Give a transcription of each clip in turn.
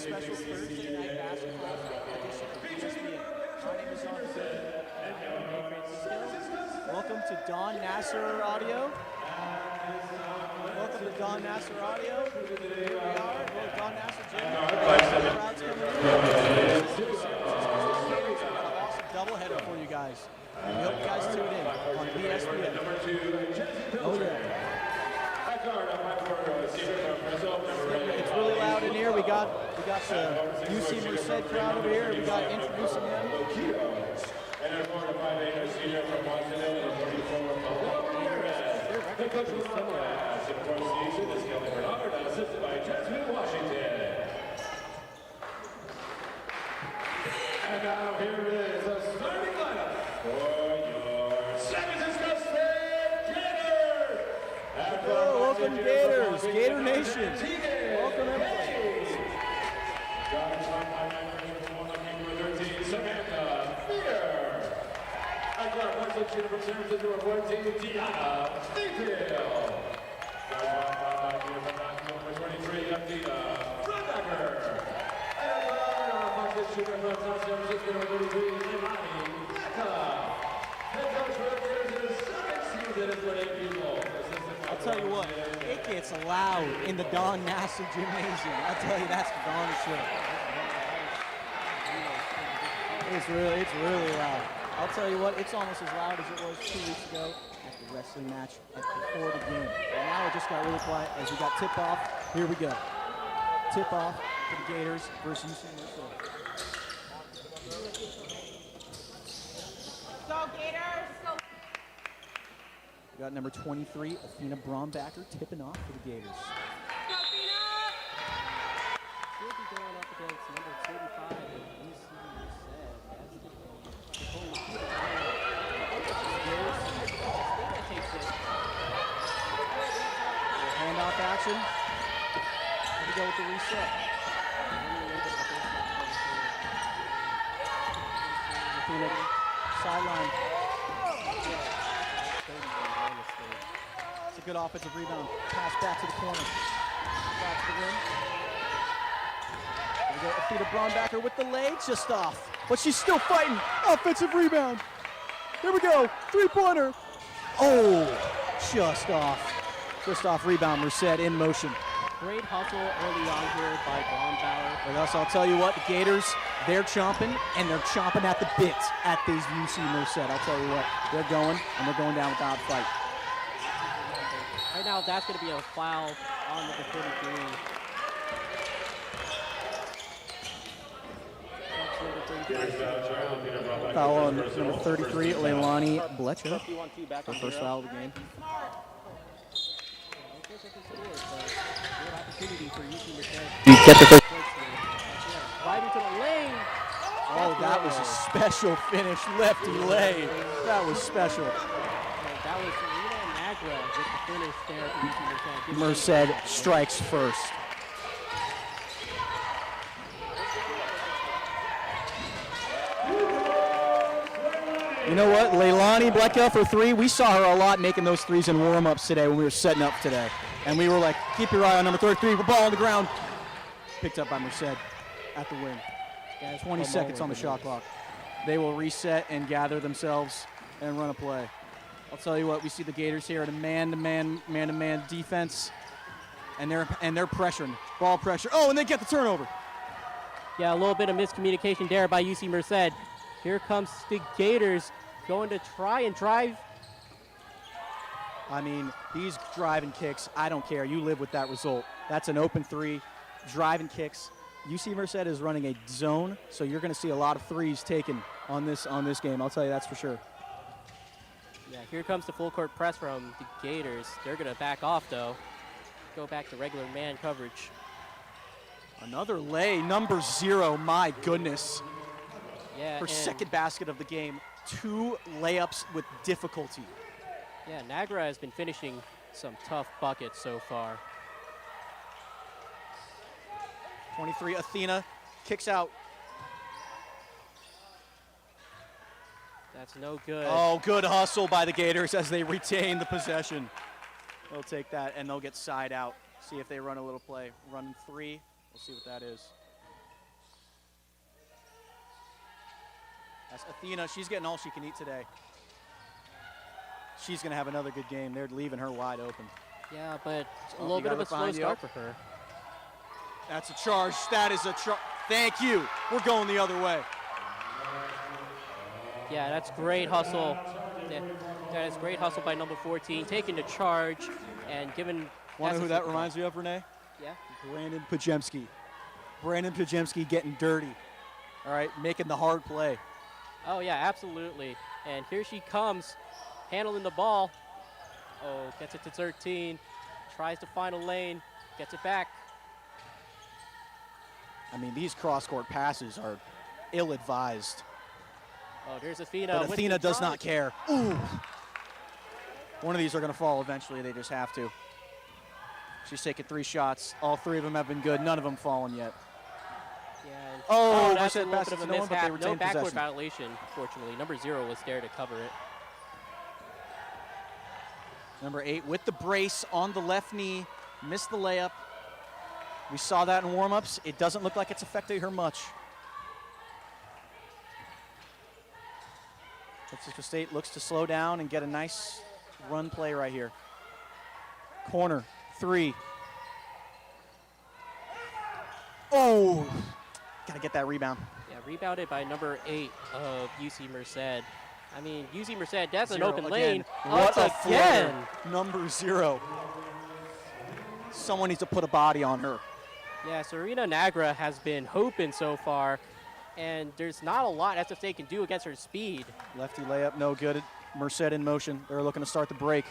special Thursday night basketball edition of ESPN. My name is John. Welcome to Don Nasser Audio. Welcome to Don Nasser Audio. Here we are. Don Nasser Gym. Crowds coming in. We've got an awesome doubleheader for you guys. We hope you guys tune in on ESPN. Oh yeah. It's really loud in here. We got the UC Merced crowd over here. We got introducing them. And our 4-5 senior from Washington and 44 the coach is similar as in pronunciation is Kelly Bernard, assisted by Jasmine Washington. And now here is a starting lineup for your San Francisco State Gators. Welcome Gators, Gator Nation. Welcome everybody. Samantha Fear. And our first shooter from San Francisco, number 14, Deanna Steedale. Number 23, Athena Frodacker. And our first shooter from South San Francisco, number 33, Leilani BECA. Head coach for the Gators in his second season is with 8 people. I'll tell you what, it gets loud in the Don Nasser Gymnasium. I'll tell you, that's the Don Show. It's really loud. I'll tell you what, it's almost as loud as it was 2 weeks ago at the wrestling match before the game. And now it just got really quiet as we got tip off. Here we go. Tip off for the Gators versus UC Merced. Go Gators! Go! We got number 23, Athena Brombacker, tipping off for the Gators. Go Athena! She'll be going up against number 35 at UC Handoff action. Here we go with the reset. Sideline. It's a good offensive rebound. Pass back to the corner. Back to the rim. Here we go. Athena Brombacker with the leg, just off. But she's still fighting. Offensive rebound. Here we go. Three-pointer. Oh, just off. Just off rebound. Merced in motion. Great hustle early on here by Brombacker. But also, I'll tell you what, the Gators, they're chomping, and they're chomping at the bits at these UC Merced. I'll tell you what, they're going, and they're going down without a fight. Right now, that's going to be a foul on the 33. Foul on number 33, Leilani Blecher. Her first foul of the game. You get the first. Right into the lane. Oh, that was a special finish, lefty lane. That was special. That was Rita Nagra with the finish there at Merced strikes first. You know what, Leilani Blecher for three, we saw her a lot making those threes in warm-ups today when we were setting up today. And we were like, keep your eye on number 33, ball on the ground. Picked up by Merced at the wing. 20 seconds on the shot clock. They will reset and gather themselves and run a play. I'll tell you what, we see the Gators here at a man-to-man defense, and they're pressuring, ball pressure. Oh, and they get the turnover. Yeah, a little bit of miscommunication there by UC Merced. Here comes the Gators going to try and drive. I mean, these driving kicks, I don't care. You live with that result. That's an open three, driving kicks. UC Merced is running a zone, so you're going to see a lot of threes taken on this game. I'll tell you that's for sure. Yeah, here comes the full court press from the Gators. They're going to back off, though. Go back to regular man coverage. Another lay, number 0, my goodness. Yeah, her second basket of the game, 2 layups with difficulty. Yeah, Nagra has been finishing some tough buckets so far. 23, Athena kicks out. That's no good. Oh, good hustle by the Gators as they retain the possession. They'll take that and they'll get side out. See if they run a little play. Run 3. We'll see what that is. That's Athena. She's getting all she can eat today. She's going to have another good game. They're leaving her wide open. Yeah, but a Oh, little you bit of gotta a slow find you start up. for her. That's a charge. That is a charge. Thank you. We're going the other way. Yeah, that's great hustle. That is great hustle by number 14, taking the charge and giving. Want to know who that reminds me of, Renee? Yeah. Brandon Pajemski. Brandon Pajemski getting dirty. All right, making the hard play. Oh, yeah, absolutely. And here she comes, handling the ball. Oh, gets it to 13. Tries to find a lane. Gets it back. I mean, these cross-court passes are ill-advised. Oh, there's Athena. But with Athena the does charge. not care. Ooh. One of these are going to fall eventually. They just have to. She's taken 3 shots. All 3 of them have been good. None of them fallen yet. Yeah. And Oh, that's a Merced little passes bit of a to no one, but they mishap. No retain backward possession. violation, fortunately. Number 0 was there to cover it. Number 8 with the brace on the left knee. Missed the layup. We saw that in warm-ups. It doesn't look like it's affecting her much. Francisco State looks to slow down and get a nice run play right here. Corner, 3. Oh, gotta get that rebound. Yeah, rebounded by number 8 of UC Merced. I mean, UC Merced, that's an 0 open again. lane. What a again. floater. Number 0. Someone needs to put a body on her. Yeah, Serena Nagra has been hooping so far, and there's not a lot SF State can do against her speed. Lefty layup, no good. Merced in motion. They're looking to start the break.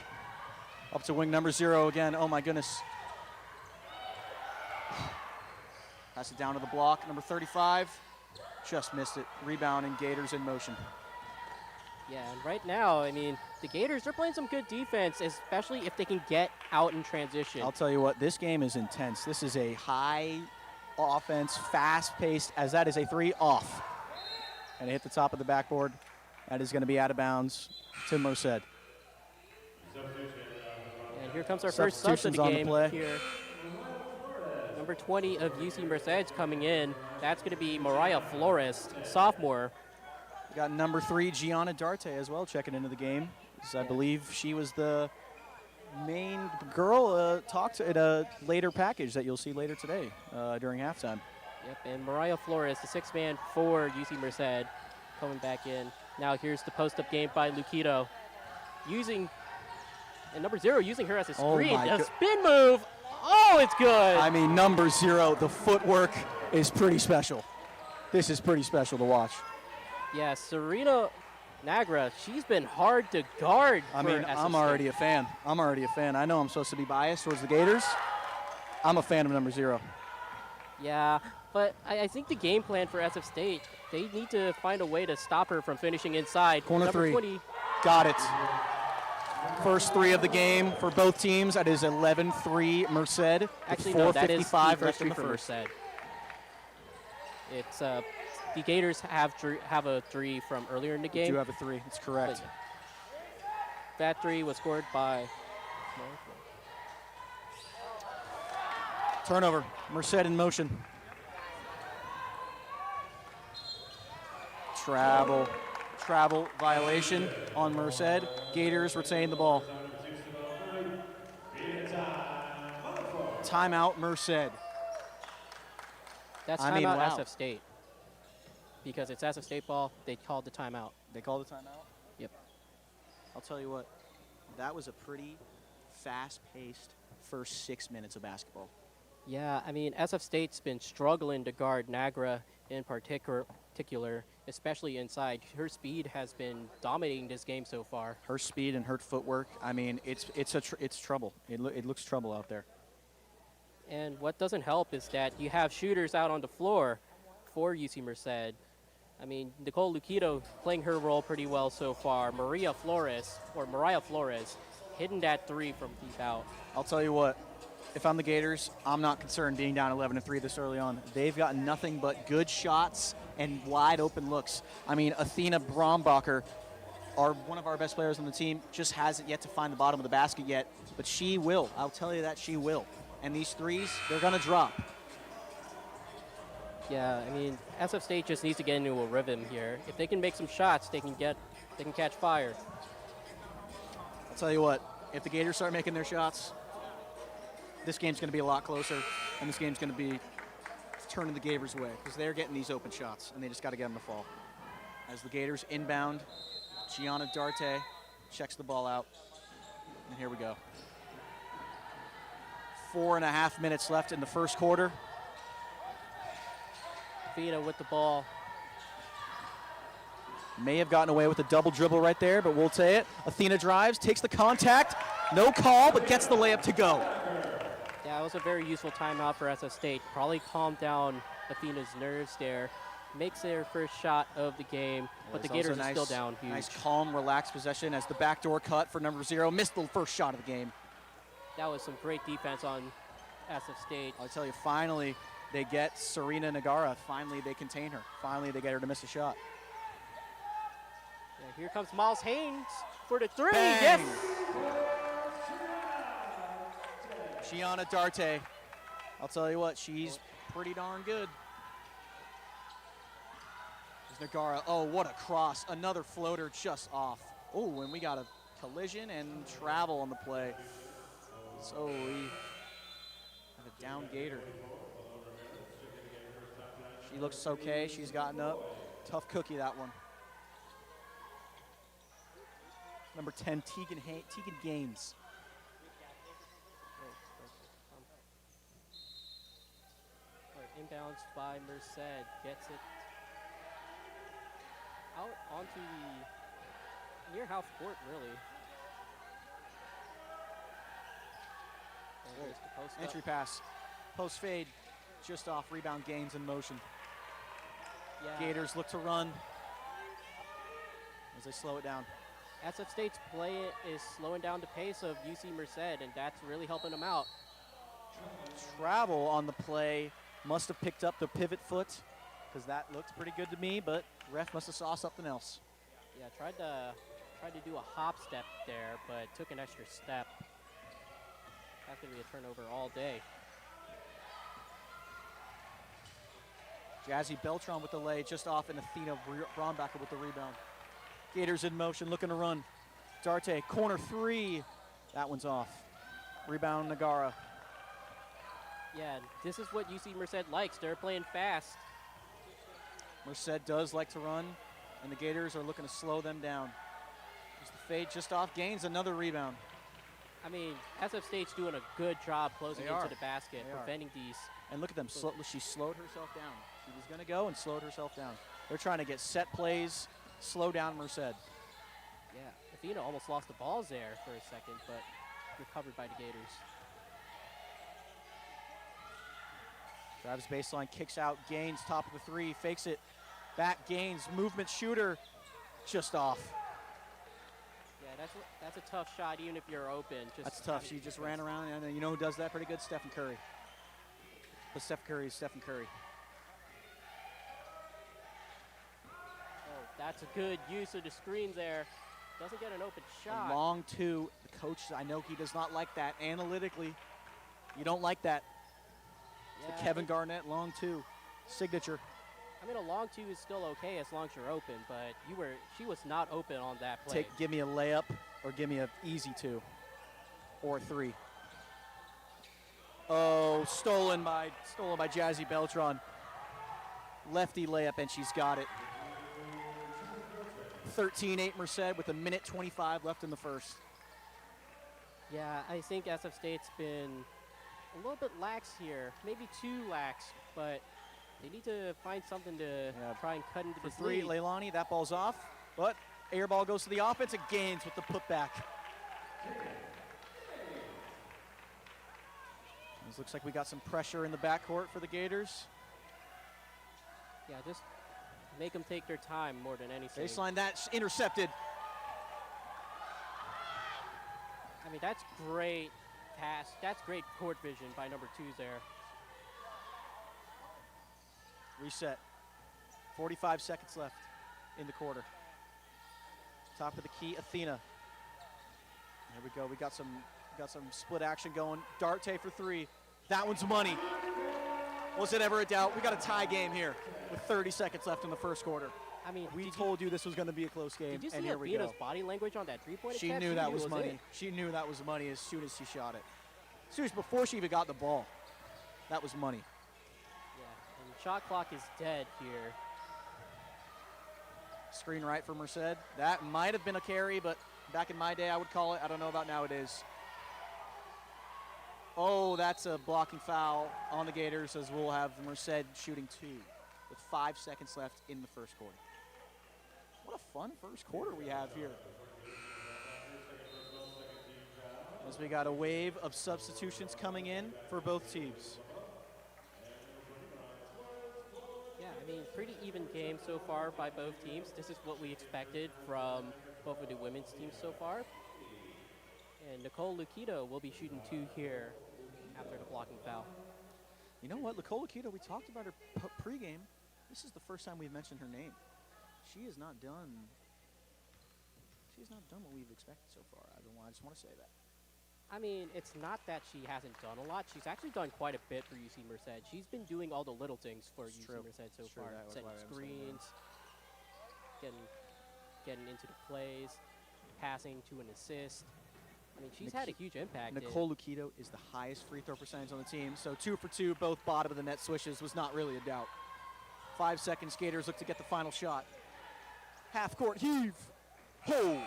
Up to wing number 0 again. Oh my goodness. Pass it down to the block. Number 35. Just missed it. Rebounding. Gators in motion. Yeah, and right now, I mean, the Gators, they're playing some good defense, especially if they can get out in transition. I'll tell you what, this game is intense. This is a high offense, fast-paced, as that is a 3 off. And it hit the top of the backboard. That is going to be out of bounds to Merced. And here comes our first sub to Substitutions the on the game play. here. Number 20 of UC Merced's coming in. That's going to be Mariah Flores, sophomore. We got number 3, Gianna Darte, as well, checking into the game. I believe she was the main girl talked at a later package that you'll see later today during halftime. Yep, and Mariah Flores, the 6th man for UC Merced, coming back in. Now here's the post-up game by Luquito. And number 0 using her as a Oh screen. my A spin move. Oh, it's good. I mean, number 0, the footwork is pretty special. This is pretty special to watch. Yeah, Serena Nagra, she's been hard to guard. I for mean, SF I'm State. already a fan. I'm already a fan. I know I'm supposed to be biased towards the Gators. I'm a fan of number 0. Yeah, but I think the game plan for SF State, they need to find a way to stop her from finishing inside. Corner Number 3. 20. Got it. First 3 of the game for both teams. That is 11-3 Merced. with Actually, no, that is the 4:55 first left in 3 the for first. Merced. It's the Gators have a 3 from earlier in the We game. do have a 3. That's correct. That 3 was scored by. Turnover. Merced in motion. Travel violation on Merced. Gators retain the ball. Timeout, Merced. That's I timeout mean, wow. SF State. Because it's SF State ball, they called the timeout. They call the timeout? Yep. I'll tell you what, that was a pretty fast-paced first 6 minutes of basketball. Yeah, I mean, SF State's been struggling to guard Nagra in particular, especially inside. Her speed has been dominating this game so far. Her speed and her footwork, I mean, it's trouble. It looks trouble out there. And what doesn't help is that you have shooters out on the floor for UC Merced. I mean, Nicole Luquito playing her role pretty well so far. Mariah Flores, hitting that 3 from deep out. I'll tell you what, if I'm the Gators, I'm not concerned being down 11-3 this early on. They've got nothing but good shots and wide open looks. I mean, Athena Brombacher, one of our best players on the team, just hasn't yet to find the bottom of the basket yet, but she will. I'll tell you that she will. And these threes, they're going to drop. Yeah, I mean, SF State just needs to get into a rhythm here. If they can make some shots, they can catch fire. I'll tell you what, if the Gators start making their shots, this game's going to be a lot closer, and this game's going to be turning the Gators' way because they're getting these open shots, and they just got to get them to fall. As the Gators inbound, Gianna Darte checks the ball out, and here we go. 4.5 minutes left in the first quarter. Vita with the ball. May have gotten away with a double dribble right there, but we'll say it. Athena drives, takes the contact, no call, but gets the layup to go. Yeah, it was a very useful timeout for SF State. Probably calmed down Athena's nerves there. Makes their first shot of the game, but the Gators are still down huge. Nice, calm, relaxed possession as the backdoor cut for number 0. Missed the first shot of the game. That was some great defense on SF State. I'll tell you, finally, they get Serena Nagara. Finally, they contain her. Finally, they get her to miss a shot. Yeah, here comes Miles Haynes for the 3. Bang. Yes! Gianna Darte. I'll tell you what, she's pretty darn good. There's Nagara. Oh, what a cross. Another floater just off. Oh, and we got a collision and travel on the play. So we have a down Gator. She looks okay. She's gotten up. Tough cookie, that one. Number 10, Tegan Gaines. Inbounds by Merced. Gets it out onto the near half court, really. And there's the post Entry up. pass. Post fade. Just off. Rebound Gaines in motion. Yeah. Gators look to run as they slow it down. SF State's play is slowing down the pace of UC Merced, and that's really helping them out. Travel on the play. Must have picked up the pivot foot because that looked pretty good to me, but ref must have saw something else. Yeah, tried to do a hop step there, but took an extra step. That's going to be a turnover all day. Jazzy Beltran with the lay, just off, and Athena Brombacher with the rebound. Gators in motion, looking to run. Darte, corner 3. That one's off. Rebound Nagara. Yeah, this is what UC Merced likes. They're playing fast. Merced does like to run, and the Gators are looking to slow them down. There's the fade just off. Gaines, another rebound. I mean, SF State's doing a good job closing They are. into the basket, They are. preventing these. And look at them. She slowed herself down. She was going to go and slowed herself down. They're trying to get set plays, slow down Merced. Yeah, Athena almost lost the balls there for a second, but recovered by the Gators. Drives baseline, kicks out, Gaines, top of the 3, fakes it. Back, Gaines, movement shooter, just off. Yeah, that's a tough shot, even if you're open. That's tough. She just ran around, and you know who does that pretty good? Stephen Curry. But Stephen Curry is Stephen Curry. Oh, that's a good use of the screen there. Doesn't get an open shot. A long 2. The coach, I know he does not like that analytically. You don't like that. Yeah, The Kevin Garnett long 2 signature. I mean, a long 2 is still okay as long as you're open, but she was not open on that play. Give me a layup or give me an easy 2 or a 3. Oh, stolen by Jazzy Beltran. Lefty layup, and she's got it. 13-8 Merced with 1:25 left in the first. Yeah, I think SF State's been a little bit lax here, maybe too lax, but they need to find something to try and cut into For this 3, lead. Leilani, that ball's off, but air ball goes to the offense, and Gaines with the putback. This looks like we got some pressure in the backcourt for the Gators. Yeah, just make them take their time more than anything. Baseline, that's intercepted. I mean, that's great pass. That's great court vision by number 2 there. Reset. 45 seconds left in the quarter. Top of the key, Athena. There we go. We got some split action going. Darte for 3. That one's money. Was it ever a doubt? We got a tie game here with 30 seconds left in the first quarter. I mean, We told you this was going to be a close game, did you and see here we Athena's go. body language on that three-point She attempt? knew that was it money. in. She knew that was money as soon as she shot it. As soon as before she even got the ball, that was money. Yeah, and shot clock is dead here. Screen right for Merced. That might have been a carry, but back in my day, I would call it. I don't know about nowadays. Oh, that's a blocking foul on the Gators, as we'll have Merced shooting 2 with 5 seconds left in the first quarter. What a fun first quarter we have here. As we got a wave of substitutions coming in for both teams. Yeah, I mean, pretty even game so far by both teams. This is what we expected from both of the women's teams so far. And Nicole Luquito will be shooting 2 here after the blocking foul. You know what, Nicole Luquito, we talked about her pregame. This is the first time we've mentioned her name. She has not done what we've expected so far. I just want to say that. I mean, it's not that she hasn't done a lot. She's actually done quite a bit for UC Merced. She's been doing all the little things for UC true. Merced so It's true. far. That was Setting why I'm saying screens, getting into the plays, passing to an assist. I mean, she's had a huge impact. Nicole Luquito is the highest free throw percentage on the team, so 2 for 2, both bottom of the net swishes, was not really a doubt. 5 seconds, Gators look to get the final shot. Half court heave. Ho!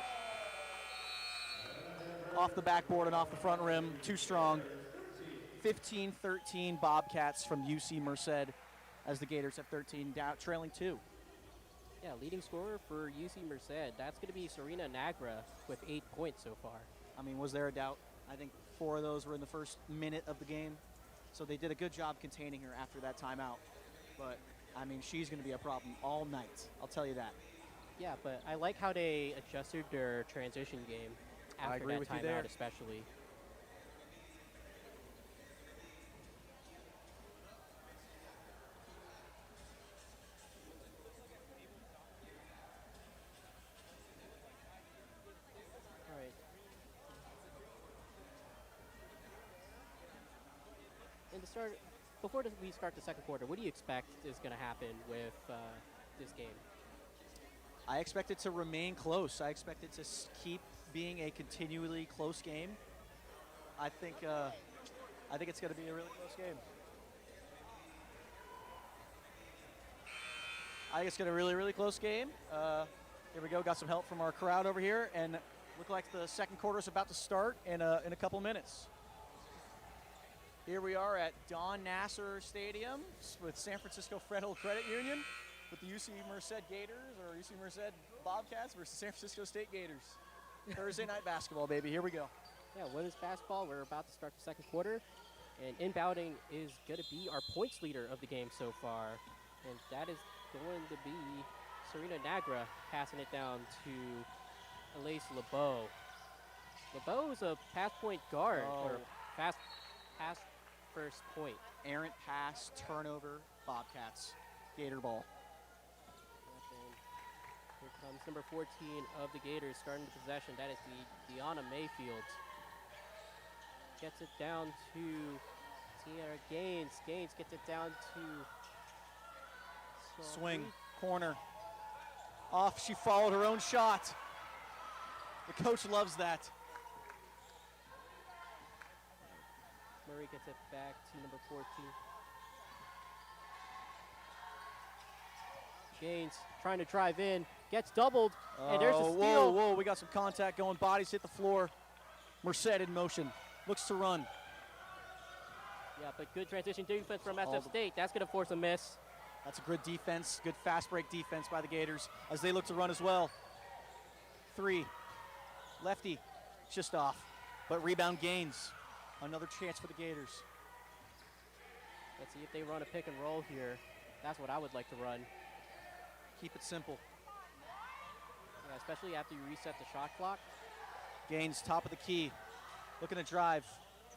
Off the backboard and off the front rim, too strong. 15-13 Bobcats from UC Merced as the Gators have 13, down, trailing 2. Yeah, leading scorer for UC Merced. That's going to be Serena Nagra with 8 points so far. I mean, was there a doubt? I think 4 of those were in the first minute of the game, so they did a good job containing her after that timeout. But, I mean, she's going to be a problem all night. I'll tell you that. Yeah, but I like how they adjusted their transition game I after agree that with you there. timeout especially. All right. And before we start the second quarter, what do you expect is going to happen with this game? I expect it to remain close. I expect it to keep being a continually close game. I think it's going to be a really close game. I think it's going to be a really, really close game. Here we go. Got some help from our crowd over here, and look like the second quarter is about to start in a couple minutes. Here we are at Don Nasser Stadium with San Francisco Federal Credit Union with the UC Merced Gators or UC Merced Bobcats versus San Francisco State Gators. Thursday night basketball, baby. Here we go. Yeah, women's basketball. We're about to start the second quarter, and inbounding is going to be our points leader of the game so far, and that is going to be Serena Nagra passing it down to Elise LeBeau. LeBeau is a pass point guard or pass first point. Errant pass, turnover, Bobcats. Gator ball. And here comes number 14 of the Gators starting the possession. That is the Deanna Mayfield. Gets it down to Tiara Gaines. Gaines gets it down to Swing, corner. Off, she followed her own shot. The coach loves that. Murray gets it back to number 14. Gaines trying to drive in, gets doubled, and there's a steal. Whoa, we got some contact going. Bodies hit the floor. Merced in motion. Looks to run. Yeah, but good transition defense from SF State. That's going to force a miss. That's a good defense, good fast break defense by the Gators as they look to run as well. 3. Lefty, just off, but rebound Gaines. Another chance for the Gators. Let's see if they run a pick and roll here. That's what I would like to run. Keep it simple. Yeah, especially after you reset the shot clock. Gaines, top of the key, looking to drive.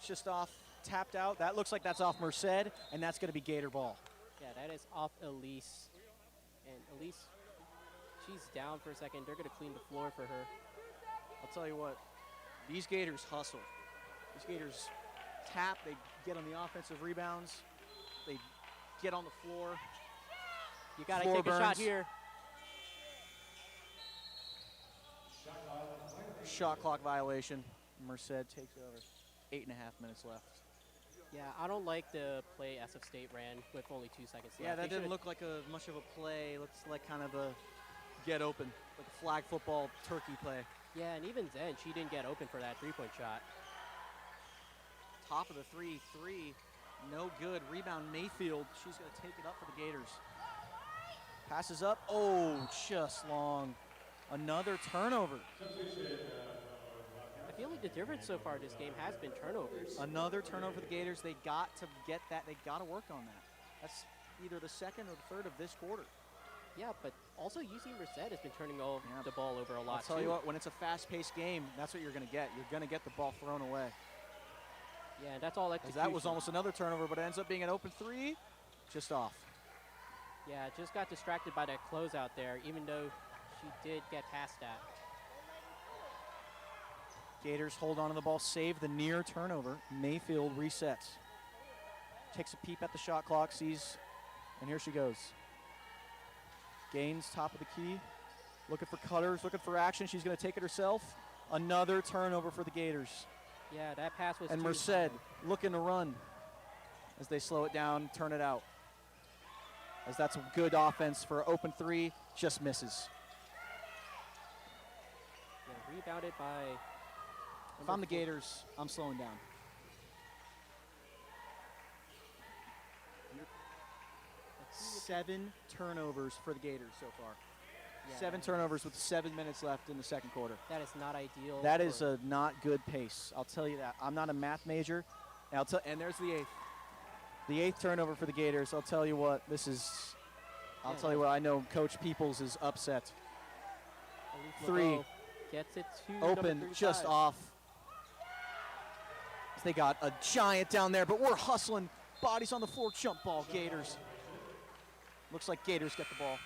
Just off, tapped out. That looks like that's off Merced, and that's going to be Gator ball. Yeah, that is off Elise. And Elise, she's down for a second. They're going to clean the floor for her. I'll tell you what, these Gators hustle. These Gators tap, they get on the offensive rebounds. They get on the floor. You got to Floor take a shot burns. here. Shot clock violation. Merced takes over. 8.5 minutes left. Yeah, I don't like the play SF State ran with only 2 seconds left. Yeah, that They didn't should've- look like much of a play. Looks like kind of a get open, like a flag football turkey play. Yeah, and even then, she didn't get open for that three-point shot. Top of the three, no good. Rebound Mayfield. She's going to take it up for the Gators. Passes up. Oh, just long. Another turnover. I feel like the difference so far this game has been turnovers. Another turnover for the Gators. They got to get that. They got to work on that. That's either the second or the third of this quarter. Yeah, but also UC Merced has been turning the Yeah. ball over a lot, I'll tell too. you what, when it's a fast-paced game, that's what you're going to get. You're going to get the ball thrown away. Yeah, and that's all As execution. that was almost another turnover, but it ends up being an open three. Just off. Yeah, just got distracted by that closeout there, even though she did get past that. Gators hold on to the ball, save the near turnover. Mayfield resets. Takes a peep at the shot clock, sees, and here she goes. Gains top of the key. Looking for cutters, looking for action. She's going to take it herself. Another turnover for the Gators. Yeah, that pass was And too Merced high. looking to run as they slow it down, turn it out. As that's a good offense for an open three, just misses. Yeah, rebounded by If I'm the Gators, I'm slowing down. Seven turnovers for the Gators so far. Yeah, 7 turnovers with 7 minutes left in the second quarter. that is not ideal. That is for- a not good pace. I'll tell you that. I'm not a math major. And there's the eighth. The 8th turnover for the Gators. I'll tell you what, this is, I'll Yeah, tell you what, I know Coach Peoples is upset. Elise 3. Lebeau gets it to number Open, 35. just off. They got a giant down there, but we're hustling. Bodies on the floor, jump ball, Gators. Looks like Gators get the ball.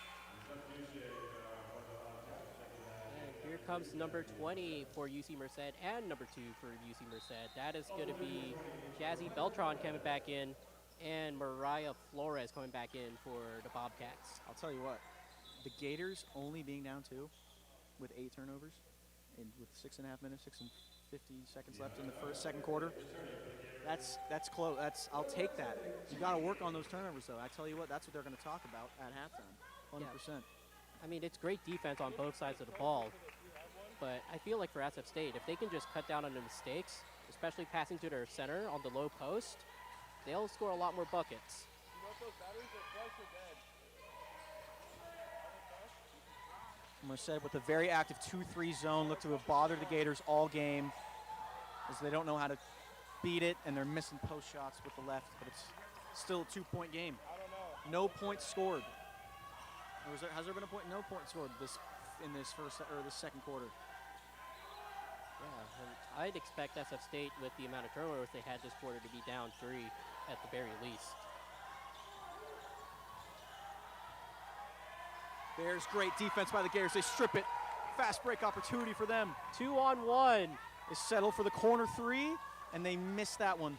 And here comes number 20 for UC Merced and number 2 for UC Merced. That is going to be Jazzy Beltran coming back in and Mariah Flores coming back in for the Bobcats. I'll tell you what, the Gators only being down 2 with 8 turnovers and with 6.5 minutes, 6 and 50 seconds left in the second quarter. That's close. I'll take that. You got to work on those turnovers, though. I tell you what, that's what they're going to talk about at halftime. 100%. I mean, it's great defense on both sides of the ball, but I feel like for SF State, if they can just cut down on the mistakes, especially passing to their center on the low post, they'll score a lot more buckets. Merced with a very active 2-3 zone. Look to have bothered the Gators all game as they don't know how to beat it, and they're missing post shots with the left, but it's still a 2-point game. No points scored. Has there been a point? No points scored in this second quarter. Yeah, and I'd expect SF State, with the amount of turnovers they had this quarter, to be down 3 at the very least. There's great defense by the Gators. They strip it. Fast break opportunity for them. 2-on-1. They settle for the corner 3, and they miss that one.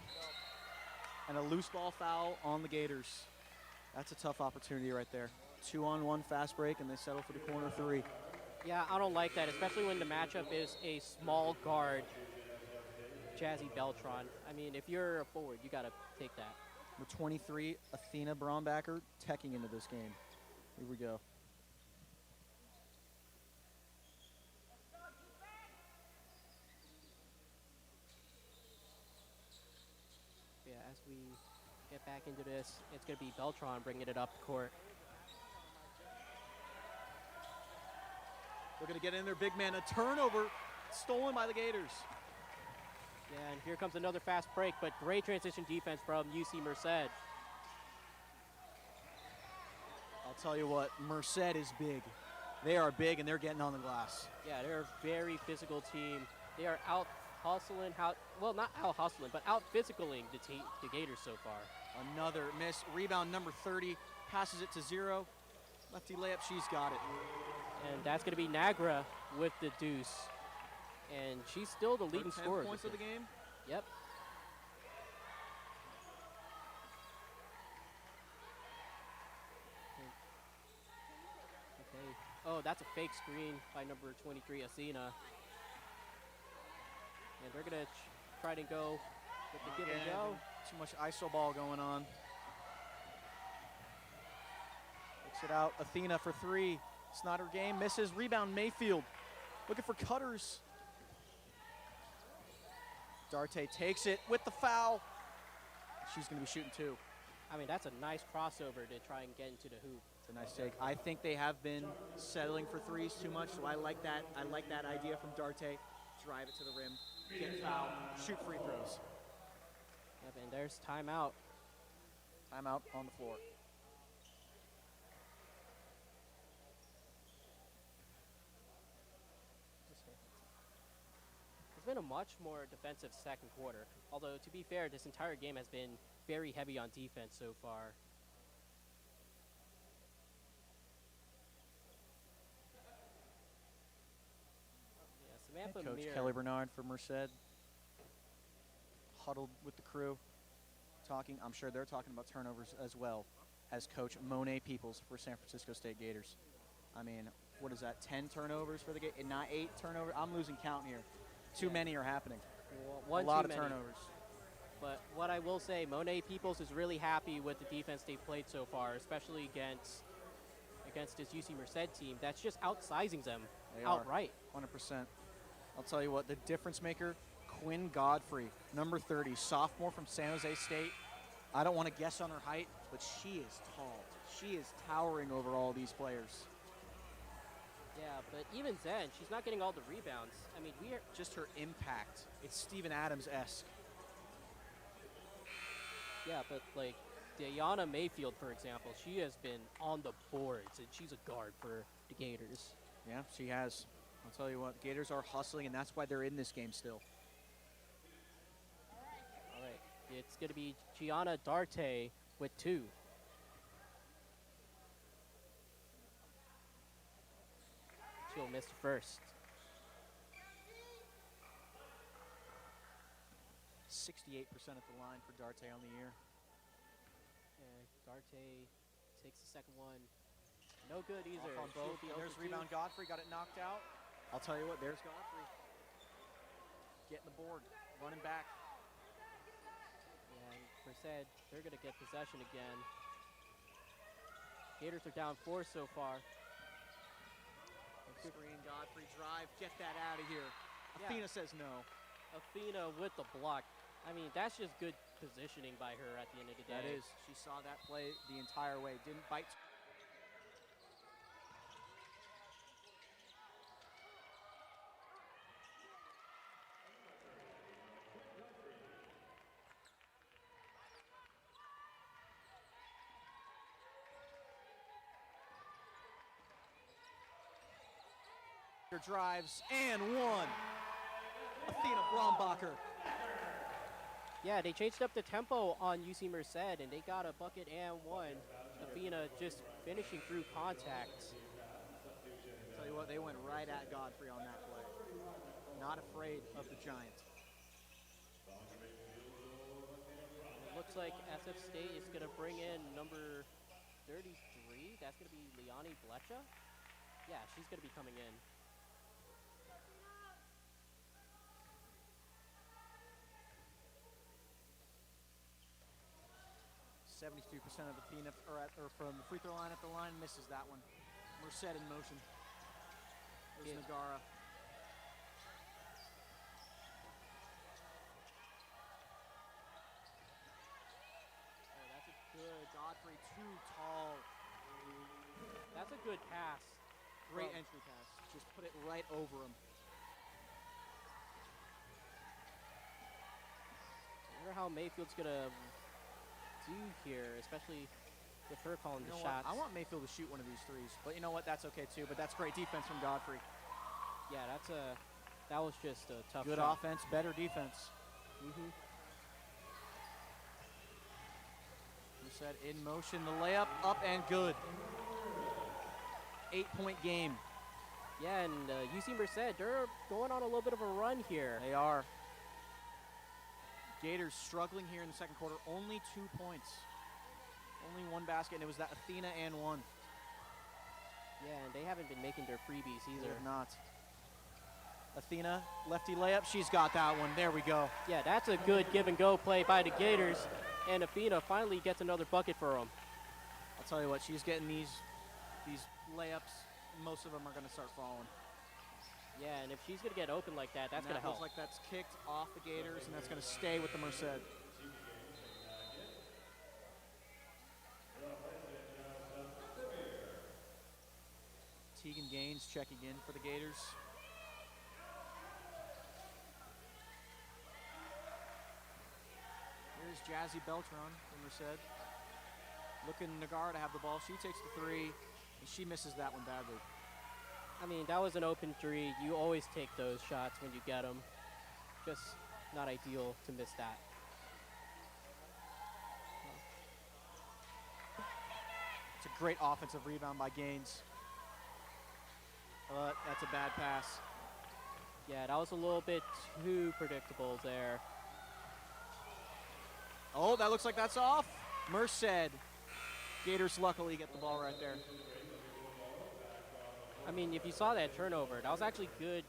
And a loose ball foul on the Gators. That's a tough opportunity right there. 2-on-1 fast break, and they settle for the corner 3. Yeah, I don't like that, especially when the matchup is a small guard, Jazzy Beltran. I mean, if you're a forward, you got to take that. Number 23, Athena Brombacker, teching into this game. Here we go. Yeah, as we get back into this, it's going to be Beltran bringing it up the court. They're going to get in there, big man. A turnover stolen by the Gators. Yeah, and here comes another fast break, but great transition defense from UC Merced. I'll tell you what, Merced is big. They are big, and they're getting on the glass. Yeah, they're a very physical team. They are out hustling, well, not out hustling, but out physicaling the Gators so far. Another miss. Rebound number 30. Passes it to 0. Lefty layup, she's got it. And that's going to be Nagra with the deuce. And she's still the leading Her 10 scorer. points of the game. Yep. Oh, that's a fake screen by number 23, Athena. And they're going to try to go with the give and go. Too much iso ball going on. Takes it out. Athena for three. It's not her game. Misses. Rebound, Mayfield. Looking for cutters. Darte takes it with the foul. She's going to be shooting two. I mean, that's a nice crossover to try and get into the hoop. It's a nice take. I think they have been settling for threes too much, so I like that. I like that idea from Darte. Drive it to the rim, get fouled, shoot free throws. Yep, and there's timeout. Timeout on the floor. It's been a much more defensive second quarter. Although, to be fair, this entire game has been very heavy on defense so far. Yeah, Samantha Coach Meir. Kelly Bernard for Merced. Huddled with the crew, talking. I'm sure they're talking about turnovers as well as Coach Monet Peoples for San Francisco State Gators. I mean, what is that, 10 turnovers for the game? Not 8 turnovers? I'm losing count here. Too many are happening. One a lot too of many. turnovers. But what I will say, Monet Peoples is really happy with the defense they've played so far, especially against this UC Merced team that's just outsizing them They outright. are, 100%. I'll tell you what, the difference maker, Quinn Godfrey, number 30, sophomore from San Jose State. I don't want to guess on her height, but she is tall. She is towering over all these players. Yeah, but even then, she's not getting all the rebounds. I mean, we are Just her impact. It's Steven Adams-esque. Yeah, but like Diana Mayfield, for example, she has been on the boards, and she's a guard for the Gators. Yeah, she has. I'll tell you what, Gators are hustling, and that's why they're in this game still. All right, it's going to be Gianna Darte with 2. She'll miss the first. 68% at the line for Darte on the year. And Darte takes the second one. No good either. Off on both. She'll be There's 0 for 2. rebound Godfrey, got it knocked out. I'll tell you what, there's Godfrey. Getting the board, running back. And Merced, they're going to get possession again. Gators are down 4 so far. Screen, Godfrey, drive, get that out of here. Yeah. Athena says no. Athena with the block. I mean, that's just good positioning by her at the end of the day. That is. She saw that play the entire way. Didn't bite. Drives and one. Athena Brombacher. Yeah, they changed up the tempo on UC Merced, and they got a bucket and one. Athena just finishing through contact. Tell you what, they went right at Godfrey on that play. Not afraid of the Giant. It looks like SF State is going to bring in number 33. That's going to be Liani Blecha. Yeah, she's going to be coming in. 73% of Athena or from the free throw line at the line, misses that one. Merced in motion. There's Nagara. Oh, that's a good. Godfrey too tall. That's a good pass. Great From- entry pass. Just put it right over him. I wonder how Mayfield's gonna do here, especially with her calling You the know shots. what? I want Mayfield to shoot one of these threes, but you know what? That's okay too. But that's great defense from Godfrey. Yeah, that was just a tough Good shot. offense, better defense. Mm-hmm. Merced in motion. The layup up and good. 8-point game. Yeah, and UC Merced, they're going on a little bit of a run here. They are. Gators struggling here in the second quarter. Only 2 points. Only one basket, and it was that Athena and one. Yeah, and they haven't been making their freebies They either. have not. Athena, lefty layup. She's got that one. There we go. Yeah, that's a good give and go play by the Gators. And Athena finally gets another bucket for them. I'll tell you what, she's getting these layups. Most of them are going to start falling. Yeah, and if she's going to get open like that, that's going to help. Looks like that's kicked off the Gators, and that's going to stay with the Merced. Tegan Gaines checking in for the Gators. Here's Jazzy Beltran from Merced. Looking Nagar to have the ball. She takes the three, and she misses that one badly. I mean, that was an open three. You always take those shots when you get them. Just not ideal to miss that. It's a great offensive rebound by Gaines. But that's a bad pass. Yeah, that was a little bit too predictable there. Oh, that looks like that's off. Merced. Gators luckily get the ball right there. I mean, if you saw that turnover, that was actually good.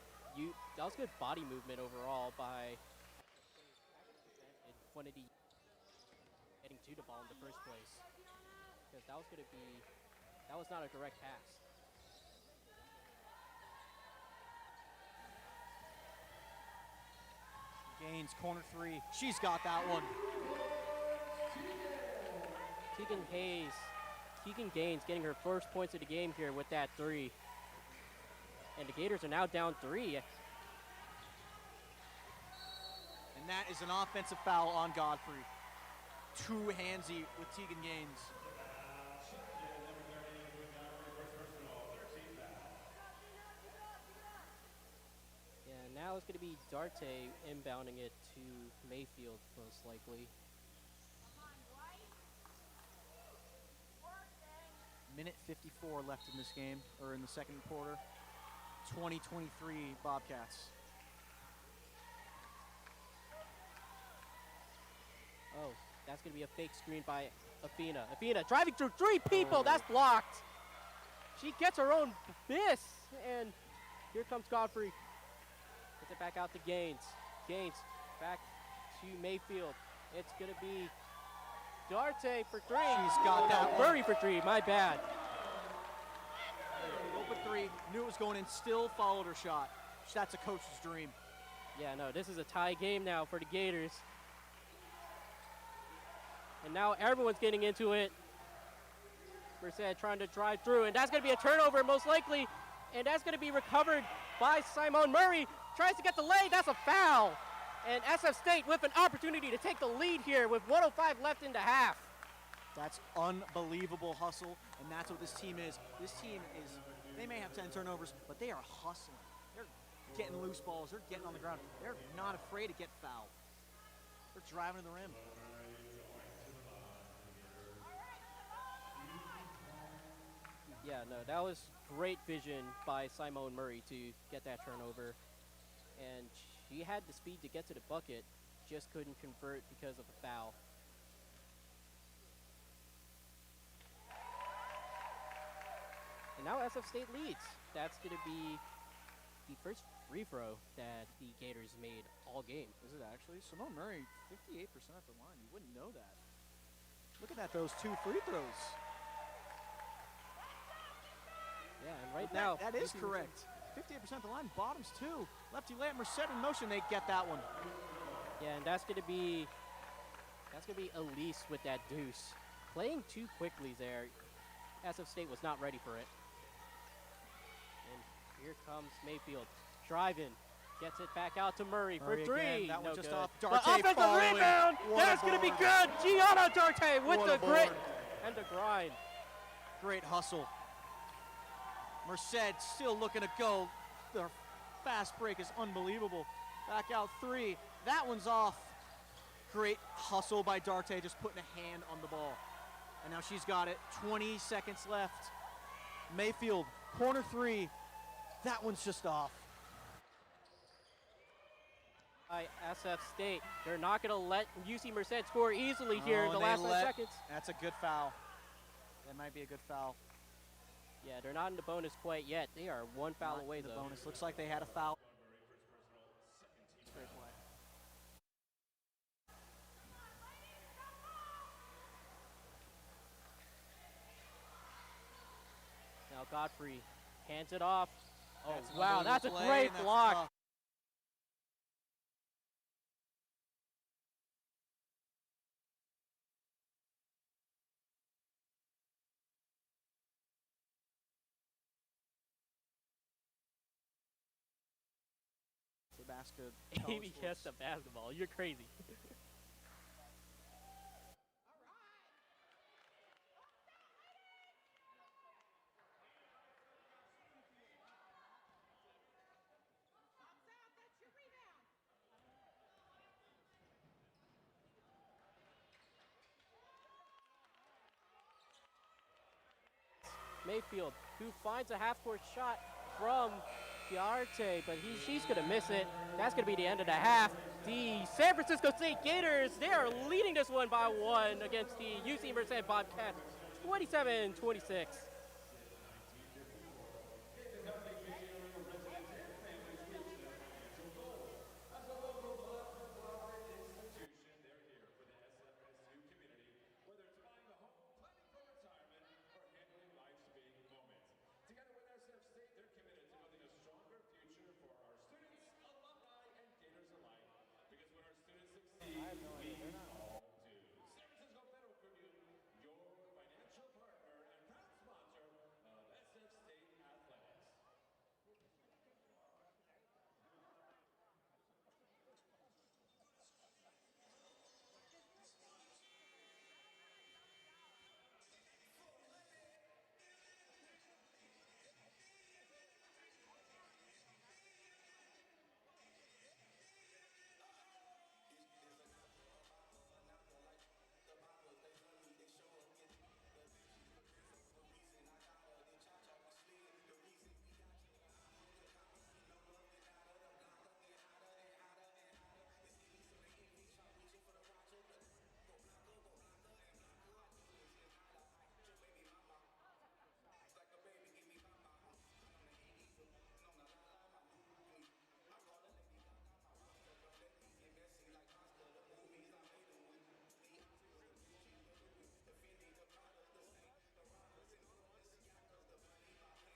That was good body movement overall by Quantity getting to the ball in the first place, because that was not a direct pass. Gaines, corner three. She's got that one. Tegan Gaines getting her first points of the game here with that three. And the Gators are now down 3. And that is an offensive foul on Godfrey. Too handsy with Tegan Gaines. Yeah, now it's going to be Darte inbounding it to Mayfield, most likely. Minute 54 left in this game, or in the second quarter. 20-23 Bobcats. Oh, that's going to be a fake screen by Athena. Athena driving through 3 people. That's blocked. She gets her own miss. And here comes Godfrey. Gets it back out to Gaines. Gaines back to Mayfield. It's going to be Darte for 3. She's got that one. Murray for 3. My bad. Open three. Knew it was going in. Still followed her shot. That's a coach's dream. Yeah, no, this is a tie game now for the Gators. And now everyone's getting into it. Merced trying to drive through, and that's going to be a turnover most likely. And that's going to be recovered by Simone Murray. Tries to get the lay. That's a foul. And SF State with an opportunity to take the lead here with 1:05 left in the half. That's unbelievable hustle, and that's what this team is. This team is, they may have 10 turnovers, but they are hustling. They're getting loose balls. They're getting on the ground. They're not afraid to get fouled. They're driving to the rim. Yeah, no, that was great vision by Simone Murray to get that turnover. And she had the speed to get to the bucket, just couldn't convert because of a foul. And now SF State leads. That's going to be the first free throw that the Gators made all game. Is it actually? Simone Murray, 58% at the line. You wouldn't know that. Look at that, those 2 free throws. Yeah, and right now that is correct. 58% at the line, bottoms 2. Lefty layup, Merced in motion, they get that one. Yeah, and that's gonna be Elise with that deuce. Playing too quickly there. SF State was not ready for it. And here comes Mayfield driving, gets it back out to Murray for 3. Again, that one no just good. off. But Darte offensive following. rebound. What a That's gonna be board. good. Gianna Darte with What the a grit board. and the grind. Great hustle. Merced still looking to go. Their fast break is unbelievable. Back out 3. That one's off. Great hustle by Darte, just putting a hand on the ball. And now she's got it. 20 seconds left. Mayfield, corner 3. That one's just off. By SF State, they're not gonna let UC Merced score easily here in the last 5 seconds. That's a good foul. That might be a good foul. Yeah, they're not in the bonus quite yet. They are one foul Not away, in the though. bonus. Looks like they had a foul. Great play. Now Godfrey hands it off. Oh, That's an wow, that's a unbelievable play, great and that's block. tough. Basket. Amy gets the basketball. You're crazy. Mayfield, who finds a half-court shot from Chiarte, but she's going to miss it. That's going to be the end of the half. The San Francisco State Gators, they are leading this one by 1 against the UC Merced Bobcats, 27-26.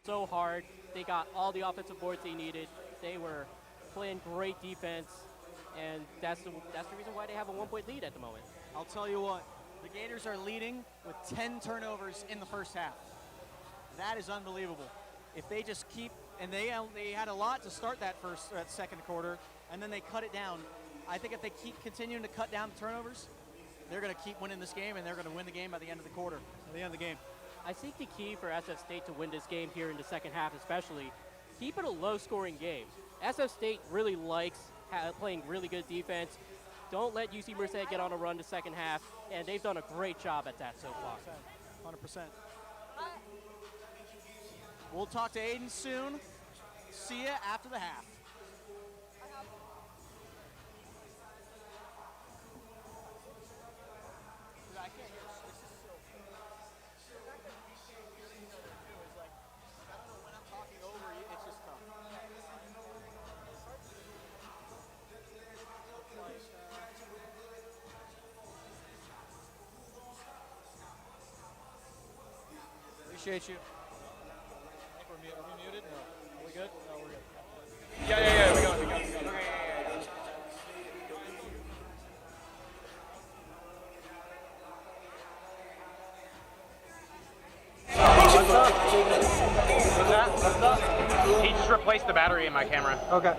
So hard. They got all the offensive boards they needed. They were playing great defense, and that's the reason why they have a 1-point lead at the moment. I'll tell you what, the Gators are leading with 10 turnovers in the first half. That is unbelievable. If they just keep, and they had a lot to start that second quarter, and then they cut it down. I think if they keep continuing to cut down the turnovers, they're going to keep winning this game, and they're going to win the game by the end of the quarter, at the end of the game. I think the key for SF State to win this game here in the second half especially, keep it a low-scoring game. SF State really likes playing really good defense. Don't let UC Merced get on a run the second half, and they've done a great job at that so far. 100%. We'll talk to Aiden soon. See ya after the half. I can't hear. This is so I don't know when I'm talking over you. It's just tough. Appreciate you. I think are we muted? No. Are we good? No, we're good. Yeah, we got it. Okay, yeah. What's up? He just replaced the battery in my camera. Okay.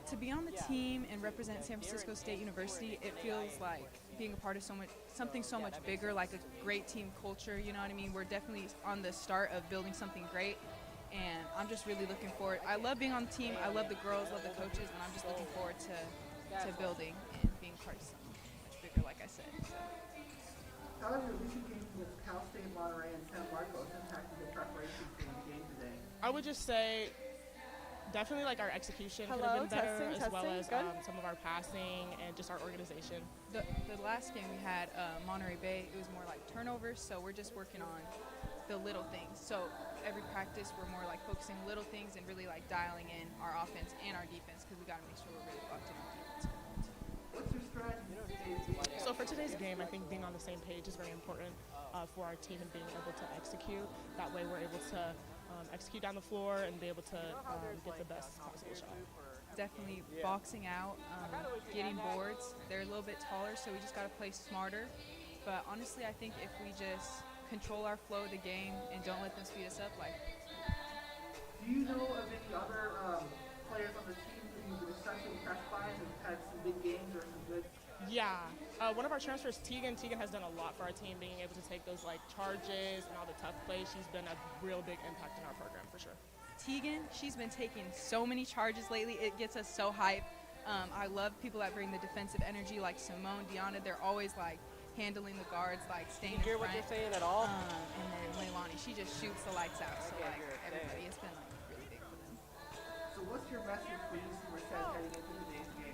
To be on the team and represent San Francisco State University, it feels like being a part of something so much bigger, like a great team culture, you know what I mean? We're definitely on the start of building something great. And I'm just really looking forward. I love being on the team. I love the girls, love the coaches, and I'm just looking forward to building and being part of something much bigger, like I said. So. How have your recent games with Cal State, Monterey, and San Marcos impacted your preparation for the game today? I would just say definitely like our execution could have been better, as well as some of our passing and just our organization. The last game we had, Monterey Bay, it was more like turnovers, so we're just working on the little things. So every practice we're more like focusing on little things and really like dialing in our offense and our defense because we got to make sure we're really locked in on defense. What's your strategy? So for today's game, I think being on the same page is very important for our team and being able to execute. That way we're able to execute down the floor and be able to get the best possible shot. Definitely boxing out, getting boards. They're a little bit taller, so we just got to play smarter. But honestly, I think if we just control our flow of the game and don't let them speed us up, like. Do you know of any other players on the team who you've been especially impressed by and have had some big games or some good? Yeah, one of our transfers, Tegan has done a lot for our team, being able to take those like charges and all the tough plays. She's been a real big impact in our program for sure. Tegan, she's been taking so many charges lately. It gets us so hyped. I love people that bring the defensive energy, like Simone, Deanna. They're always like handling the guards, like staying in front. Hear what you're saying at all? And then Leilani, she just shoots the lights out. So like everybody, it's been like really big for them. So what's your message for UC Merced heading into today's game?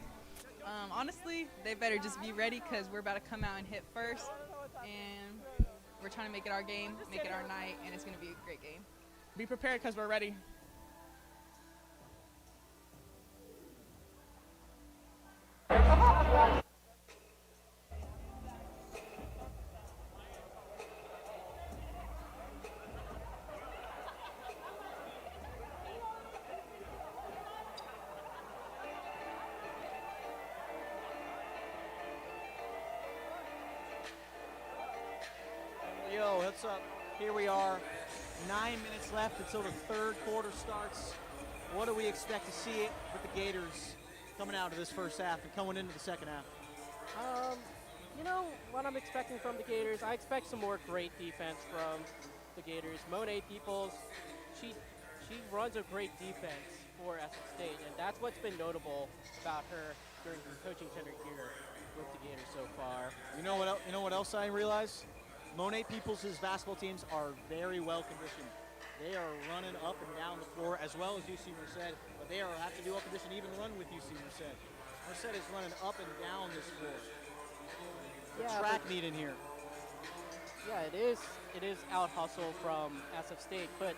Honestly, they better just be ready because we're about to come out and hit first, and we're trying to make it our game, make it our night, and it's going to be a great game. Be prepared because we're ready. Yo, what's up? Here we are, 9 minutes left until the third quarter starts. What do we expect to see with the Gators coming out of this first half and going into the second half? You know what I'm expecting from the Gators? I expect some more great defense from the Gators. Monet Peoples, she runs a great defense for SF State, and that's what's been notable about her during her coaching tenure here with the Gators so far. You know what else I realize? Monet Peoples' basketball teams are very well conditioned. They are running up and down the floor as well as UC Merced, but they have to be well conditioned to even run with UC Merced. Merced is running up and down this floor. Track meet in here. Yeah, it is out hustle from SF State, but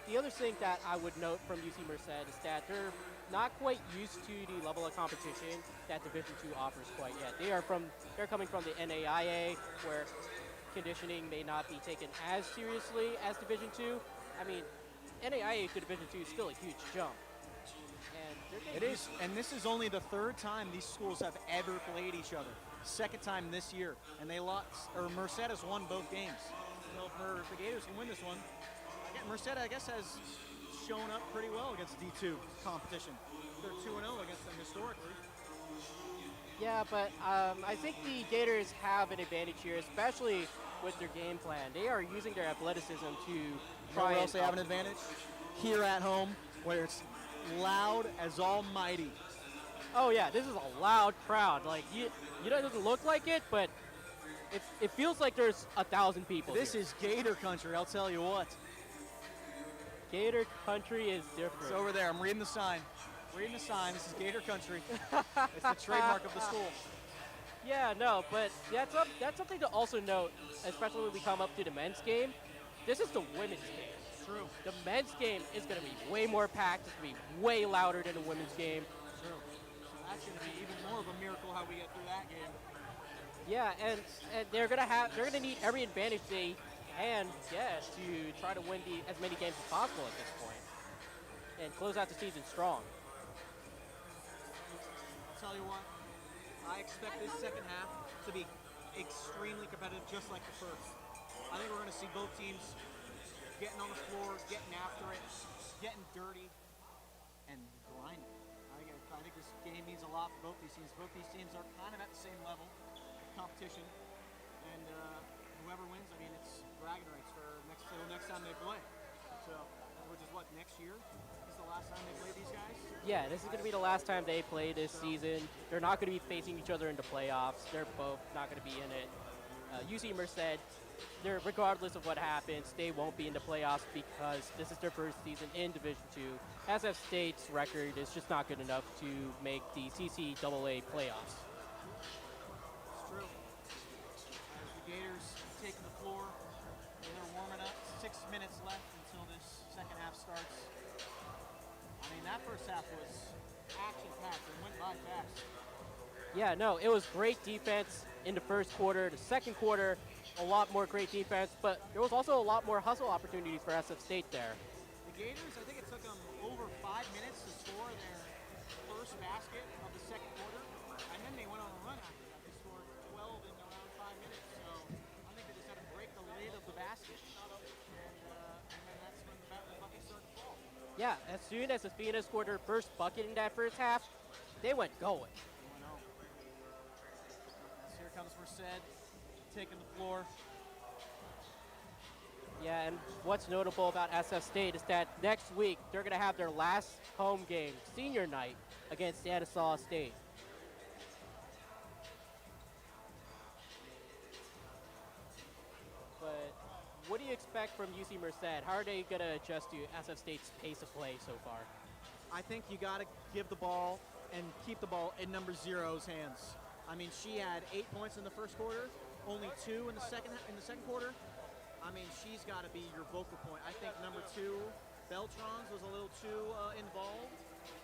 the other thing that I would note from UC Merced is that they're not quite used to the level of competition that Division II offers quite yet. They're coming from the NAIA, where conditioning may not be taken as seriously as Division II. I mean, NAIA to Division II is still a huge jump. And it is, and this is only the third time these schools have ever played each other. Second time this year, and they lost, or Merced has won both games. So if the Gators can win this one, Merced, I guess, has shown up pretty well against D2 competition. They're 2-0 against them historically. yeah, but I think the Gators have an advantage here, especially with their game plan. They are using their athleticism to try Where else they have an advantage? Here at home, where it's loud as almighty. Oh yeah, this is a loud crowd. Like it doesn't look like it, but it feels like there's 1,000 people. This here. is Gator country, I'll tell you what. Gator country is different. It's over there, I'm reading the sign. This is Gator country. It's the trademark of the school. Yeah, no, but that's something to also note, especially when we come up to the men's game. This is the women's game. True. The men's game is going to be way more packed. It's going to be way louder than the women's game. True. That's going to be even more of a miracle how we get through that game. Yeah, and they're gonna need every advantage they can get to try to win as many games as possible at this point, and close out the season strong. I'll tell you what, I expect this second half to be extremely competitive, just like the first. I think we're going to see both teams getting on the floor, getting after it, getting dirty, and grinding. I think this game means a lot for both these teams. Both these teams are kind of at the same level of competition, and whoever wins, I mean, it's bragging rights for next time they play. So which is what, next year? Is the last time they play these guys? Yeah, this is going to be the last time they play this season. They're not going to be facing each other in the playoffs. They're both not going to be in it. UC Merced, regardless of what happens, they won't be in the playoffs because this is their first season in Division II. SF State's record is just not good enough to make the CCAA playoffs. It's true. As the Gators taking the floor, they're warming up. 6 minutes left until this second half starts. I mean, that first half was action-packed and went by fast. Yeah, no, it was great defense in the first quarter. The second quarter, a lot more great defense, but there was also a lot more hustle opportunities for SF State there. The Gators, I think it took them over 5 minutes to score their first basket of the second quarter, and then they went on a run after that. They scored 12 in around 5 minutes, so I think they just had to break the lid of the basket, and then that's when the buckets started to fall. Yeah, as soon as Athena scored her first bucket in that first half, they went going. Here comes Merced, taking the floor. Yeah, and what's notable about SF State is that next week they're going to have their last home game, senior night, against Stanislaus State. But what do you expect from UC Merced? How are they going to adjust to SF State's pace of play so far? I think you got to give the ball and keep the ball in number 0's hands. I mean, she had 8 points in the first quarter, only 2 in the second quarter. I mean, she's got to be your vocal point. I think number 2, Beltrons, was a little too involved.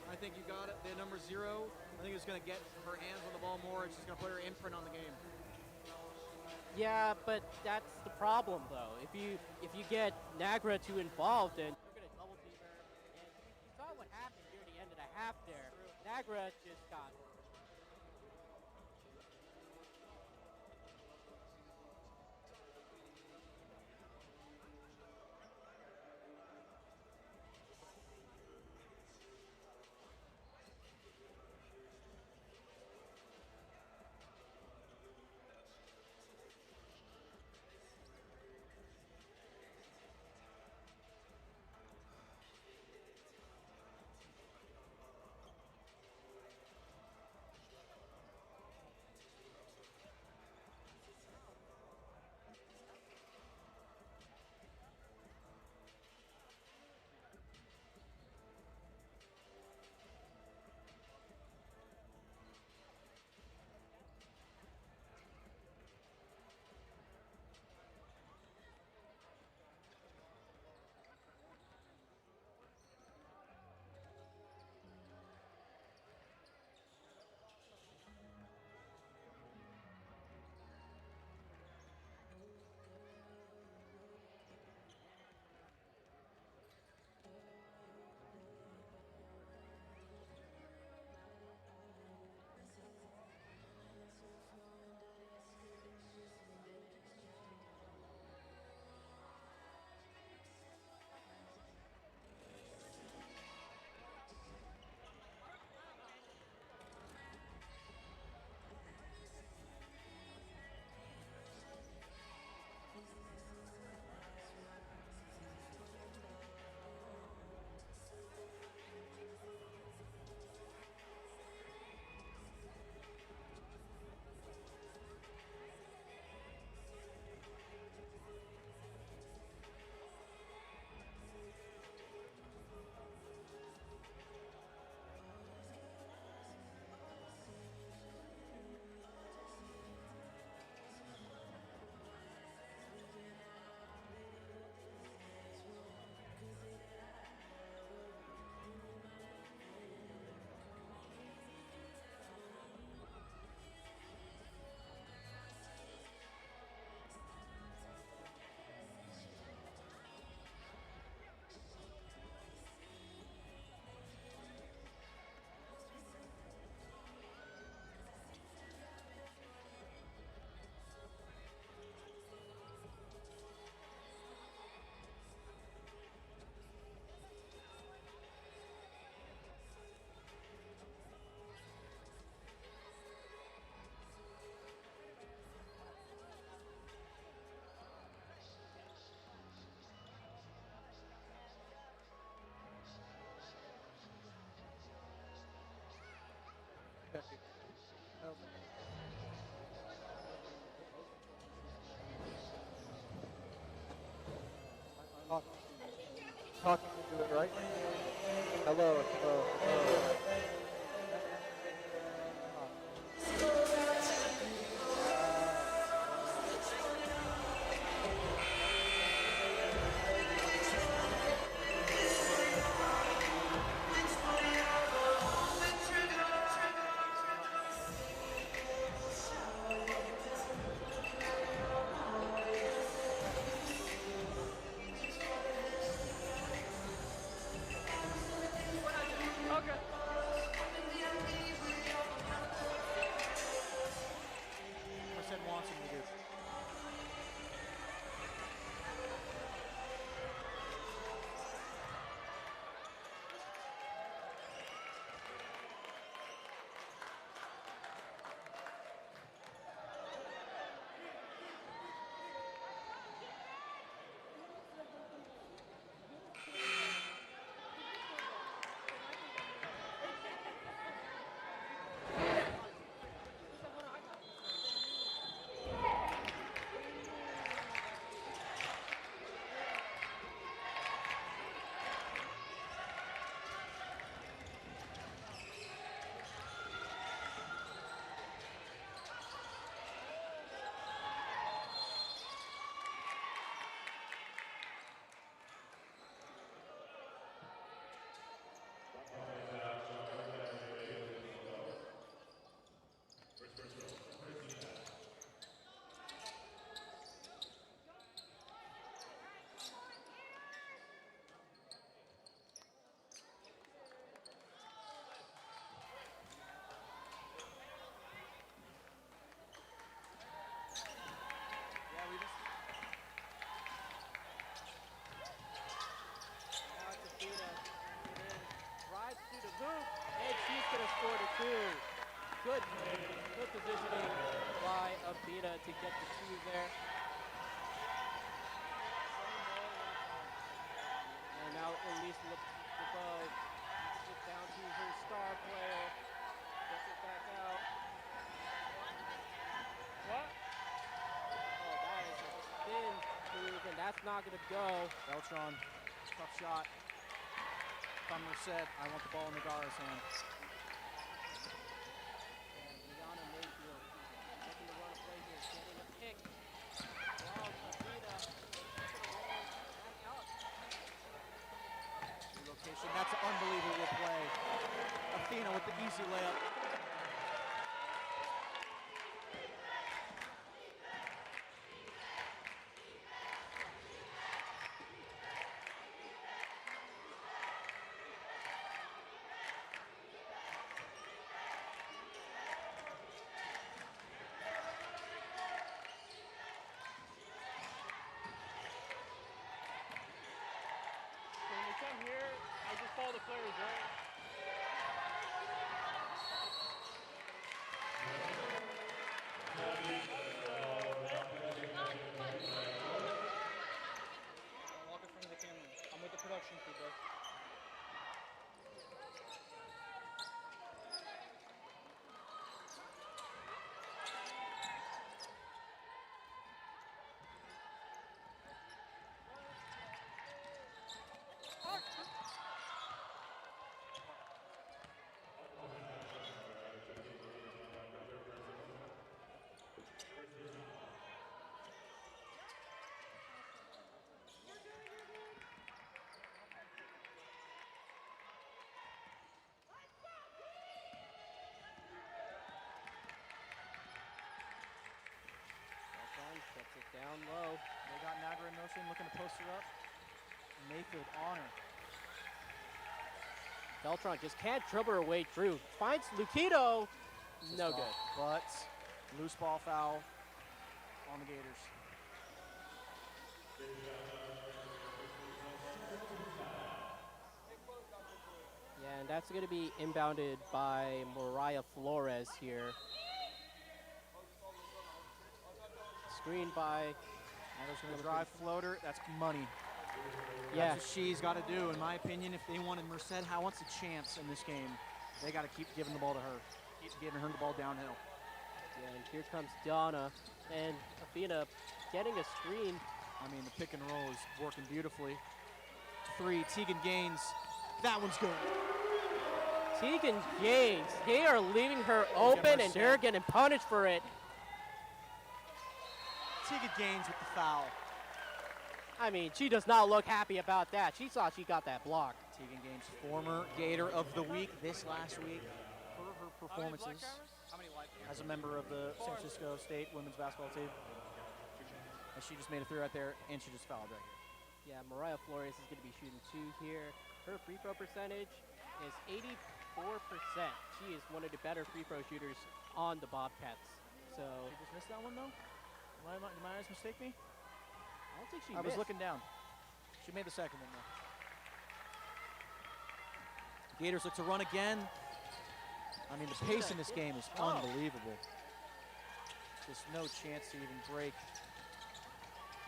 I think you got it. The number 0, I think is going to get her hands on the ball more, and she's going to put her imprint on the game. Yeah, but that's the problem, though. If you get Nagra too involved, then you're going to double team her. And you saw what happened near the end of the half there. Nagra just got Talking into it, right? Hello, hello, hello. Merced wants him to do. Drives to the hoop, and she's going to score the two. Good positioning by Abina to get the two there. And now Elise LeBeau gets down to her star player. Gets it back out. What? Oh, that is a spin move, and that's not going to go. Beltran, tough shot. If I'm Merced, I want the ball in Nagara's hand. And Liana Mayfield looking to run a play here, getting a pick. Wow, Abina. Relocation, that's an unbelievable play. Athena with the easy layup. When we come here, I just follow the players, right? Walk in front of the camera. I'm with the production crew, bro. Sets it down low. They got Nagra in motion, looking to post her up. Mayfield on her. Beltran just can't dribble her way through. Finds Luquito. No good. But loose ball foul on the Gators. Yeah, and that's going to be inbounded by Mariah Flores here. Screened by. Nagra's going to drive floater. That's money. Yeah. That's what she's got to do, in my opinion. If they wanted Merced wants a chance in this game, they got to keep giving the ball to her. giving her the ball downhill. Yeah, and here comes Donna, and Athena getting a screen. I mean, the pick and roll is working beautifully. 3, Tegan Gaines. That one's good. Tegan Gaines, they are leaving her open, and they're getting punished for it. Tegan Gaines with the foul. I mean, she does not look happy about that. She thought she got that block. Tegan Gaines, former Gator of the Week this last week for her performances as a member of the San Francisco State women's basketball team. And she just made a 3 right there, and she just fouled right here. Yeah, Mariah Flores is going to be shooting 2 here. Her free throw percentage is 84%. She is one of the better free throw shooters on the Bobcats. So She just missed that one, though? Did my eyes mistake me? I don't think she I was missed. looking down. She made the second one, though. Gators look to run again. I mean, the pace in this game is unbelievable. Just no chance to even break.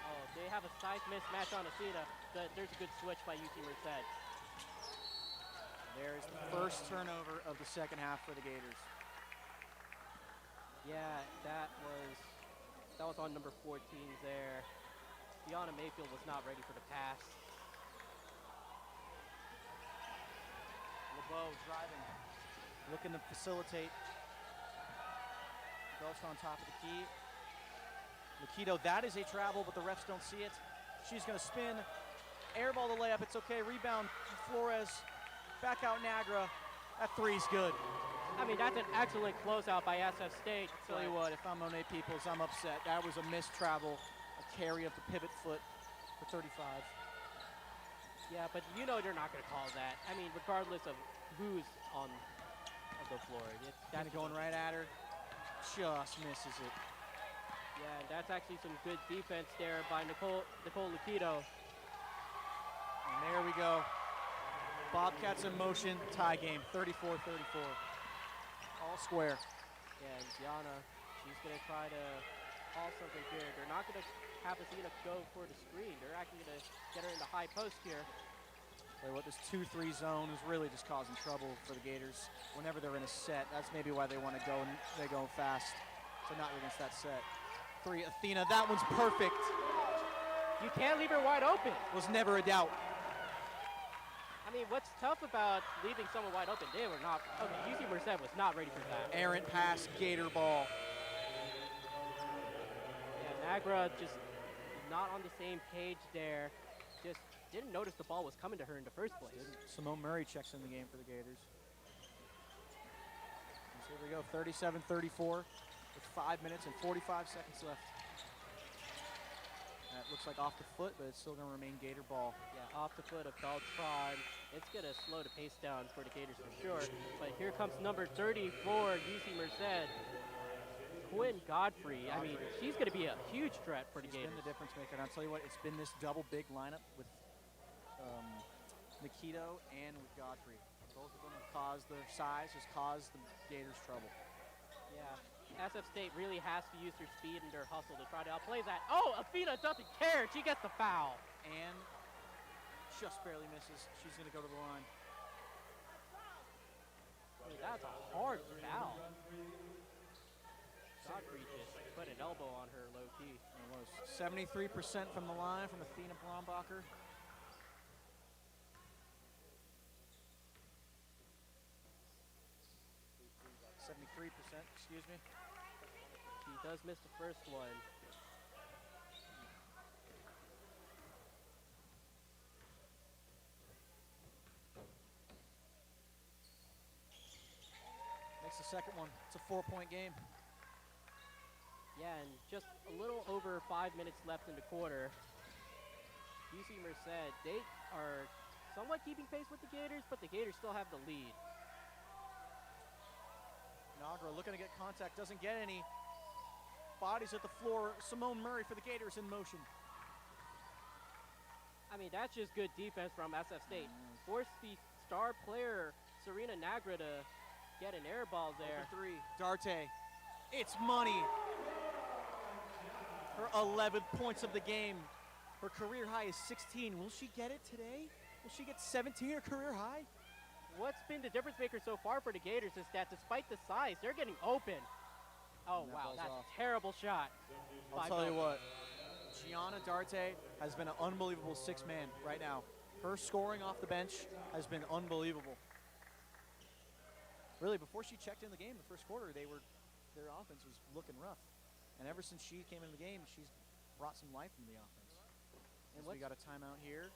Oh, they have a size mismatch on Athena, but there's a good switch by UC Merced. There's the first turnover of the second half for the Gators. Yeah, that was on number 14 there. Deanna Mayfield was not ready for the pass. LeBeau driving, looking to facilitate. Belch on top of the key. Luquido, that is a travel, but the refs don't see it. She's going to spin, airball the layup. It's okay. Rebound, Flores. Back out Nagra. That 3's good. I mean, that's an excellent closeout by SF State. Tell you what, if I'm Monet Peoples, I'm upset. That was a missed travel, a carry of the pivot foot for 35. Yeah, but you know they're not going to call that. I mean, regardless of who's on the floor. Kind of going right at her. Just misses it. Yeah, and that's actually some good defense there by Nicole Luquido. And there we go. Bobcats in motion, tie game, 34-34. All square. Yeah, and Gianna, she's going to try to call something here. They're not going to have Athena go for the screen. They're actually going to get her in the high post here. Tell you what, this 2-3 zone is really just causing trouble for the Gators. Whenever they're in a set, that's maybe why they want to go and they go fast to not against that set. 3, Athena, that one's perfect. You can't leave her wide open. Was never a doubt. I mean, what's tough about leaving someone wide open, they were not, okay, UC Merced was not ready for that. Errant pass, Gator ball. Yeah, Nagra just not on the same page there. Just didn't notice the ball was coming to her in the first place. Simone Murray checks in the game for the Gators. So here we go, 37-34 with 5 minutes and 45 seconds left. That looks like off the foot, but it's still going to remain Gator ball. Yeah, off the foot of Beltran. It's going to slow the pace down for the Gators for sure. But here comes number 34, UC Merced. Quinn Godfrey. I mean, she's going to be a huge threat for the Gators. She's been the difference maker. And I'll tell you what, it's been this double big lineup with Nikito and with Godfrey. Both of them have caused their size, has caused the Gators trouble. Yeah. SF State really has to use their speed and their hustle to try to outplay that. Oh, Athena doesn't care. She gets the foul. And just barely misses. She's going to go to the line. I mean, that's a hard foul. Godfrey just put an elbow on her low key. It was 73% from the line from Athena Brombacher. Excuse me. She does miss the first one. Makes the second one. It's a 4-point game. Yeah, and just a little over 5 minutes left in the quarter. UC Merced, they are somewhat keeping pace with the Gators, but the Gators still have the lead. Nagra looking to get contact, doesn't get any. Bodies at the floor. Simone Murray for the Gators in motion. I mean, that's just good defense from SF State. Forced the star player, Serena Nagra, to get an air ball there. Over 3, Darte. It's money. Her 11th points of the game. Her career high is 16. Will she get it today? Will she get 17, her career high? what's been the difference maker so far for the Gators is that despite the size, they're getting open. Oh, And that wow, ball's that's off. a terrible shot. I'll by tell you Bowman. what, Gianna Darte has been an unbelievable six-man right now. Her scoring off the bench has been unbelievable. Really, before she checked in the game the first quarter, their offense was looking rough. And ever since she came in the game, she's brought some life into the offense. And we got a timeout here.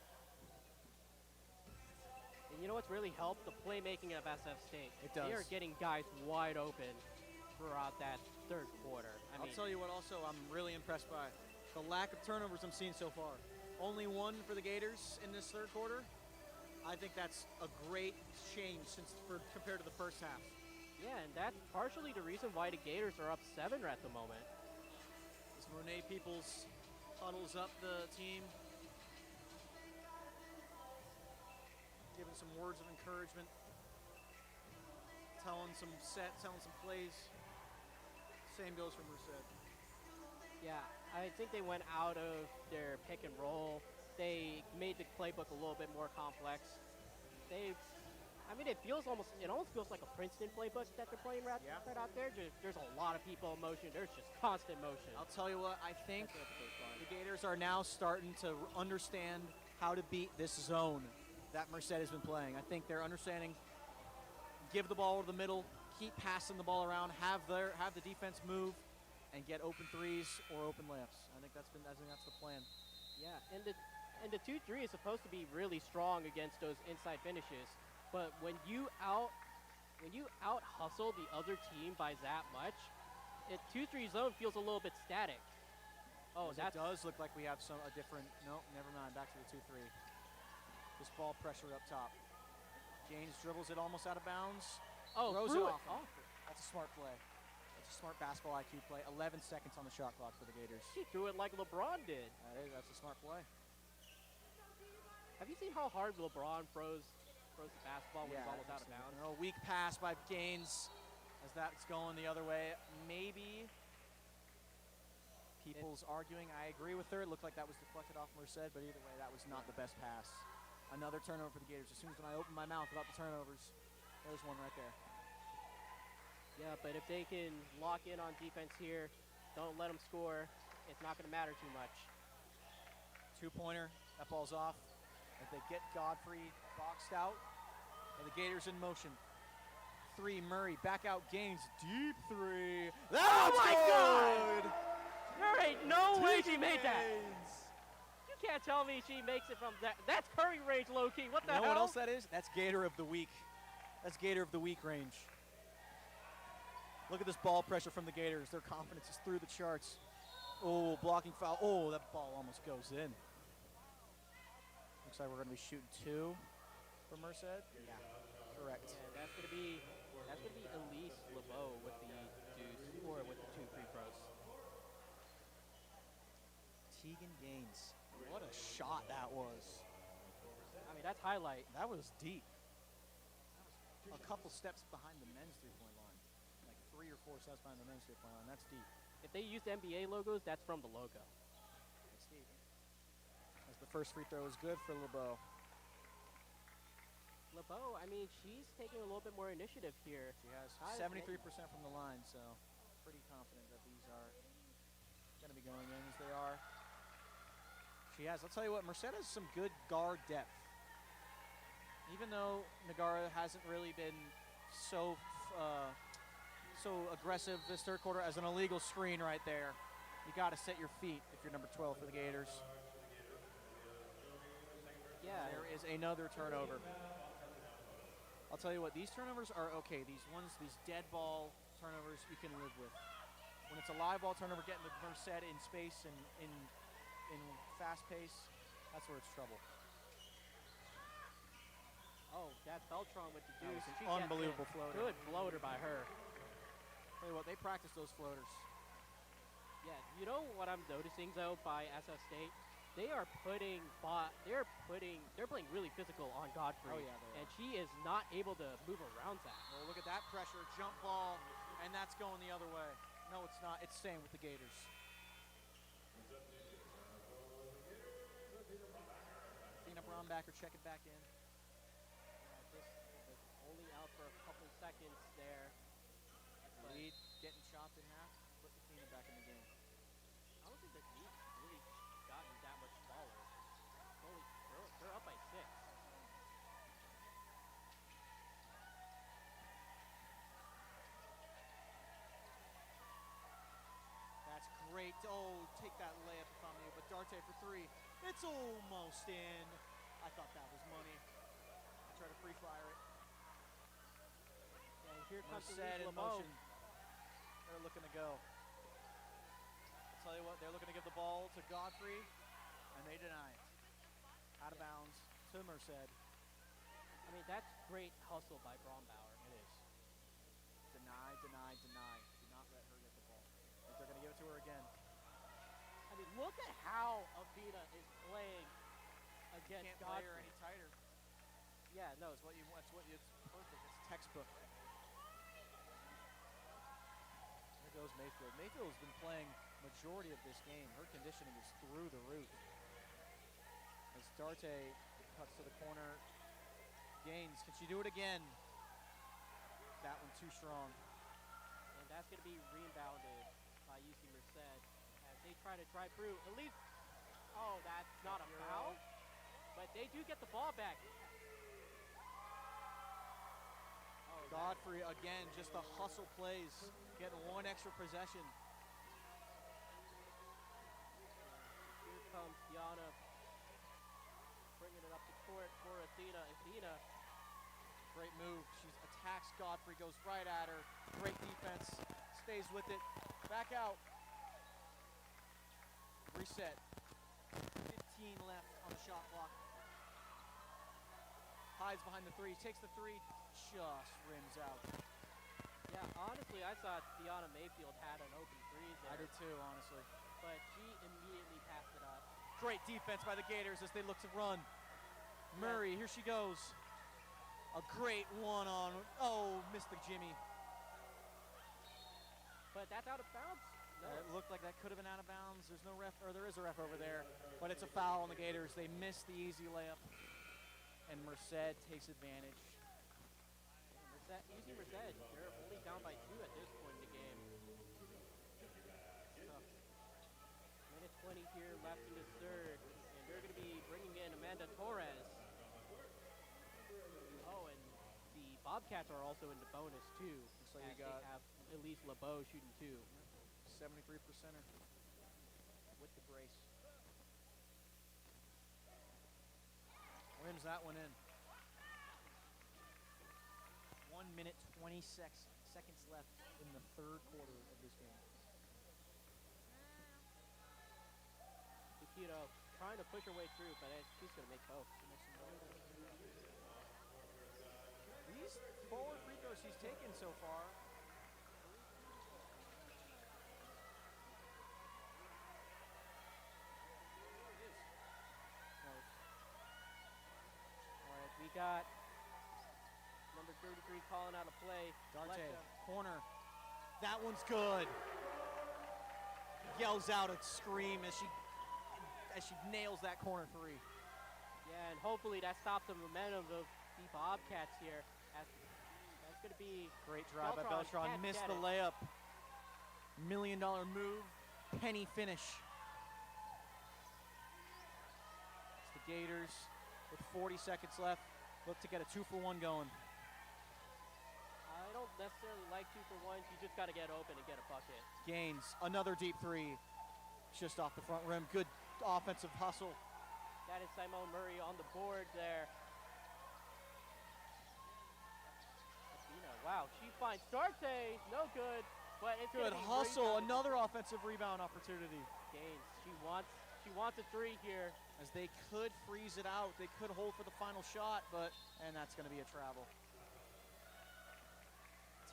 And you know what's really helped? The playmaking of SF State. It does. They are getting guys wide open throughout that third quarter. I'll tell you what also I'm really impressed by. The lack of turnovers I'm seeing so far. Only one for the Gators in this third quarter. I think that's a great change compared to the first half. Yeah, and that's partially the reason why the Gators are up 7 at the moment. As Monet Peoples huddles up the team, giving some words of encouragement, telling some plays. Same goes for Merced. Yeah, I think they went out of their pick and roll. They made the playbook a little bit more complex. It almost feels like a Princeton playbook that they're playing right out there. There's a lot of people in motion. There's just constant motion. I'll tell you what, I think the Gators are now starting to understand how to beat this zone that Merced has been playing. I think they're understanding, give the ball over the middle, keep passing the ball around, have the defense move, and get open threes or open layups. I think that's the plan. Yeah, and the 2-3 is supposed to be really strong against those inside finishes, but when you out hustle the other team by that much, 2-3 zone feels a little bit static. Oh, It does look like we have a different. No, never mind. Back to the 2-3. This ball pressure up top. Gaines dribbles it almost out of bounds. Oh, throws threw it it off. off. That's a smart play. That's a smart basketball IQ play. 11 seconds on the shot clock for the Gators. She threw it like LeBron did. That's a smart play. Have you seen how hard LeBron froze the basketball when he's almost out of bounds? A weak pass by Gaines as that's going the other way. Maybe people's arguing. I agree with her. It looked like that was deflected off Merced, but either way, that was not the best pass. Another turnover for the Gators. As soon as I open my mouth about the turnovers, there's one right there. Yeah, but if they can lock in on defense here, don't let them score, it's not going to matter too much. Two-pointer. That ball's off. If they get Godfrey boxed out, and the Gators in motion. 3, Murray, back out, Gaines, deep 3. That's my good! God! There ain't no way she made that. Gaines. You can't tell me she makes it from that. That's Curry range low-key. What the You know hell? what else that is? That's Gator of the Week. That's Gator of the Week range. Look at this ball pressure from the Gators. Their confidence is through the charts. Oh, blocking foul. Oh, that ball almost goes in. Looks like we're going to be shooting 2 for Merced. Yeah, correct. Yeah, that's gonna be Elise LeBeau with the deuce or with the 2 free throws. Tegan Gaines. What a shot that was. I mean, that's highlight. That was deep. That was a couple steps behind the men's three-point line. Like 3 or 4 steps behind the men's three-point line. That's deep. If they use the NBA logos, that's from the logo. That's deep. As the first free throw is good for LeBeau. LeBeau, I mean, she's taking a little bit more initiative here. She has 73% from the line, so pretty confident that these are going to be going in as they are. She has. I'll tell you what, Merced has some good guard depth. Even though Nagara hasn't really been so aggressive this third quarter, as an illegal screen right there. You got to set your feet if you're number 12 for the Gators. Yeah. There is another turnover. I'll tell you what, these turnovers are okay. These dead ball turnovers you can live with. When it's a live ball turnover, getting the Merced in space and in fast pace, that's where it's trouble. Oh, that's Beltron with the That deuce. was She an gets unbelievable it. floater. Good floater by her. Tell you what, they practice those floaters. Yeah, you know what I'm noticing though by SF State? They're playing really physical on Godfrey. Oh, yeah, they are. And she is not able to move around that. Oh, look at that pressure, jump ball, and that's going the other way. No, it's not. It's staying with the Gators. Tina Brombacker check it back in. getting chopped in half, put Athena back in the game. I don't think the Heat really gotten that much smaller. They're up by 6. That's great. Oh, take that layup if I'm you, but Darte for 3. It's almost in. I thought that was money. Try to free fire it. And here comes Merced Elise in LeBeau. motion. They're looking to go. I'll tell you what, they're looking to give the ball to Godfrey, and they deny it. Out of bounds to Merced. I mean, that's great hustle by Brombaur. It is. Deny, deny, deny. Do not let her get the ball. I think they're going to give it to her again. I mean, look at how Athena is playing against Can't play her Godfrey. any tighter. Yeah, no, It's it's perfect. It's textbook. There goes Mayfield. Mayfield's been playing majority of this game. Her conditioning is through the roof. As Darte cuts to the corner. Gaines, can she do it again? That one too strong. and that's going to be rebounded by UC Merced as they try to drive through. Elise, oh, that's not a foul, but they do get the ball back. Oh, Godfrey again, just the hustle plays, getting one extra possession. Here comes Diana bringing it up the court for Athena. Athena, great move. She attacks Godfrey, goes right at her. Great defense, stays with it. Back out. Reset. 15 left on the shot clock. Hides behind the three, takes the three, just rims out. yeah, honestly, I thought Diana Mayfield had an open three there. I did too, honestly. But she immediately passed it up. Great defense by the Gators as they look to run. Murray, here she goes. A great one on, oh, missed the Jimmy. But that's out of bounds. No. It looked like that could have been out of bounds. There's no ref, or there is a ref over there, but it's a foul on the Gators. They missed the easy layup, and Merced takes advantage. UC Merced, they're only down by 2 at this point in the game. Minute 20 here left in the third, and they're going to be bringing in Amanda Torres. Oh, and the Bobcats are also in the bonus too. Looks like as we got they have Elise LeBeau shooting 2. 73%er with the brace. Rims that one in. 1 minute 26 seconds left in the third quarter of this game. Akito trying to push her way through, but she's going to make both. These forward free throws she's taken so far. All right, we got number 33 calling out a play. Darte, corner. That one's good. Yells out a scream as she nails that corner three. Yeah, and hopefully that stops the momentum of the Bobcats here. As that's going to be great drive by Beltran. Missed the layup. $1 million move. Penny finish. It's the Gators with 40 seconds left. Look to get a 2-for-1 going. I don't necessarily like 2-for-1s. You just got to get open and get a bucket. Gaines, another deep three. Just off the front rim. Good offensive hustle. That is Simone Murray on the board there. Athena, wow, she finds Darte. No good, but it's good hustle. Another offensive rebound opportunity. Gaines, she wants a three here. As they could freeze it out. They could hold for the final shot, and that's going to be a travel.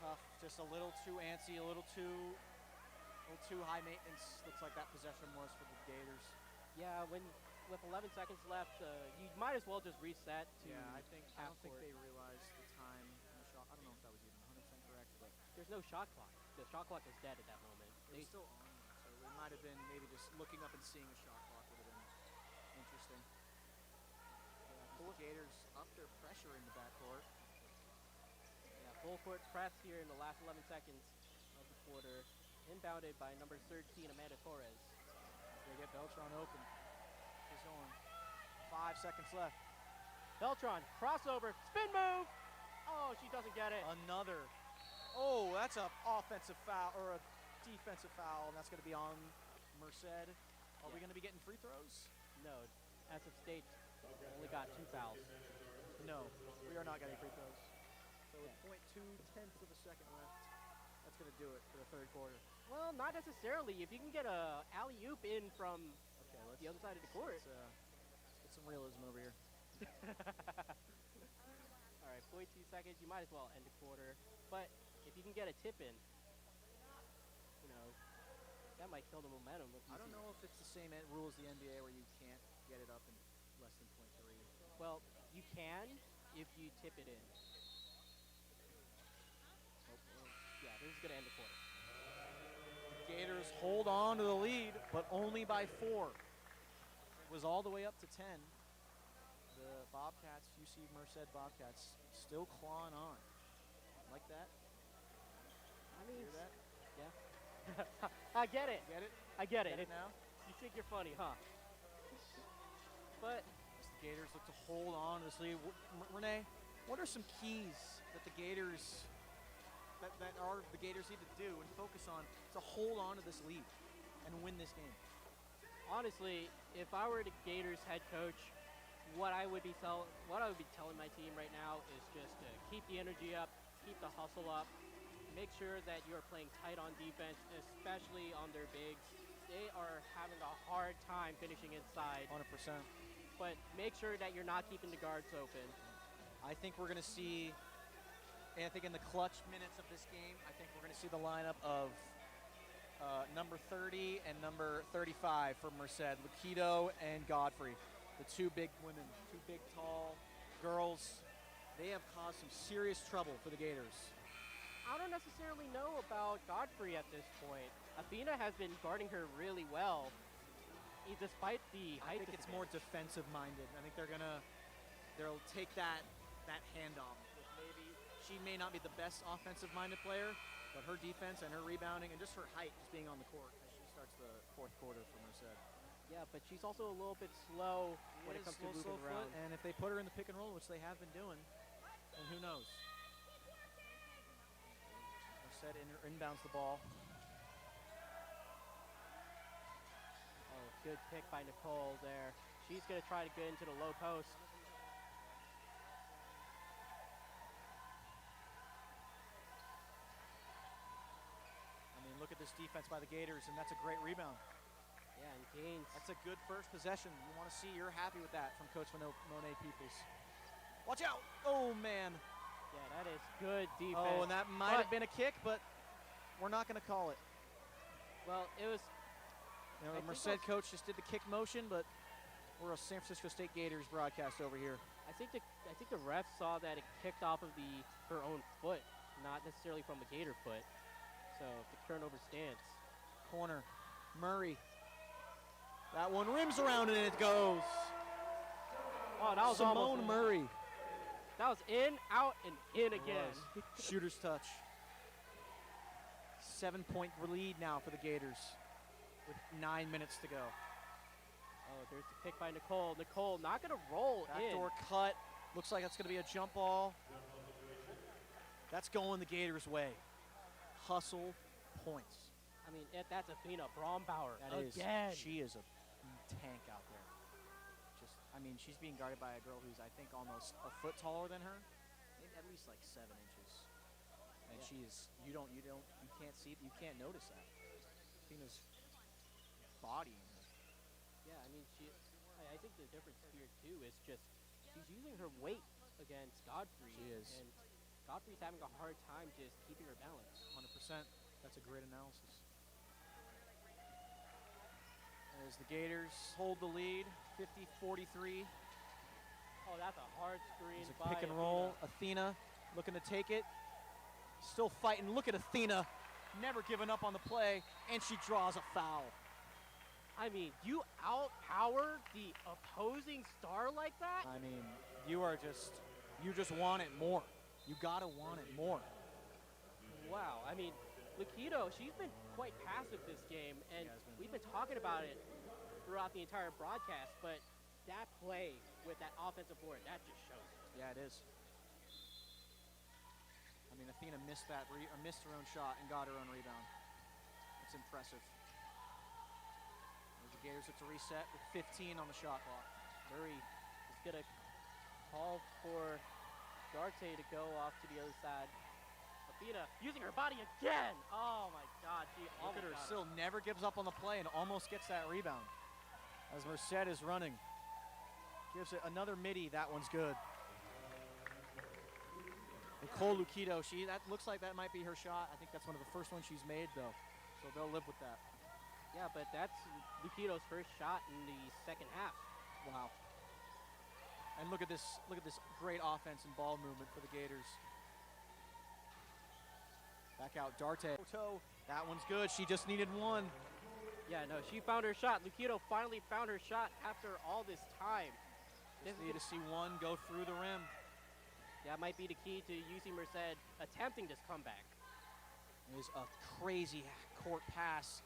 Tough, just a little too antsy, a little too high maintenance. Looks like that possession was for the Gators. Yeah, with 11 seconds left, you might as well just reset to I don't think half-court. they realized the time in the shot. I don't know if that was even 100% correct, but there's no shot clock. The shot clock is dead at that moment. They still on, so it might have been maybe just looking up and seeing a shot clock would have been interesting. The Gators up their pressure in the backcourt. Yeah, full court press here in the last 11 seconds of the quarter. Inbounded by number 13, Amanda Torres. They get Beltran open. She's going. 5 seconds left. Beltran, crossover, spin move! Oh, she doesn't get it. Another. Oh, that's an offensive foul, or a defensive foul, and that's going to be on Merced. Are we going to be getting free throws? No, as of state, only got 2 fouls. No, we are not getting free throws. So with 0.2 tenths of a second left, that's going to do it for the third quarter. Well, not necessarily. If you can get a alley-oop in from the other side of the court. Let's get some realism over here. All right, 0.2 seconds. You might as well end the quarter. But if you can get a tip in, you know, that might kill the momentum. I don't know if it's the same rule as the NBA where you can't get it up in less than 0.3. Well, you can if you tip it in. Yeah, this is going to end the quarter. Gators hold on to the lead, but only by 4. It was all the way up to 10. The Bobcats, UC Merced Bobcats, still clawing on. Like that? I mean, hear that? Yeah. I get it. Get it? I get it. Get it now? You think you're funny, huh? But as the Gators look to hold on to this lead, Renee, what are some keys that the Gators the Gators need to do and focus on to hold on to this lead and win this game? Honestly, if I were the Gators head coach, what I would be telling my team right now is just to keep the energy up, keep the hustle up, make sure that you're playing tight on defense, especially on their bigs. They are having a hard time finishing inside. 100%. But make sure that you're not keeping the guards open. I think we're going to see, and I think in the clutch minutes of this game, I think we're going to see the lineup of number 30 and number 35 for Merced, Luquido and Godfrey. The 2 big women, 2 big, tall girls. They have caused some serious trouble for the Gators. I don't necessarily know about Godfrey at this point. Athena has been guarding her really well, despite the height. I think it's more defensive-minded. I think they'll take that handoff. Maybe she may not be the best offensive-minded player, but her defense and her rebounding and just her height just being on the court as she starts the fourth quarter for Merced. Yeah, but she's also a little bit slow when it comes to moving around. And if they put her in the pick and roll, which they have been doing, then who knows? Merced inbounds the ball. Oh, good pick by Nicole there. She's going to try to get into the low post. I mean, look at this defense by the Gators, and that's a great rebound. Yeah, and Gaines. That's a good first possession. You want to see, you're happy with that from Coach Monet Peoples. Watch out! Oh, man. Yeah, that is good defense. Oh, and that might have been a kick, but we're not going to call it. Well, it was... You know, the Merced coach just did the kick motion, but we're a San Francisco State Gators broadcast over here. I think the ref saw that it kicked off of her own foot, not necessarily from the Gator foot. So the turnover stands. Corner, Murray. That one rims around and it goes. Oh, that was Simone Murray. That was in, out, and in again. Shooter's touch. 7-point lead now for the Gators with 9 minutes to go. Oh, there's the pick by Nicole. Nicole not going to roll in. Backdoor cut. Looks like that's going to be a jump ball. That's going the Gators' way. Hustle points. I mean, that's Athena Brombaur again. She is a tank out there. I mean, she's being guarded by a girl who's, I think, almost a foot taller than her. Maybe at least like 7 inches. And she is, you can't see, you can't notice that. Athena's body. Yeah, I mean, I think the difference here, too, is just she's using her weight against Godfrey. She is. And Godfrey's having a hard time just keeping her balance. 100%. That's a great analysis. As the Gators hold the lead, 50-43. Oh, that's a hard screen. It's a pick and roll. Athena looking to take it. Still fighting. Look at Athena. Never giving up on the play. And she draws a foul. I mean, you outpower the opposing star like that? I mean, you just want it more. You got to want it more. Wow. I mean, Lukido, she's been quite passive this game, and we've been talking about it throughout the entire broadcast, but that play with that offensive board, that just shows. Yeah, it is. I mean, Athena missed missed her own shot and got her own rebound. It's impressive. The Gators have to reset with 15 on the shot clock. Murray is going to call for Darte to go off to the other side. Athena using her body again. Oh my God, she Look at her, almost got still never gives up on the play and almost gets that rebound. As Merced is running. Gives it another midi, that one's good. Nicole Lukido, that looks like that might be her shot. I think that's one of the first ones she's made though. So they'll live with that. Yeah, but that's Lukido's first shot in the second half. Wow. And look at this great offense and ball movement for the Gators. Back out, Darte. That one's good. She just needed one. Yeah, no, she found her shot. Lukido finally found her shot after all this time. Just need to see one go through the rim. That might be the key to UC Merced attempting this comeback. It is a crazy court pass.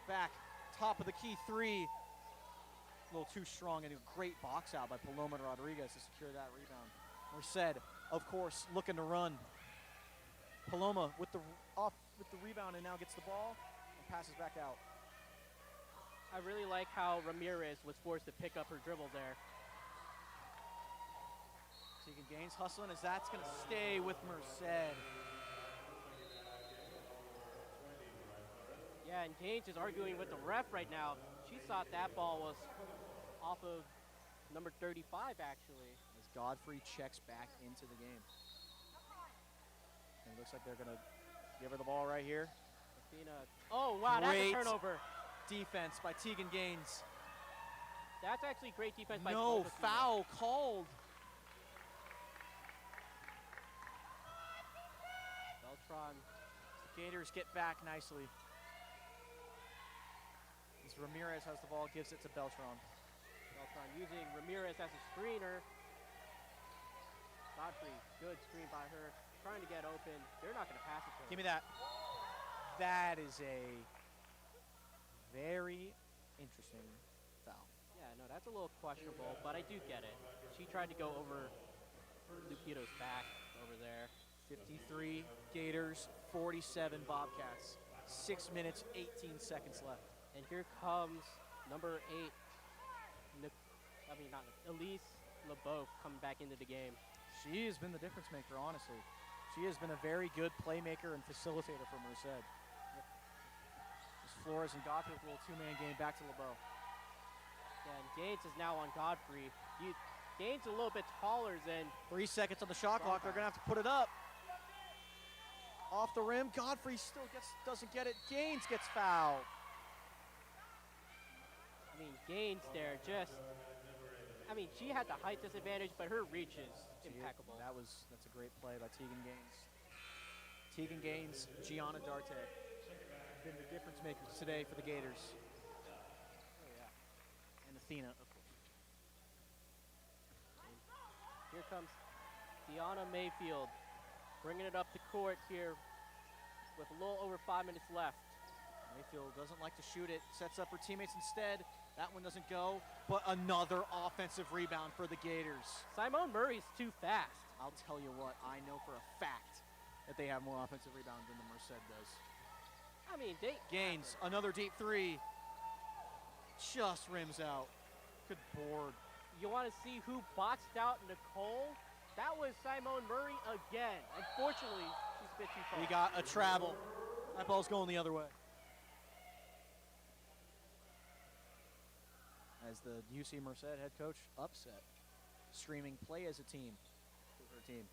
Back, top of the key three. A little too strong, and a great box out by Paloma Rodriguez to secure that rebound. Merced, of course, looking to run. Paloma with the rebound and now gets the ball and passes back out. I really like how Ramirez was forced to pick up her dribble there. Tegan Gaines hustling as that's going to stay with Merced. Yeah, and Gaines is arguing with the ref right now. She thought that ball was off of number 35, actually. As Godfrey checks back into the game. And it looks like they're going to give her the ball right here. Athena. Oh, wow, that's a turnover. Defense by Tegan Gaines. That's actually great defense by No, foul called. Beltran. The Gators get back nicely. As Ramirez has the ball, gives it to Beltran. Beltran using Ramirez as a screener. Godfrey, good screen by her. Trying to get open. They're not going to pass it to her. Give me that. That is a very interesting foul. Yeah, no, that's a little questionable, but I do get it. She tried to go over Lukido's back over there. 53 Gators, 47 Bobcats. 6 minutes, 18 seconds left. And here comes number 8, Elise LeBeau coming back into the game. She has been the difference maker, honestly. She has been a very good playmaker and facilitator for Merced. Yep. Flores and Godfrey with a little two-man game back to LeBeau. Yeah, and Gaines is now on Godfrey. Gaines a little bit taller than... 3 seconds on the shot clock. They're going to have to put it up. Off the rim. Godfrey still doesn't get it. Gaines gets fouled. I mean, Gaines there just... I mean, she had the height disadvantage, but her reach is impeccable. That's a great play by Tegan Gaines. Tegan Gaines, Gianna Darte. Been the difference makers today for the Gators. Oh, yeah. And Athena, of course. And here comes Deanna Mayfield, bringing it up the court here with a little over 5 minutes left. Mayfield doesn't like to shoot it, sets up her teammates instead. That one doesn't go, but another offensive rebound for the Gators. Simone Murray's too fast. I'll tell you what, I know for a fact that they have more offensive rebounds than the Merced does. I mean, Gaines, another deep three. Just rims out. Good board. You want to see who boxed out Nicole? That was Simone Murray again. Unfortunately, she's a bit too far. We got a travel. That ball's going the other way. As the UC Merced head coach upset, screaming play as a team to her team.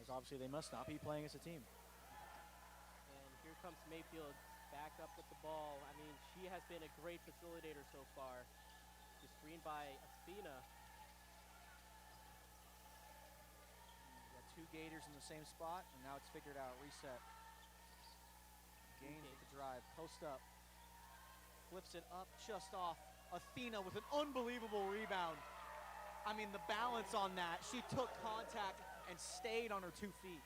As obviously they must not be playing as a team. And here comes Mayfield back up with the ball. I mean, she has been a great facilitator so far. She's screened by Athena. We got 2 Gators in the same spot, and now it's figured out. Reset. Gaines with the drive. Post up. Flips it up just off. Athena with an unbelievable rebound. I mean, the balance on that. She took contact and stayed on her 2 feet.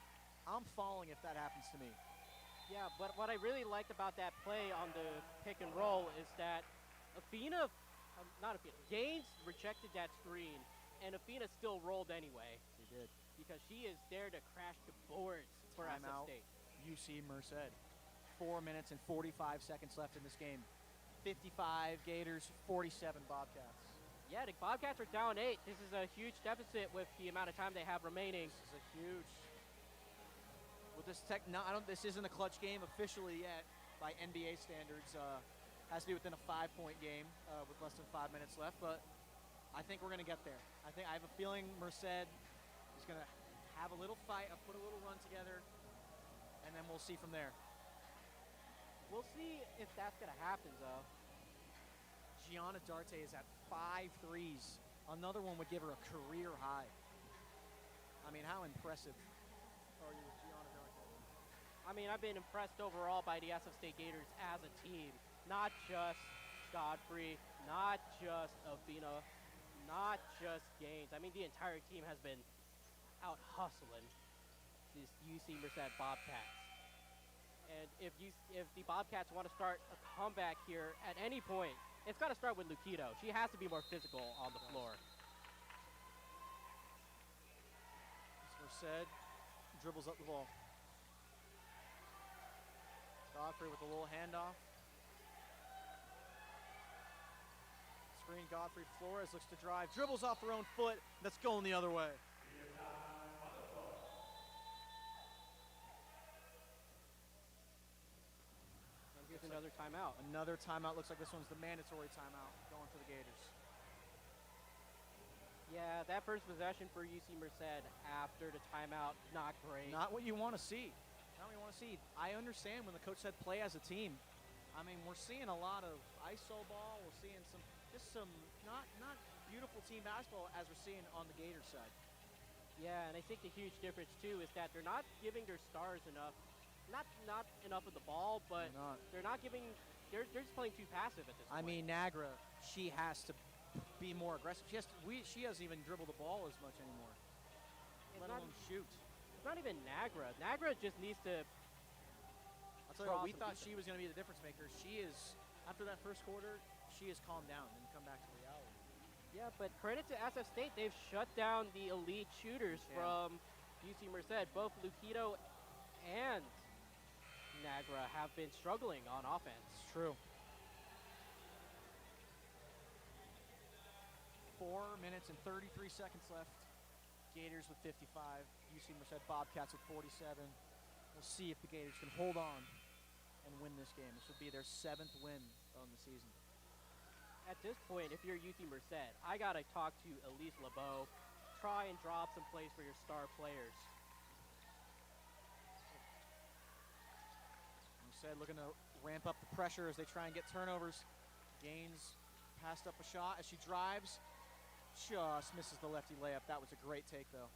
I'm falling if that happens to me. Yeah, but what I really liked about that play on the pick and roll is that Gaines rejected that screen, and Athena still rolled anyway. She did. Because she is there to crash the boards for SF Timeout, State. UC Merced. 4 minutes and 45 seconds left in this game. 55 Gators, 47 Bobcats. Yeah, the Bobcats are down 8. This is a huge deficit with the amount of time they have remaining. This is a huge. With this this isn't a clutch game officially yet by NBA standards. Has to be within a 5-point game with less than 5 minutes left, but I think we're going to get there. I have a feeling Merced is going to have a little fight, put a little run together, and then we'll see from there. We'll see if that's going to happen, though. Gianna Darte is at 5 threes. Another one would give her a career high. I mean, how impressive are you with Gianna Darte? I mean, I've been impressed overall by the SF State Gators as a team. Not just Godfrey, not just Avina, not just Gaines. I mean, the entire team has been out hustling these UC Merced Bobcats. And if the Bobcats want to start a comeback here at any point, it's got to start with Luquito. She has to be more physical on the floor. Merced dribbles up the ball. Godfrey with a little handoff. Screen Godfrey. Flores looks to drive. Dribbles off her own foot. That's going the other way. And here's another timeout. Another timeout. Looks like this one's the mandatory timeout going for the Gators. Yeah, that first possession for UC Merced after the timeout, not great. Not what you want to see. Not what you want to see. I understand when the coach said play as a team. I mean, we're seeing a lot of ISO ball. We're seeing some not beautiful team basketball as we're seeing on the Gators side. Yeah, and I think the huge difference too is that they're not giving their stars enough, not enough of the ball, but they're not giving. They're just playing too passive at this point. I mean, Nagra, she has to be more aggressive. She doesn't even dribble the ball as much anymore. Let alone shoot. It's not even Nagra. Nagra just needs to. I'll tell you what, we thought she was going to be the difference maker. She is, after that first quarter, she has calmed down and come back to reality. Yeah, but credit to SF State, they've shut down the elite shooters from UC Merced. Both Luquito and Nagra have been struggling on offense. It's true. 4 minutes and 33 seconds left. Gators with 55. UC Merced Bobcats with 47. We'll see if the Gators can hold on and win this game. This would be their 7th win on the season. At this point, if you're UC Merced, I got to talk to Elise LeBeau. Try and drop some plays for your star players. Merced looking to ramp up the pressure as they try and get turnovers. Gaines passed up a shot as she drives. Just misses the lefty layup. That was a great take, though.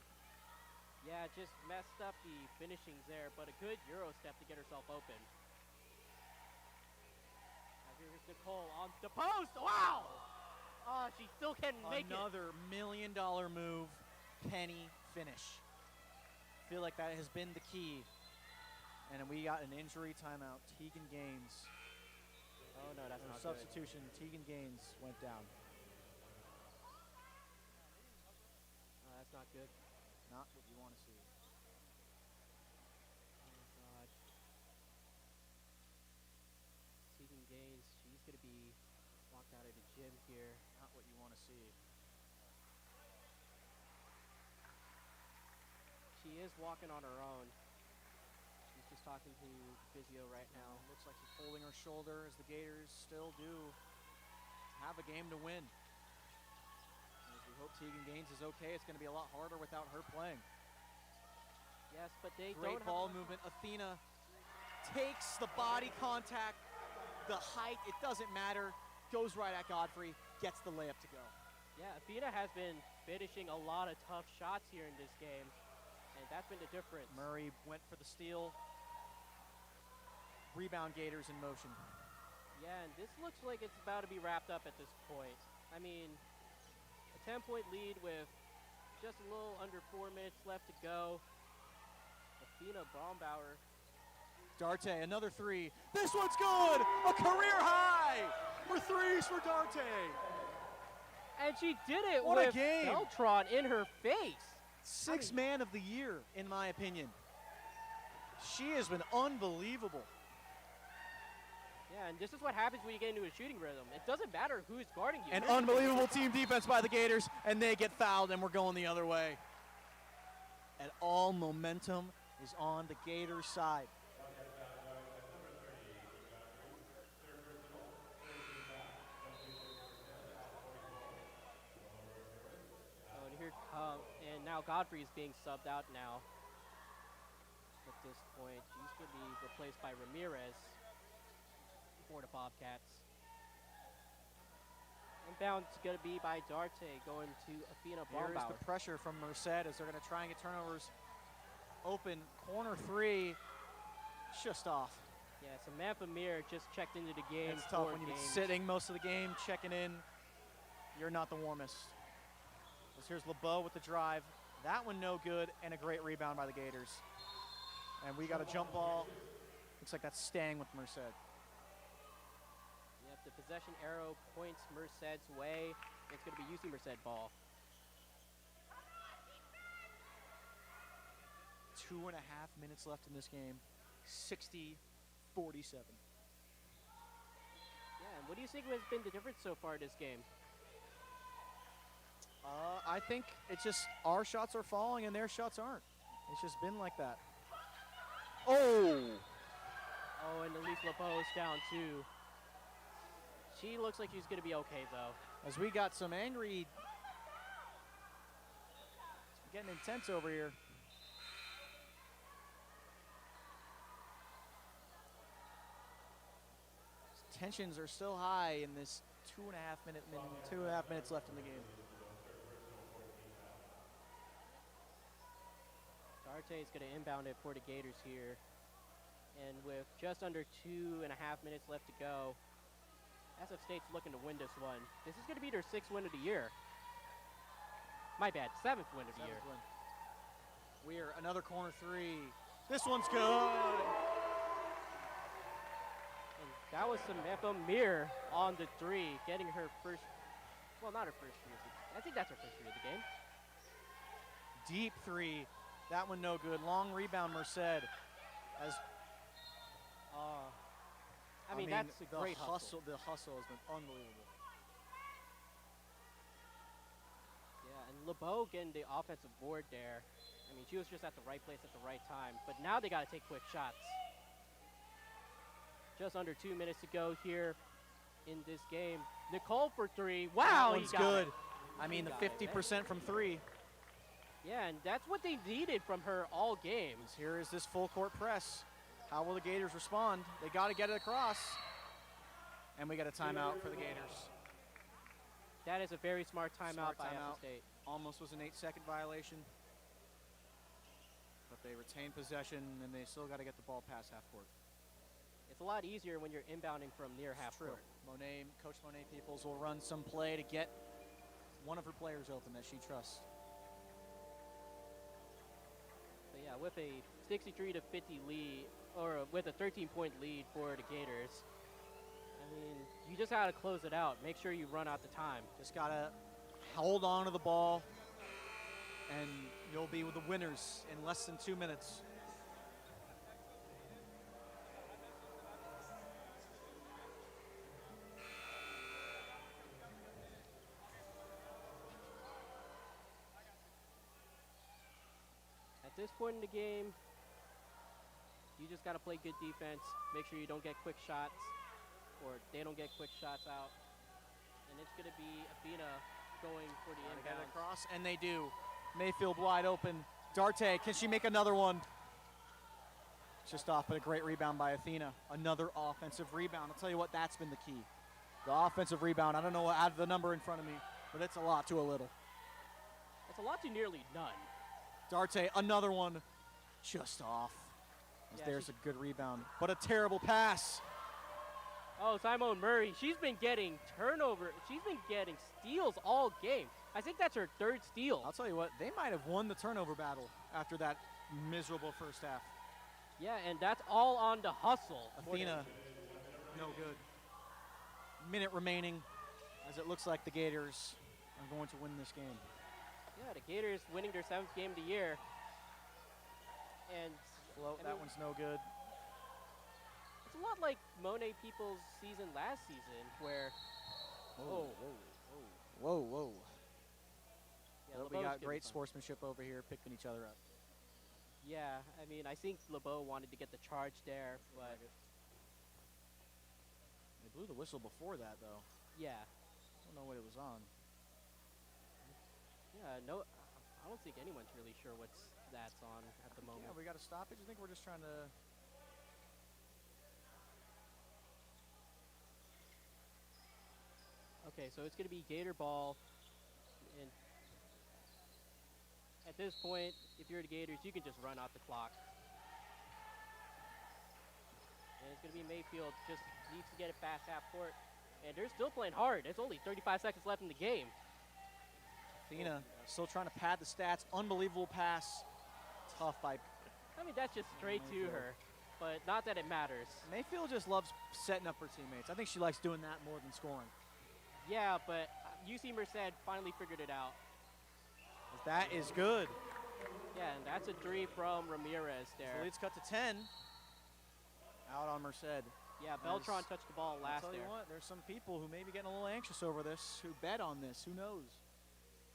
Yeah, just messed up the finishings there, but a good Euro step to get herself open. Here's Nicole on the post. Wow! Oh, she still can't make it. Another $1 million move, penny finish. I feel like that has been the key. And we got an injury timeout. Tegan Gaines. Oh, no, that's not substitution. Good. Tegan Gaines went down. That's not good. Not what you want to see. Oh, God. Tegan Gaines, she's going to be walked out of the gym here. Not what you want to see. She is walking on her own. She's just talking to the physio right now. Looks like she's holding her shoulder as the Gators still do have a game to win. As we hope Tegan Gaines is okay, it's going to be a lot harder without her playing. Yes, but they Great don't ball movement. Athena takes the body contact, the height, it doesn't matter. Goes right at Godfrey, gets the layup to go. Yeah, Athena has been finishing a lot of tough shots here in this game, and that's been the difference. Murray went for the steal. Rebound Gators in motion. Yeah, and this looks like it's about to be wrapped up at this point. I mean, a 10-point lead with just a little under 4 minutes left to go. Athena Athena Brombaur. Darte, another three. This one's good! A career high for threes for Darte. And she did it What a with game. Beltron in her face. Sixth man of the year, in my opinion. She has been unbelievable. Yeah, and this is what happens when you get into a shooting rhythm. It doesn't matter who's guarding you. An unbelievable team defense by the Gators, and they get fouled, and we're going the other way. And all momentum is on the Gators' side. Oh, and here come, and now Godfrey is being subbed out now. At this point, she's going to be replaced by Ramirez for the Bobcats. Inbound's going to be by Darte, going to Athena Here's Brombaur. the pressure from Merced as they're going to try and get turnovers. Open, corner three, just off. Yeah, Samantha Mir just checked into the game. It's tough 4 when you've been games. sitting most of the game, checking in. You're not the warmest. Here's LeBeau with the drive. That one no good, and a great rebound by the Gators. And we got a jump ball. Looks like that's staying with Merced. Yep, the possession arrow points Merced's way. It's going to be UC Merced ball. 2.5 minutes left in this game. 60-47. Yeah, and what do you think has been the difference so far this game? I think it's just our shots are falling and their shots aren't. It's just been like that. Oh! Oh, and Elise LeBeau is down too. She looks like she's going to be okay, though. As we got some angry, it's getting intense over here. Tensions are still high in this 2.5 minutes left in the game. Darte is going to inbound it for the Gators here. And with just under 2.5 minutes left to go, SF State's looking to win this one. This is going to be their 6th win of the year. My bad, 7th win of the year. Weir, another corner three. This one's good. And that was Samantha Mir on the 3, getting her first, well, not her first free. I think that's her first free of the game. Deep three. That one no good. Long rebound, Merced. As I mean, that's a great hustle. The hustle has been unbelievable. Yeah, and LeBeau getting the offensive board there. I mean, she was just at the right place at the right time. But now they got to take quick shots. Just under 2 minutes to go here in this game. Nicole for 3. Wow, that one's he got good. it. I mean, the He got it, 50% from 3. Yeah, and that's what they needed from her all game. Here is this full court press. How will the Gators respond? They got to get it across. And we got a timeout for the Gators. That is a very smart timeout by timeout. SF State. Almost was an 8-second violation. But they retain possession, and they still got to get the ball past half court. It's a lot easier when you're inbounding from near half True. court. Coach Monet Peoples will run some play to get one of her players open that she trusts. But yeah, with a 63 to 50 lead, or with a 13-point lead for the Gators, I mean, you just got to close it out. Make sure you run out the time. Just got to hold on to the ball, and you'll be with the winners in less than 2 minutes. At this point in the game, you just got to play good defense. Make sure you don't get quick shots, or they don't get quick shots out. And it's going to be Athena going for the Get inbound. it across, and they do. Mayfield wide open. Darte, can she make another one? Just off, but a great rebound by Athena. Another offensive rebound. I'll tell you what, that's been the key. The offensive rebound. I don't know, I have the number in front of me, but it's a lot to a little. It's a lot to nearly none. Darte, another one, just off. Yeah, There's a good rebound, but a terrible pass. Oh, Simone Murray, she's been getting turnover. She's been getting steals all game. I think that's her 3rd steal. I'll tell you what, they might have won the turnover battle after that miserable first half. Yeah, and that's all on the hustle. Athena, no good. Minute remaining, as it looks like the Gators are going to win this game. Yeah, the Gators winning their 7th game of the year. And Float, that one's no good. It's a lot like Monet People's season last season, where Whoa. Whoa. Yeah, But we LeBeau's got gonna great be fun. sportsmanship over here, picking each other up. Yeah, I mean, I think LeBeau wanted to get the charge there, but They blew the whistle before that, though. yeah. I don't know what it was on. Yeah, no, I don't think anyone's really sure what's that's on at the moment. Yeah, we got a stoppage. I think we're just trying to. Okay, so it's going to be Gator ball. And at this point, if you're the Gators, you can just run out the clock. And it's going to be Mayfield, just needs to get it past half court. And they're still playing hard. There's only 35 seconds left in the game. Athena still trying to pad the stats. Unbelievable pass. Tough by. I mean, that's just straight to her, but not that it matters. Mayfield just loves setting up her teammates. I think she likes doing that more than scoring. Yeah, but UC Merced finally figured it out. That is good. Yeah, and that's a 3 from Ramirez there. So leads cut to 10. Out on Merced. Yeah, Beltran touched the ball last I'll tell there. you what, there's some people who may be getting a little anxious over this, who bet on this. Who knows?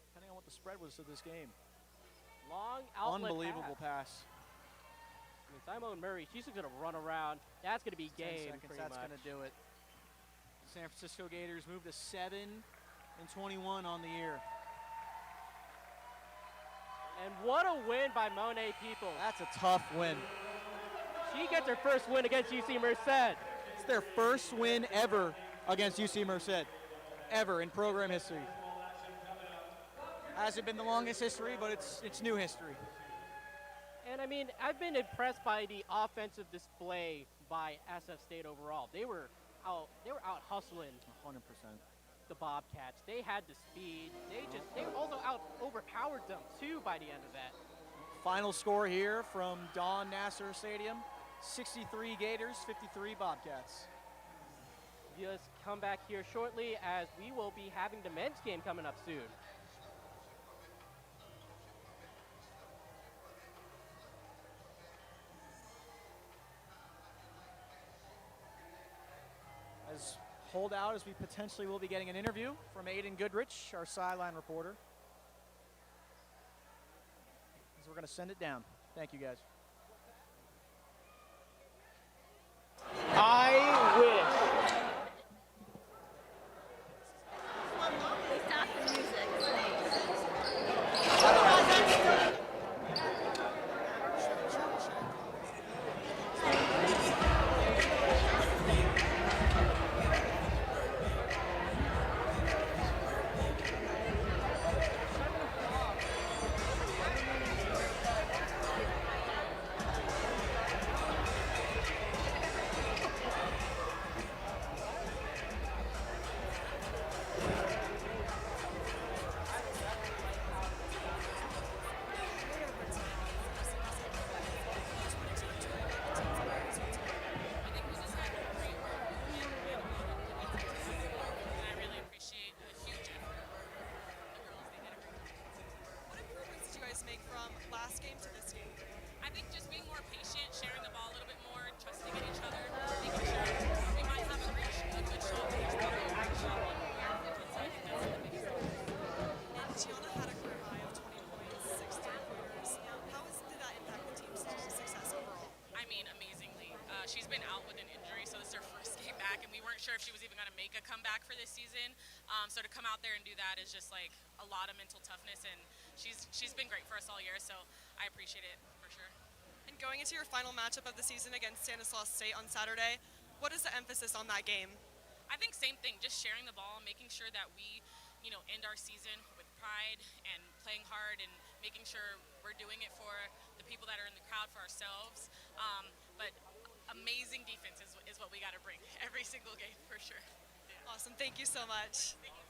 Depending on what the spread was of this game. Long outlet Unbelievable pass. I mean, Simone Murray, she's just going to run around. That's going to be 10 game, seconds, pretty that's much. going to do it. San Francisco Gators move to 7-21 on the year. And what a win by Monet People. That's a tough win. She gets her first win against UC Merced. It's their first win ever against UC Merced, ever in program history. Hasn't been the longest history, but it's new history. And I mean, I've been impressed by the offensive display by SF State overall. They were out hustling 100%. the Bobcats. They had the speed. They also out overpowered them too by the end of that. Final score here from Don Nasser Stadium, 63 Gators, 53 Bobcats. Just come back here shortly as we will be having the men's game coming up soon. As hold out as we potentially will be getting an interview from Aiden Goodrich, our sideline reporter. As we're going to send it down. Thank you, guys. I wish. Stop the music, She's been out with an injury, so this is her first game back, and we weren't sure if she was even going to make a comeback for this season. So to come out there and do that is just like a lot of mental toughness, and she's been great for us all year, so I appreciate it for sure. And going into your final matchup of the season against Stanislaus State on Saturday, what is the emphasis on that game? I think same thing, just sharing the ball, making sure that we, end our season with pride and playing hard and making sure we're doing it for the people that are in the crowd, for ourselves. But amazing defense is what we got to bring every single game for sure. Yeah. Awesome. Thank you so much. Thank you.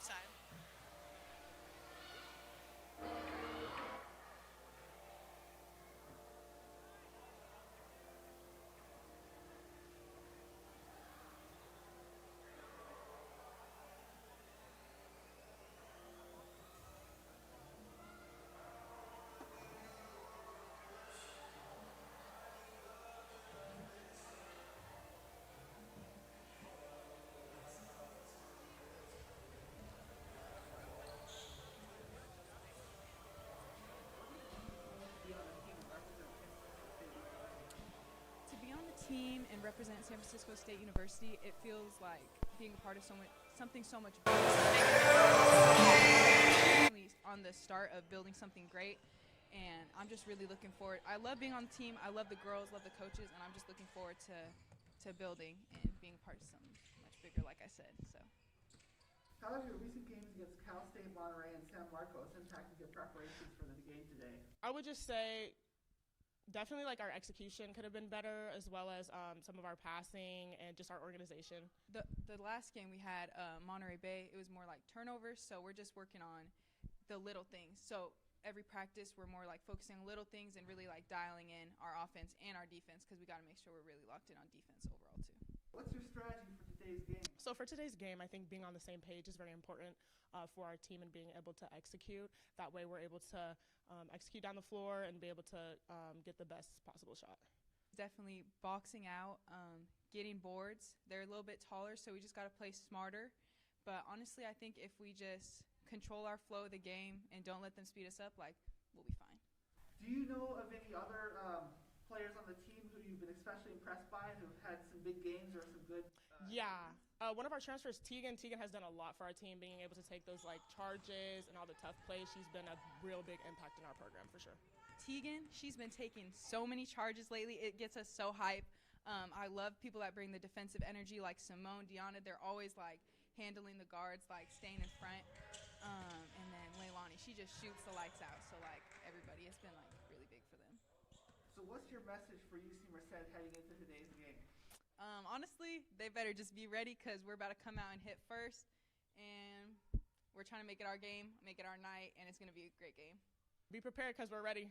halftime. To be on the team and represent San Francisco State University, it feels like being a part of something so much bigger. On the start of building something great, and I'm just really looking forward. I love being on the team. I love the girls, love the coaches, and I'm just looking forward to building and being a part of something much bigger, like I said. So. How have your recent games against Cal State, Monterey, and San Marcos impacted your preparations for the game today? I would just say definitely like our execution could have been better, as well as some of our passing and just our organization. The last game we had, Monterey Bay, it was more like turnovers, so we're just working on the little things. So every practice we're more like focusing on little things and really like dialing in our offense and our defense, because we got to make sure we're really locked in on defense overall too. What's your strategy for today's game? So for today's game, I think being on the same page is very important for our team and being able to execute. That way we're able to execute down the floor and be able to get the best possible shot. Definitely boxing out, getting boards. They're a little bit taller, so we just got to play smarter. But honestly, I think if we just control our flow of the game and don't let them speed us up, like, we'll be fine. Do you know of any other players on the team who you've been especially impressed by, who've had some big games or some good? Yeah. One of our transfers, Tegan has done a lot for our team, being able to take those like charges and all the tough plays. She's been a real big impact in our program for sure. Tegan, she's been taking so many charges lately. It gets us so hype. I love people that bring the defensive energy, like Simone, Deanna. They're always like handling the guards, like staying in front. And then Leilani, she just shoots the lights out. So like everybody, it's been like really big for them. So what's your message for UC Merced heading into today's game? Honestly, they better just be ready, because we're about to come out and hit first. And we're trying to make it our game, make it our night, and it's going to be a great game. Be prepared, because we're ready.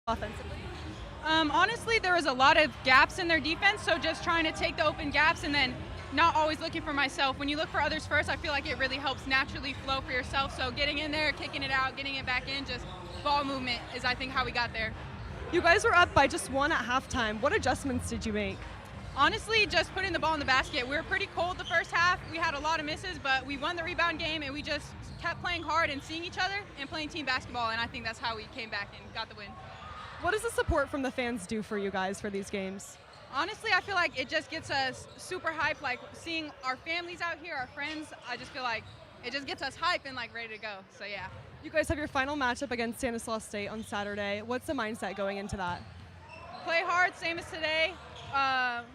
offensively? Honestly, there was a lot of gaps in their defense, so just trying to take the open gaps and then not always looking for myself. When you look for others first, I feel like it really helps naturally flow for yourself. So getting in there, kicking it out, getting it back in, just ball movement is, I think, how we got there. You guys were up by just 1 at halftime. What adjustments did you make? Honestly, just putting the ball in the basket. We were pretty cold the first half. We had a lot of misses, but we won the rebound game, and we just kept playing hard and seeing each other and playing team basketball, and I think that's how we came back and got the win. What does the support from the fans do for you guys for these games? Honestly, I feel like it just gets us super hyped, like seeing our families out here, our friends. I just feel like it just gets us hyped and like ready to go, so yeah. You guys have your final matchup against Stanislaus State on Saturday. What's the mindset going into that? Play hard, same as today.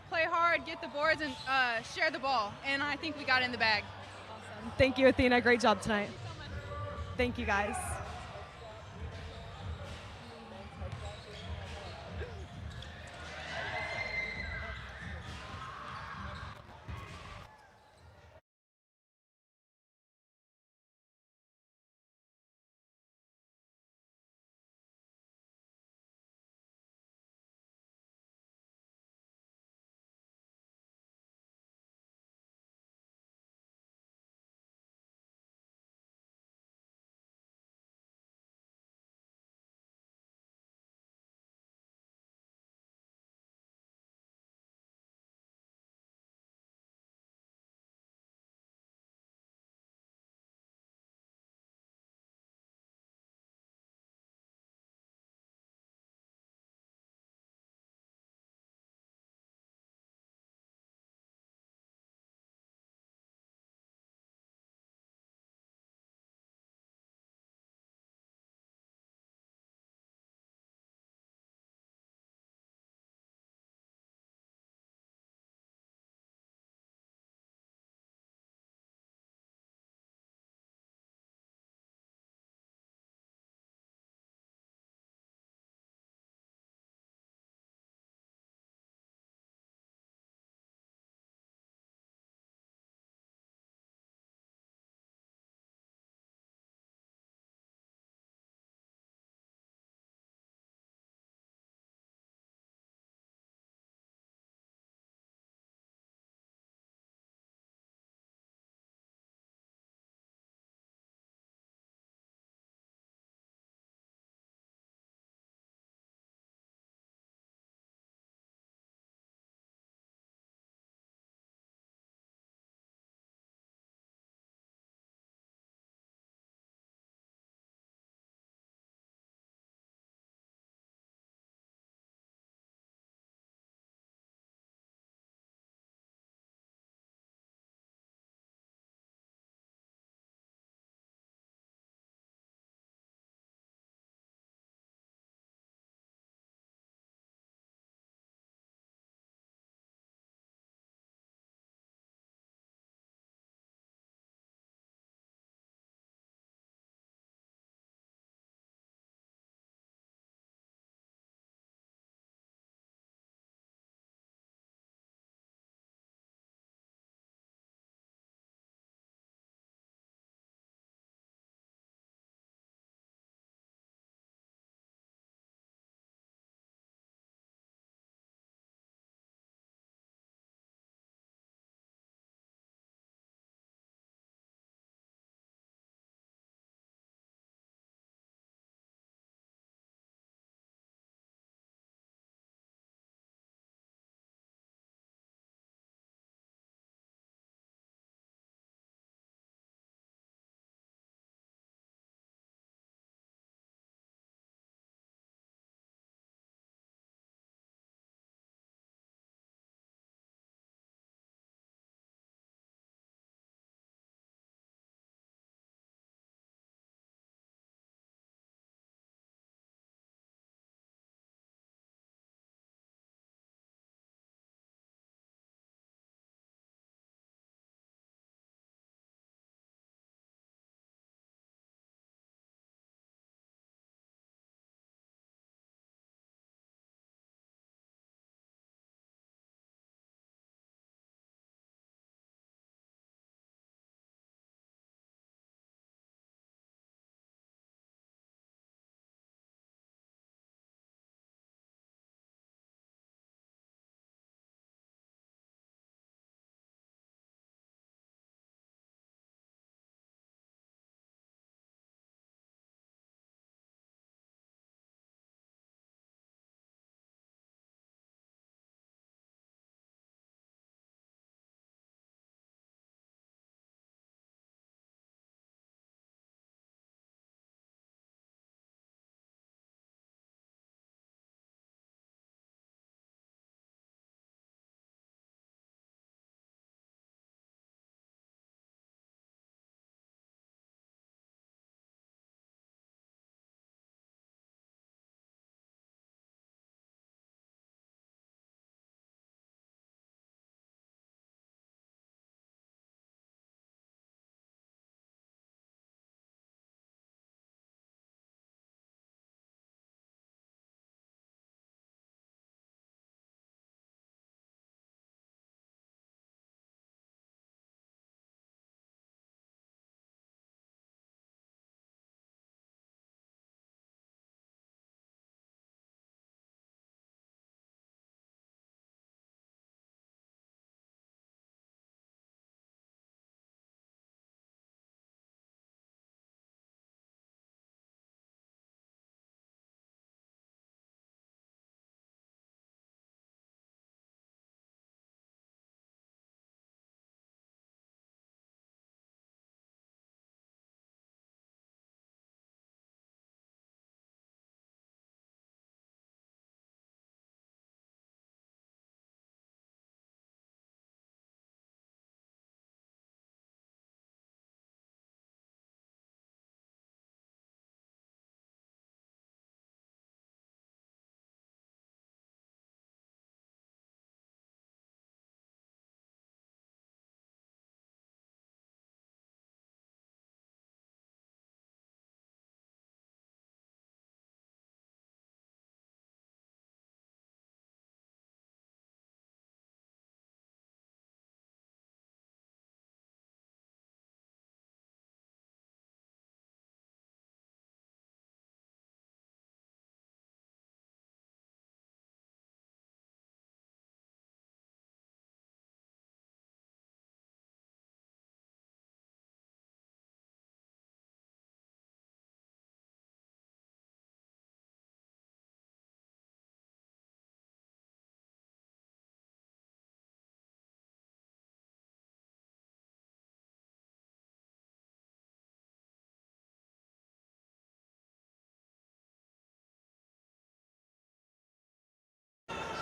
Play hard, get the boards, and share the ball. And I think we got it in the bag. Awesome. Thank you, Athena. Great job tonight. Thank you, guys.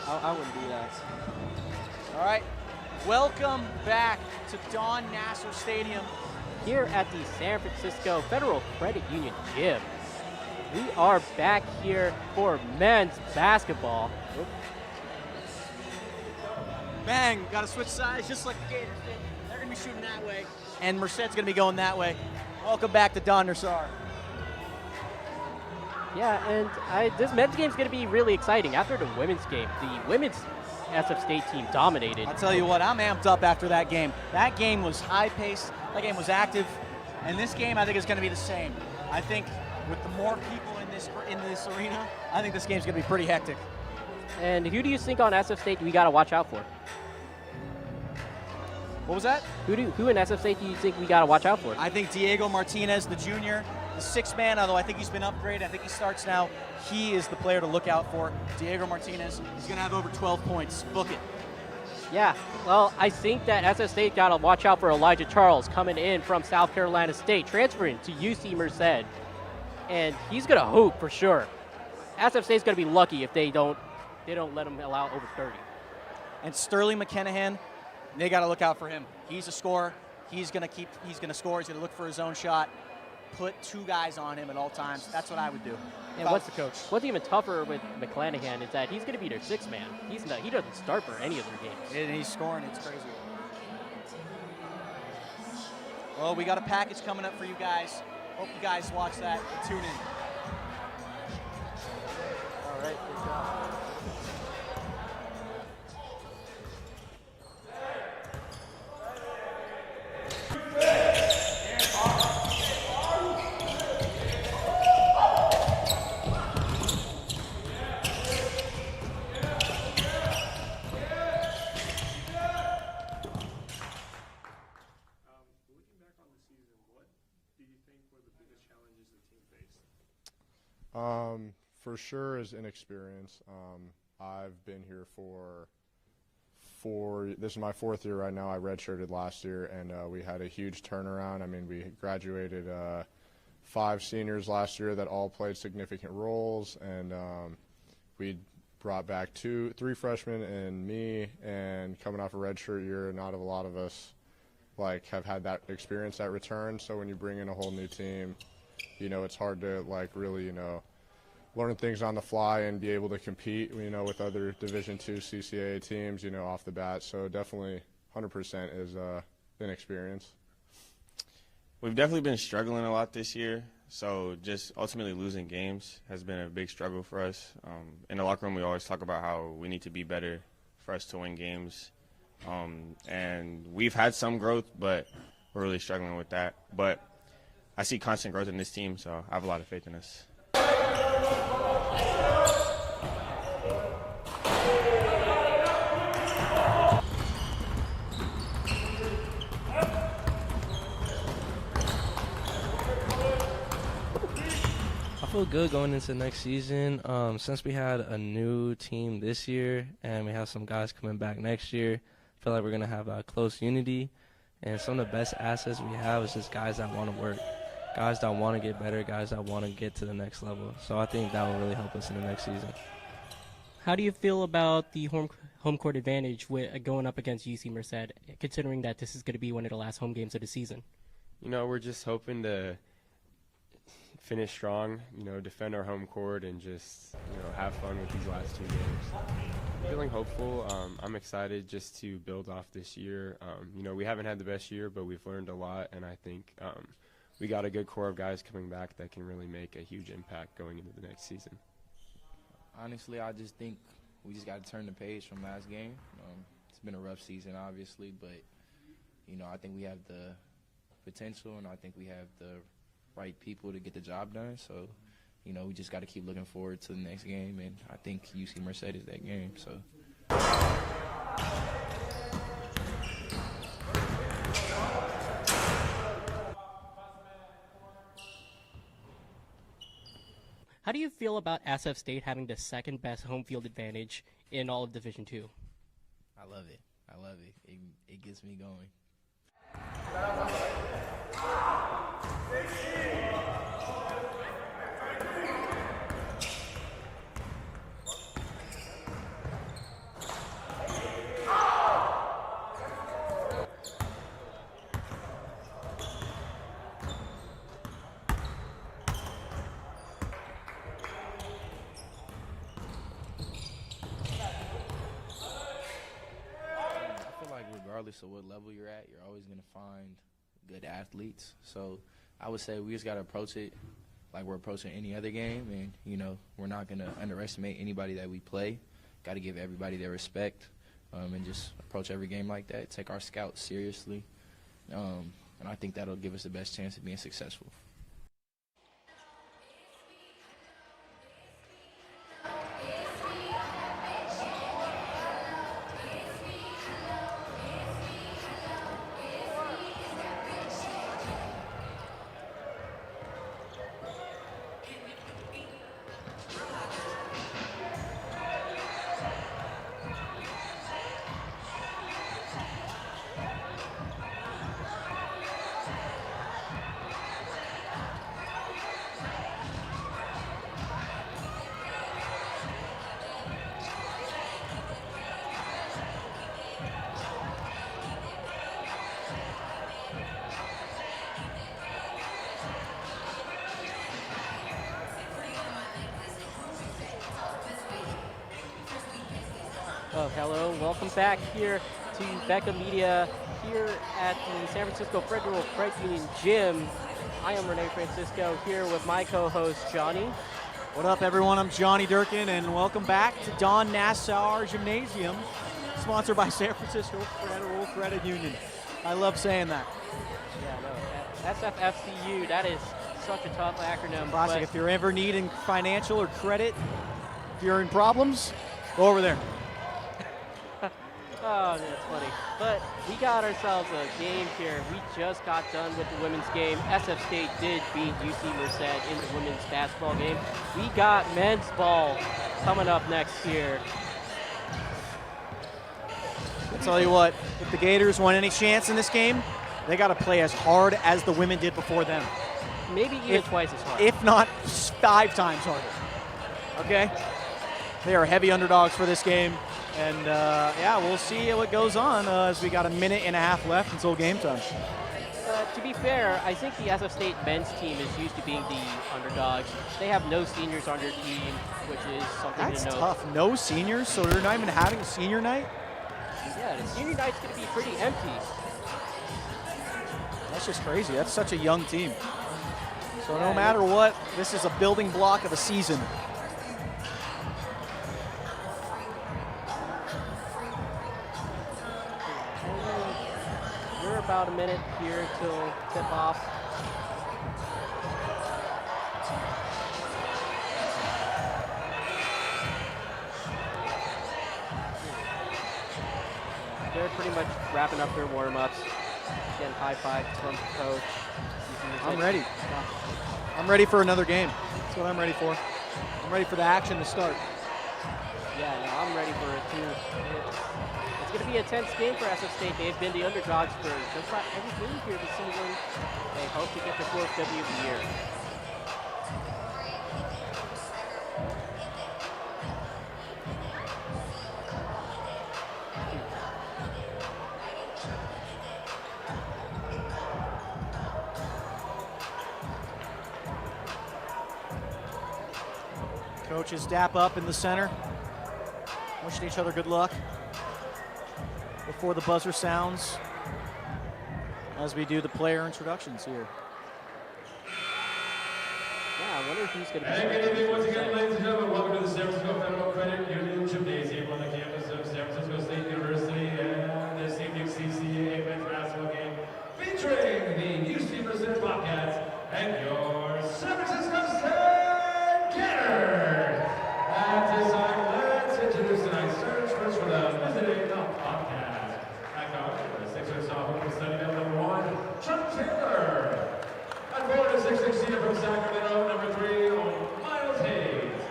I wouldn't do that. All right. Welcome back to Don Nasser Stadium. Here at the San Francisco Federal Credit Union Gym. We are back here for men's basketball. Bang, got to switch sides just like the Gators did. They're going to be shooting that way, and Merced's going to be going that way. Welcome back to Don Nasser. Yeah, and this men's game is going to be really exciting. After the women's game, the women's SF State team dominated. I'll tell you what, I'm amped up after that game. That game was high-paced. That game was active. And this game, I think, is going to be the same. I think with the more people in this arena, I think this game's going to be pretty hectic. And who do you think on SF State we got to watch out for? What was that? Who in SF State do you think we got to watch out for? I think Diego Martinez, the junior, the sixth man, although I think he's been upgraded. I think he starts now. He is the player to look out for. Diego Martinez, he's going to have over 12 points. Book it. Yeah, well, I think that SF State got to watch out for Elijah Charles coming in from South Carolina State, transferring to UC Merced. And he's going to hoop for sure. SF State's going to be lucky if they don't let him allow over 30. And Sterling McKennahan, they got to look out for him. He's a scorer. He's going to score. He's going to look for his own shot. Put two guys on him at all times. That's what I would do. And what's the coach? What's even tougher with McClanahan is that he's going to be their sixth man. He doesn't start for any of their games. And he's scoring. It's crazy. Well, we got a package coming up for you guys. Hope you guys watch that and tune in. All right, good job. For sure is inexperience. I've been here for this is my fourth year right now. I redshirted last year, and we had a huge turnaround. I mean, we graduated 5 seniors last year that all played significant roles, and we brought back 3 freshmen and me, and coming off a redshirt year, not a lot of us have had that experience at return. So when you bring in a whole new team, it's hard to really learn things on the fly and be able to compete, with other Division II CCAA teams, off the bat. So definitely 100% is inexperience. We've definitely been struggling a lot this year. So just ultimately losing games has been a big struggle for us. In the locker room, we always talk about how we need to be better for us to win games. And we've had some growth, but we're really struggling with that. But I see constant growth in this team, so I have a lot of faith in us. I feel good going into next season. Since we had a new team this year and we have some guys coming back next year, I feel like we're going to have a close unity. And some of the best assets we have is just guys that want to work, guys that want to get better, guys that want to get to the next level. So I think that will really help us in the next season. How do you feel about the home court advantage with going up against UC Merced, considering that this is going to be one of the last home games of the season? We're just hoping to finish strong, defend our home court and just, have fun with these last 2 games. Feeling hopeful. I'm excited just to build off this year. We haven't had the best year, but we've learned a lot, and I think we got a good core of guys coming back that can really make a huge impact going into the next season. Honestly, I just think we just got to turn the page from last game. It's been a rough season, obviously, but, I think we have the potential, and I think we have the right people to get the job done. So, we just got to keep looking forward to the next game, and I think UC Merced is that game. So. How do you feel about SF State having the second best home field advantage in all of Division II? I love it. It gets me going. regardless of what level you're at, you're always going to find good athletes. So I would say we just got to approach it like we're approaching any other game. And, you know, we're not going to underestimate anybody that we play. Got to give everybody their respect and just approach every game like that. Take our scouts seriously. And I think that'll give us the best chance of being successful. Oh, hello. Welcome back here to BECA Media here at the San Francisco Federal Credit Union Gym. I am Renee Francisco here with my co-host, Johnny. What up, everyone? I'm Johnny Durkin, and welcome back to Don Nassau Gymnasium, sponsored by San Francisco Federal Credit Union. I love saying that. Yeah, no, SFFCU, that is such a tough acronym. Classic. If you're ever needing financial or credit, if you're in problems, go over there. Oh, that's funny. But we got ourselves a game here. We just got done with the women's game. SF State did beat UC Merced in the women's basketball game. We got men's ball coming up next year. I'll tell you what, if the Gators want any chance in this game, they got to play as hard as the women did before them. Maybe even twice as hard. If not 5 times harder. Okay? They are heavy underdogs for this game. And, yeah, we'll see what goes on as we got a minute and a half left until game time. To be fair, I think the SF State men's team is used to being the underdogs. They have no seniors on their team, which is something That's to note. tough. No seniors, so they're not even having a senior night? Yeah, the senior night's going to be pretty empty. That's just crazy. That's such a young team. So no matter what, this is a building block of a season. We're about a minute here till tip-off. They're pretty much wrapping up their warm-ups. Getting high fives from the coach. I'm ready. I'm ready for another game. That's what I'm ready for. I'm ready for the action to start. Yeah, no, I'm ready for it too. It's going to be a tense game for SF State. They've been the underdogs for just about every game here this season. They hope to get their 4th W of the year. Coaches dap up in the center, wishing each other good luck before the buzzer sounds as we do the player introductions here. Yeah, I wonder who's going to be. And good evening once again, ladies and gentlemen. Welcome to the San Francisco Federal Credit Union Gymnasium on the campus of San Francisco State University, and this evening's CCAA men's basketball game featuring the UC Merced Wildcats and your San Francisco State Gators. At this time, let's introduce tonight's search first for the visiting Wildcats. At guard, the 6'6" sophomore from study number 1, Chuck Taylor. At forward, a 6'6" senior from Sacramento, number 3, Miles Hayes.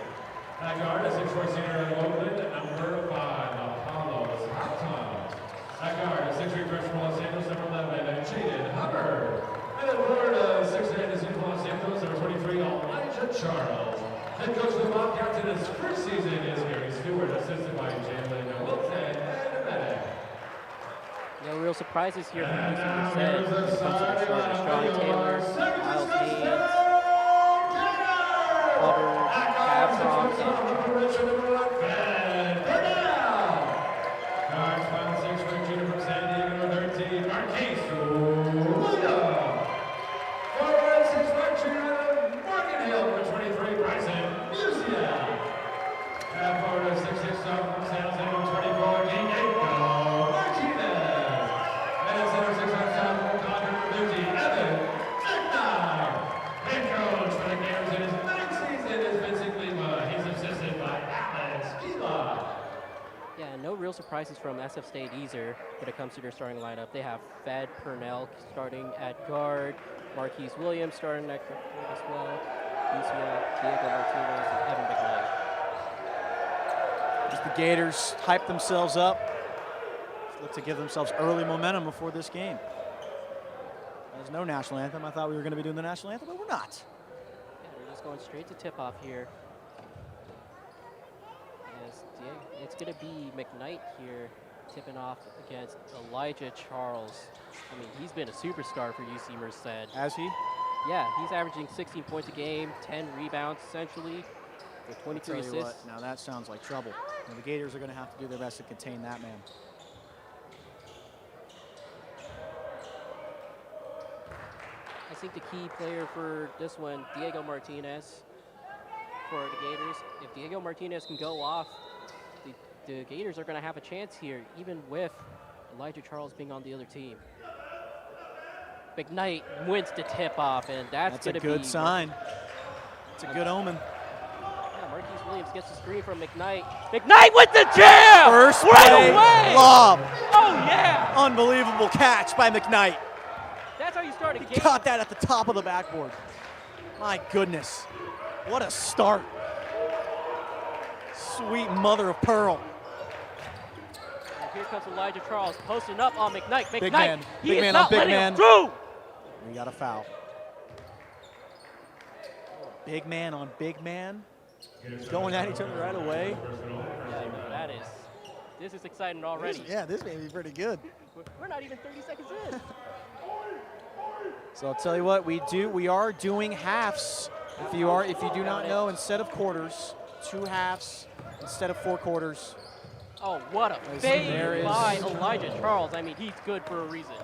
At guard, a 6'4" senior in Oakland, number 5, Apollos Houghton. At guard, a 6'3" freshman from Los Angeles, number 11, Jaden Hubbard. And at forward, a 6'8" senior from Los Angeles, number 23, Elijah Charles. Head coach of the Wildcats in his first season is Gary Stewart, assisted by Jalen Wilson and Medic. No real surprises here from UC Merced. Comes to the starters, Sean Taylor, Miles Hayes, Hubbard, Cavron, Guards, final 6 for junior from San Diego, North Yeah, no real surprises from SF State either when it comes to their starting lineup. They have Fed Purnell starting at guard, Marquise Williams starting at guard as well, Lucia, Diego Martinez, and Evan McKnight. As the Gators hype themselves up, look to give themselves early momentum before this game. There's no national anthem. I thought we were going to be doing the national anthem, but we're not. Yeah, we're just going straight to tip-off here. It's going to be McKnight here tipping off against Elijah Charles. I mean, he's been a superstar for UC Merced. Has he? Yeah, he's averaging 16 points a game, 10 rebounds essentially, with 23 assists. Now that sounds like trouble. Now the Gators are going to have to do their best to contain that man. I think the key player for this one, Diego Martinez, for the Gators. If Diego Martinez can go off, the Gators are going to have a chance here, even with Elijah Charles being on the other team. McKnight wins the tip-off, and that's going to be... a good sign. It's a good omen. Yeah, Marquise Williams gets the screen from McKnight. McKnight with the jam! First right play, away! lob. Oh, yeah! Unbelievable catch by McKnight. That's how you start a He game. caught that at the top of the backboard. My goodness. What a start. Sweet mother of pearl. And here comes Elijah Charles posting up on McKnight. McKnight, Big man. he Big is man not on big letting man. him through. We got a foul. Big man on big man. Going at each other right away. Yeah, no, that is. This is exciting already. This may be pretty good. We're not even 30 seconds in. So I'll tell you what we are doing halves. If you do not know, instead of quarters, 2 halves instead of 4 quarters. Oh, what a fade by Elijah Charles. I mean, he's good for a reason.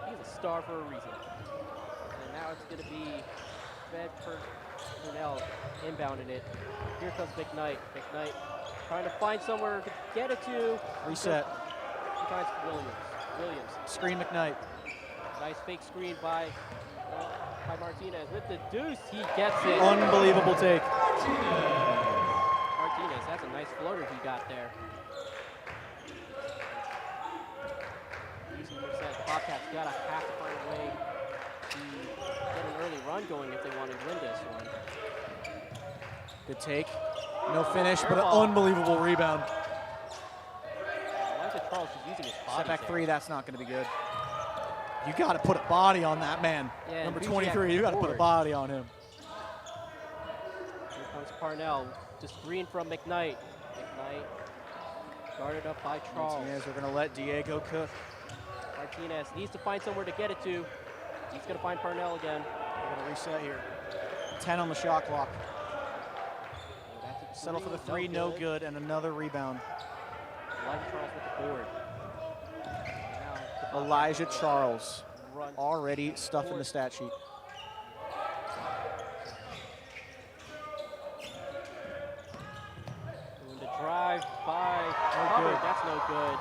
He's a star for a reason. And now it's going to be Fed Purnell inbounding it. Here comes McKnight. McKnight trying to find somewhere to get it to. Reset. He finds Williams. Screen McKnight. Nice fake screen by Martinez. With the deuce, he gets it. Unbelievable take. Martinez, that's a nice floater he got there. The Bobcats gotta have to find a way to get an early run going if they want to win this one. Good take. No finish, but an unbelievable rebound. Elijah Charles is using his body. Step back 3, that's not going to be good. You got to put a body on that man. Yeah, Number 23, you got to put a body on him. Here comes Parnell. The screen from McKnight. McKnight guarded up by Charles. Martinez, we're going to let Diego cook. Martinez needs to find somewhere to get it to. He's going to find Parnell again. We're going to reset here. 10 on the shot clock. Settle for the 3, no good, and another rebound. Elijah Charles with the board. Elijah Charles already stuffing the stat sheet. And the drive by Hubbard, that's no good.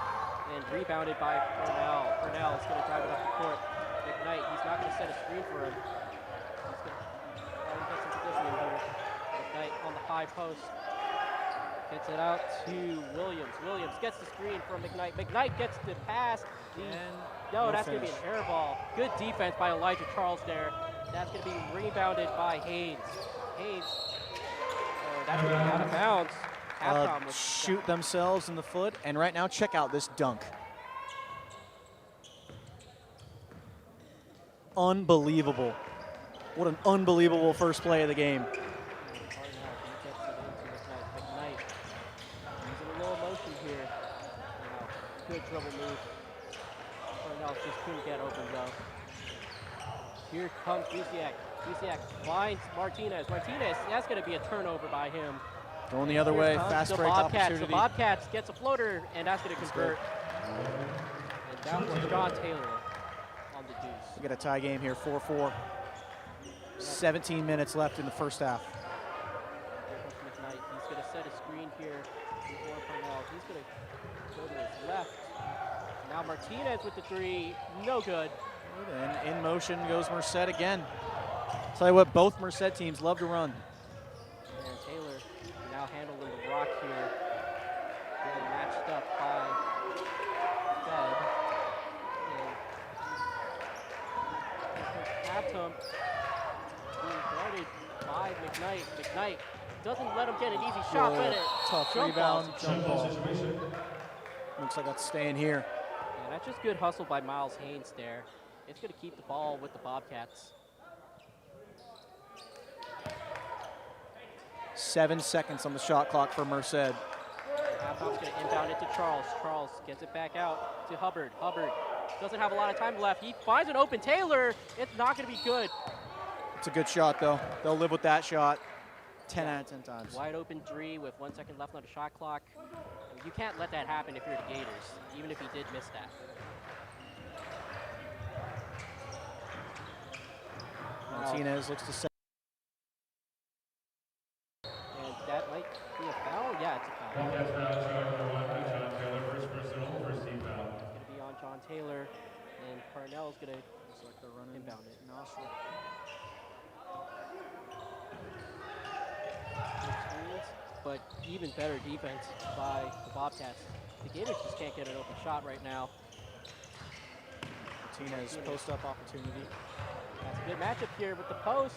And rebounded by Purnell. Purnell is going to drive it up the court. McKnight, he's not going to set a screen for him. He's going to get some positioning here. McKnight on the high post. Gets it out to Williams. Williams gets the screen from McKnight. McKnight gets the pass. No, that's going to be an air ball. Good defense by Elijah Charles there. That's going to be rebounded by Haynes. Haynes, that's going to be out of bounds. Shoot themselves in the foot, and right now, check out this dunk. Unbelievable. What an unbelievable first play of the game. Good dribble move. Parnell just couldn't get open though. Here comes Dusiak. Dusiak finds Martinez. Martinez, that's going to be a turnover by him. Going the other way, fast break opportunity. The Bobcats gets a floater, and that's going to convert. And that was John Taylor on the deuce. We got a tie game here, 4-4. 17 minutes left in the first half. Here comes McKnight. He's going to set a screen here before Parnell. He's going to go to his left. Now Martinez with the 3, no good. And in motion goes Merced again. Tell you what, both Merced teams love to run. And Taylor now handling the rock here. Getting matched up by Fed. And Atom being guarded by McKnight. McKnight doesn't let him get an easy shot, but it Tough jump rebound, ball. jump ball. Looks like that's staying here. Yeah, that's just good hustle by Miles Haynes there. It's going to keep the ball with the Bobcats. 7 seconds on the shot clock for Merced. Halftown's going to inbound it to Charles. Charles gets it back out to Hubbard. Hubbard doesn't have a lot of time left. He finds an open Taylor. It's not going to be good. It's a good shot, though. They'll live with that shot 10 out of 10 times. Wide open three with 1 second left on the shot clock. And you can't let that happen if you're the Gators, even if he did miss that. Martinez looks to set. And that might be a foul? Yeah, it's a foul. Wildcats foul charge number 1 by John Taylor, first personal, first team foul. It's going to be on John Taylor, and Parnell's going to inbound it. But even better defense by the Bobcats. The Gators just can't get an open shot right now. Martinez post-up opportunity. That's a good matchup here with the post.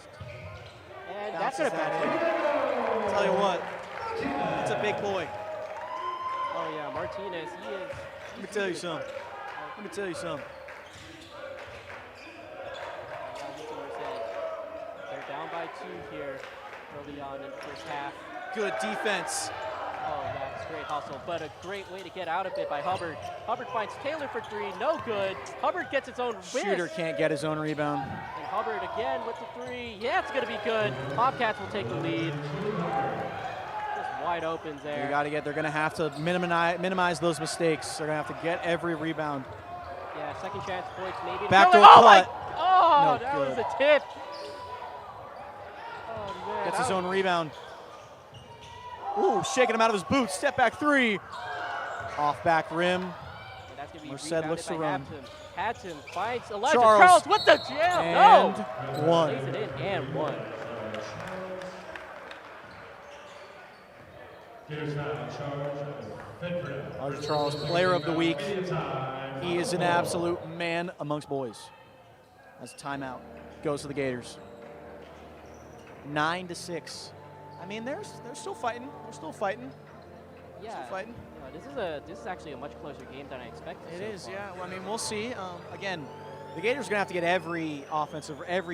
And Bounces that's going to that bounce. in. Tell you what, it's a big boy. Oh yeah, Martinez, he is. Let me tell you something. Let me tell you something. They're down by 2 here early on in the first half. Good defense. Oh, that's great hustle, but a great way to get out of it by Hubbard. Hubbard finds Taylor for 3, no good. Hubbard gets his own miss. Shooter can't get his own rebound. And Hubbard again with the 3. Yeah, it's going to be good. Bobcats will take the lead. Just wide open there. They're going to have to minimize those mistakes. They're going to have to get every rebound. Yeah, second chance points maybe. Backdoor cut. cut. Oh, No that good. was a tip. Oh, man. Gets his own rebound. Ooh, shaking him out of his boots. Step back 3. Off back rim. And that's going to be Merced rebounded looks to by run. Hampton finds Elijah Charles. Charles with the jam. And No. one. Lays it in and 1. Gators foul charge, Elijah Charles, player of the week. He is an absolute man amongst boys. That's a timeout. Goes to the Gators. 9-6. I mean, they're still fighting. They're still fighting. Yeah. Still fighting. This is actually a much closer game than I expected. It is, yeah. Well, I mean, we'll see. Again, the Gators are going to have to get every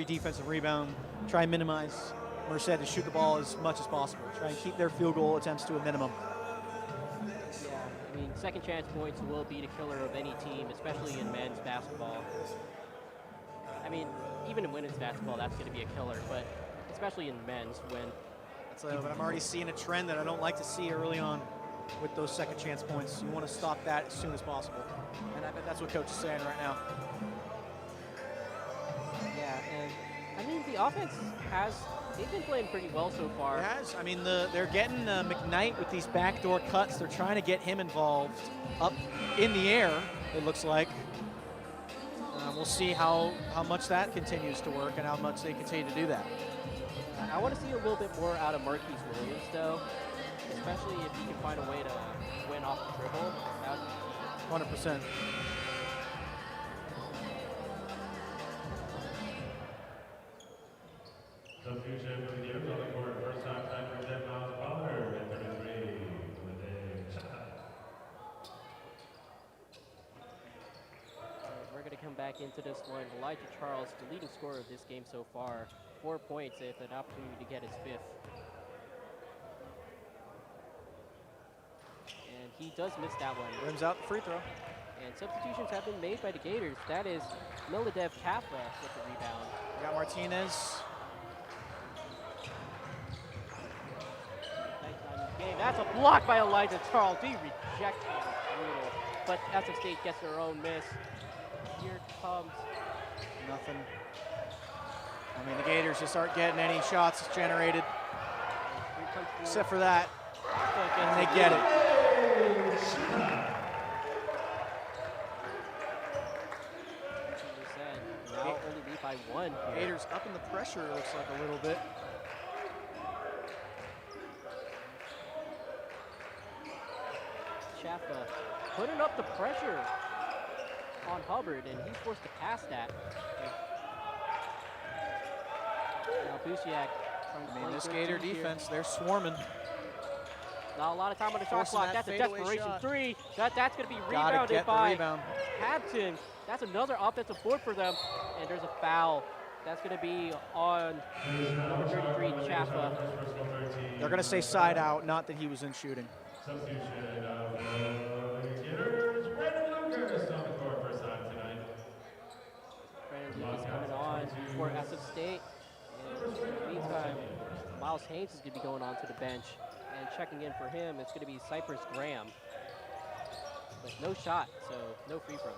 defensive rebound, try and minimize Merced to shoot the ball as much as possible. Try and keep their field goal attempts to a minimum. Yeah, I mean, second chance points will be the killer of any team, especially in men's basketball. I mean, even in women's basketball, that's going to be a killer, but especially in men's when. But I'm already seeing a trend that I don't like to see early on with those second chance points. You want to stop that as soon as possible. And I bet that's what Coach is saying right now. Yeah, and I mean, the offense they've been playing pretty well so far. It has. I mean, they're getting McKnight with these backdoor cuts. They're trying to get him involved up in the air, it looks like. We'll see how much that continues to work and how much they continue to do that. I want to see a little bit more out of Marquise Williams, though, especially if he can find a way to win off the dribble. That would be 100%. Substitution for the Gators on the court, first time represent Miles Pollard at 33 with a shot. We're going to come back into this one. Elijah Charles, the leading scorer of this game so far. 4 points with an opportunity to get his 5th. And he does miss that one. Rims out the free throw. And substitutions have been made by the Gators. That is Miladev Kappa with the rebound. We got Martinez. That's a block by Elijah Charles. He rejects it. Brutal. But SF State gets their own miss. Here comes nothing. I mean, the Gators just aren't getting any shots generated. Except for that. And they get it. Now only lead by 1 here. Gators up in the pressure, it looks like a little bit. Chaffa putting up the pressure on Hubbard, and he's forced to pass that. Now Busiak trying to play This good Gator D here. defense, they're swarming. Not a lot of time on the shot Forcing clock. that That's a fadeaway desperation shot. three. That's going to be Gotta rebounded get the by rebound. Hampton. That's another offensive board for them. And there's a foul. That's going to be on number 33, Chaffa. They're going to say side out, not that he was in shooting. Substitution of the Gators, Brandon Lucas on the court first time tonight. Brandon Lucas coming on for SF State. And in the meantime, Miles Haynes is going to be going on to the bench. And checking in for him, it's going to be Cypress Graham. But no shot, so no free throws.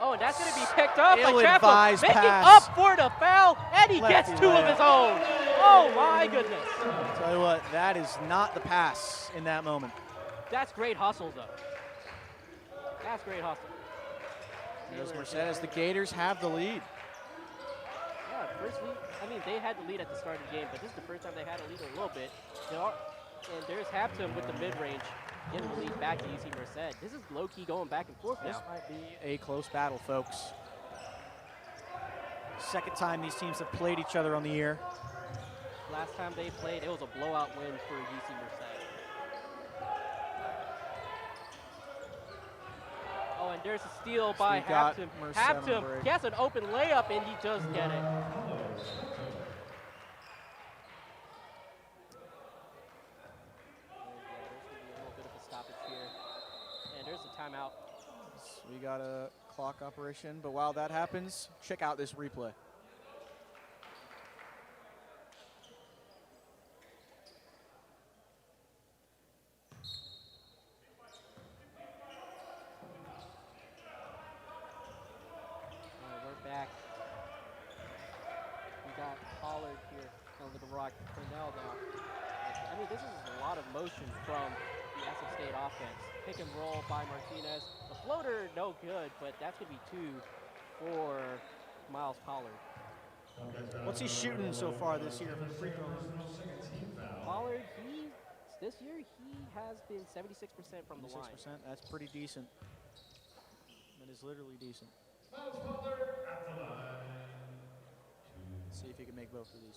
Oh, and that's going to be picked up by Chaffa, Ill-advised making pass. up for the foul, and he Lefty gets two of layup. his own. Oh my goodness. Tell you what, that is not the pass in that moment. That's great hustle, though. That's great hustle. There's Merced as the Gators have the lead. Yeah, first lead. I mean, they had the lead at the start of the game, but this is the first time they had a lead a little bit. And there's Hampton with the mid-range, getting the lead back to UC Merced. This is low-key going back and forth now. This might be a close battle, folks. Second time these teams have played each other on the year. Last time they played, it was a blowout win for UC Merced. Oh, and there's a steal by we got Hampton. Merced on Hampton break. gets an open layup, and he does get it. Timeout. We got a clock operation, but while that happens, check out this replay. We're back. We got Pollard here on the Rock Cornell now. I mean, this is a lot of motion from the SF State offense. Pick and roll by Martinez. The floater, no good, but that's going to be two for Miles Pollard. What's he shooting so far this year from the free throw? Pollard, this year, he has been 76% from the line. 76%, that's pretty decent. That is literally decent. Let's see if he can make both of these.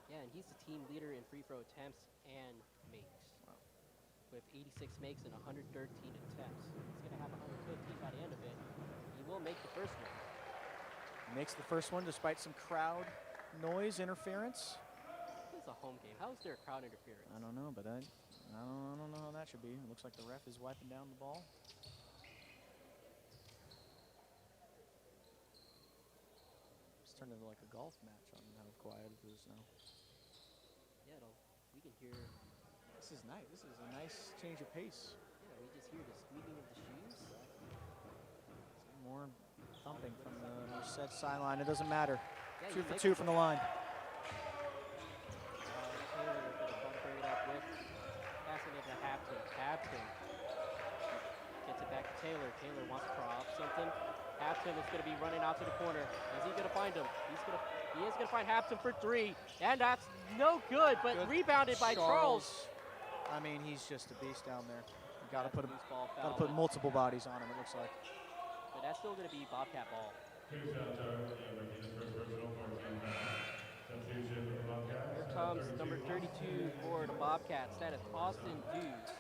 Yeah, and he's the team leader in free throw attempts and makes. With 86 makes and 113 attempts. He's going to have 115 by the end of it. He will make the first one. Makes the first one despite some crowd noise interference. It's a home game. How is there crowd interference? I don't know, but I don't know how that should be. It looks like the ref is wiping down the ball. It's turned into like a golf match on how quiet it is now. Yeah, we can hear. This is nice. This is a nice change of pace. Yeah, we just hear the squeaking of the shoes. Some more thumping from the Merced sideline. It doesn't matter. Yeah, 2 for 2 from the line. Taylor going to bring it up with passing it to Hampton. Hampton gets it back to Taylor. Taylor wants to draw up something. Hampton is going to be running out to the corner. Is he going to find him? He is going to find Hampton for three. And that's no good, but rebounded by Charles. I mean, he's just a beast down there. You got to put multiple bodies on him, it looks like. But that's still going to be Bobcat ball. Here comes number 32 for the Bobcats. That is Austin Dews.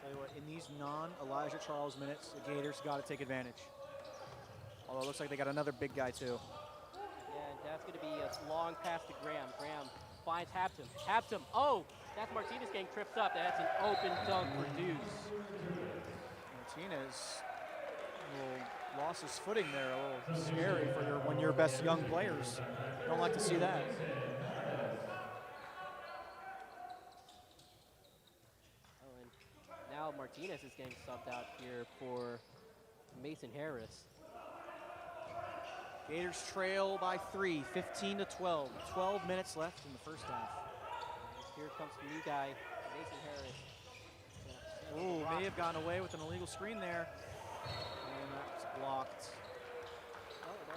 Tell you what, in these non-Elijah Charles minutes, the Gators got to take advantage. Although it looks like they got another big guy too. Yeah, and that's going to be a long pass to Graham. Graham finds Hampton. Hampton, oh, that's Martinez getting tripped up. That's an open dunk for Dews. Martinez lost his footing there, a little scary for one of your best young players. Don't like to see that. Oh, and now Martinez is getting subbed out here for Mason Harris. Gators trail by 3, 15 to 12. 12 minutes left in the first half. Here comes the new guy, Mason Harris. Ooh, may have gotten away with an illegal screen there. And that's blocked.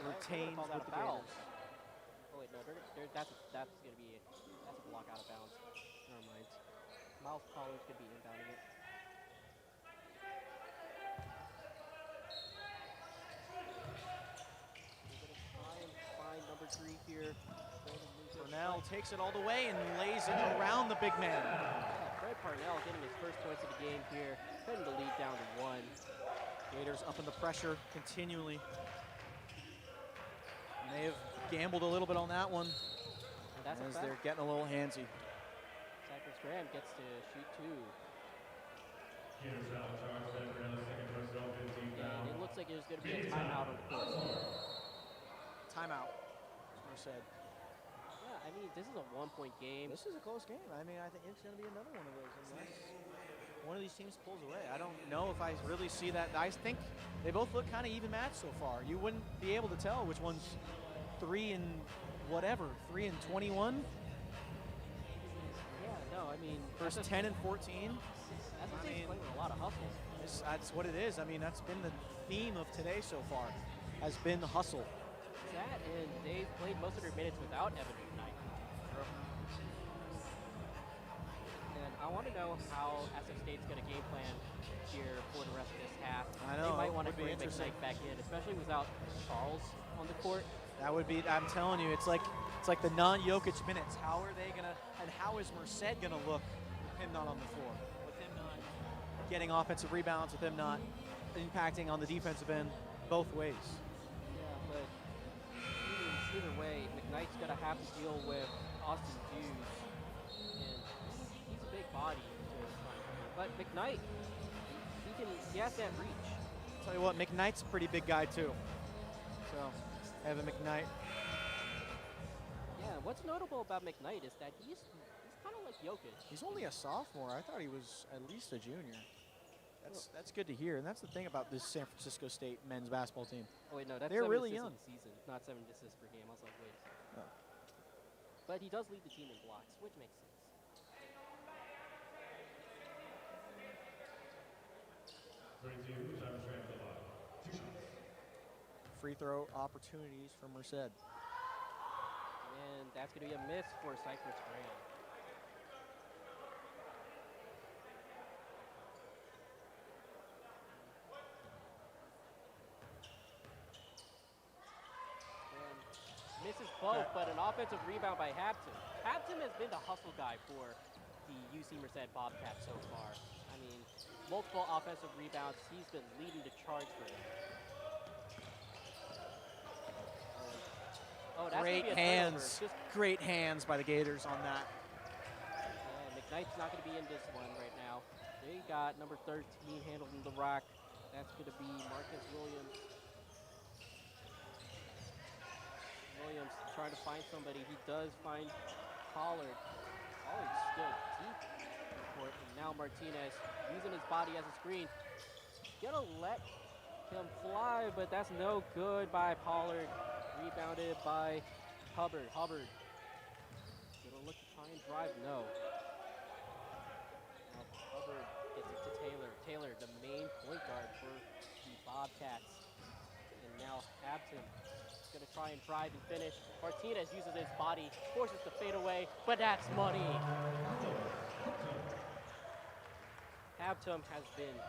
Retained with the Gators. Oh wait, no, that's going to be that's a block out of bounds. Never mind. Miles Pollard's going to be inbounding it. takes it all the way and lays it around the big man. Fred Parnell getting his first points of the game here, cutting the lead down to 1. Gators up in the pressure continually. May have gambled a little bit on that one That's as they're getting a little handsy. Cypress Graham gets to shoot 2. And it looks like there's going to be a timeout on the court. Timeout, Merced. Yeah, I mean, this is a 1-point game. This is a close game. I mean, I think it's going to be another one of those unless one of these teams pulls away. I don't know if I really see that. I think they both look kind of even matched so far. You wouldn't be able to tell which one's 3 and whatever, 3 and 21. Yeah, no, I mean, First 10 and 14. That's what playing with a lot of hustle. That's what it is. I mean, that's been the theme of today so far, has been the hustle. That, and they've played most of their minutes without Evan McKnight. And I want to know how SF State's going to game plan here for the rest of this half. I know. They might want to would be bring interesting. McKnight back in, especially without Charles on the court. That would be. I'm telling you, it's like the non-Jokic minutes. How are they gonna? And how is Merced gonna look with him not on the floor? With him not getting offensive rebounds, with him not impacting on the defensive end, both ways. Yeah, but either way, McKnight's gonna have to deal with Austin Hughes, and he's a big body to find him. But McKnight, he has that reach. Tell you what, McKnight's a pretty big guy too. So, Evan McKnight. Yeah, what's notable about McKnight is that he's kind of like Jokic. He's only a sophomore. I thought he was at least a junior. That's good to hear, and that's the thing about this San Francisco State men's basketball team. Oh wait, no, that's they're 7 really assists young. in the season, not 7 assists per game. I was like, wait a second. Oh. But he does lead the team in blocks, which makes sense. Free throw opportunities for Merced. And that's going to be a miss for Cypress Graham. And misses both, but an offensive rebound by Hampton. Hampton has been the hustle guy for the UC Merced Bobcats so far. I mean, multiple offensive rebounds. He's been leading the charge for them. Oh, that's Great hands. Great hands by the Gators on that. Yeah, McKnight's not going to be in this one right now. They got number 13 handling the rock. That's going to be Marcus Williams. Williams trying to find somebody. He does find Pollard. Pollard's still deep in the court. And now Martinez using his body as a screen. Gonna let him fly, but that's no good by Pollard. Rebounded by Hubbard. Hubbard gonna look to try and drive. No. Now Hubbard gets it to Taylor. Taylor, the main point guard for the Bobcats. And now Hampton is gonna try and drive and finish. Martinez uses his body, forces the fade away, but that's money. Hampton has been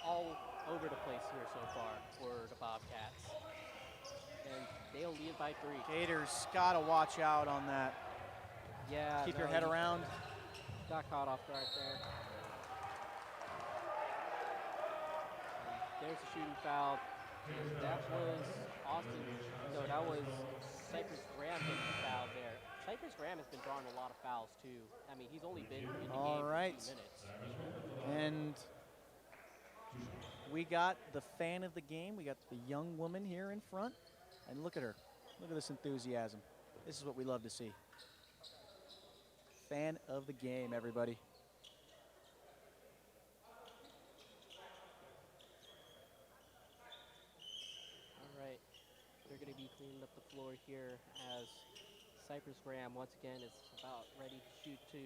all over the place here so far for the Bobcats. And they'll lead by 3. Gators gotta watch out on that. Yeah. Keep your head around. Got caught off guard there. And there's a shooting foul. And that was Austin. No, that was Cypress Graham getting the foul there. Cypress Graham has been drawing a lot of fouls too. I mean, he's only been in the game for a few minutes. And we got the fan of the game. We got the young woman here in front. And look at her. Look at this enthusiasm. This is what we love to see. Fan of the game, everybody. All right. They're going to be cleaning up the floor here as Cypress Graham once again is about ready to shoot 2.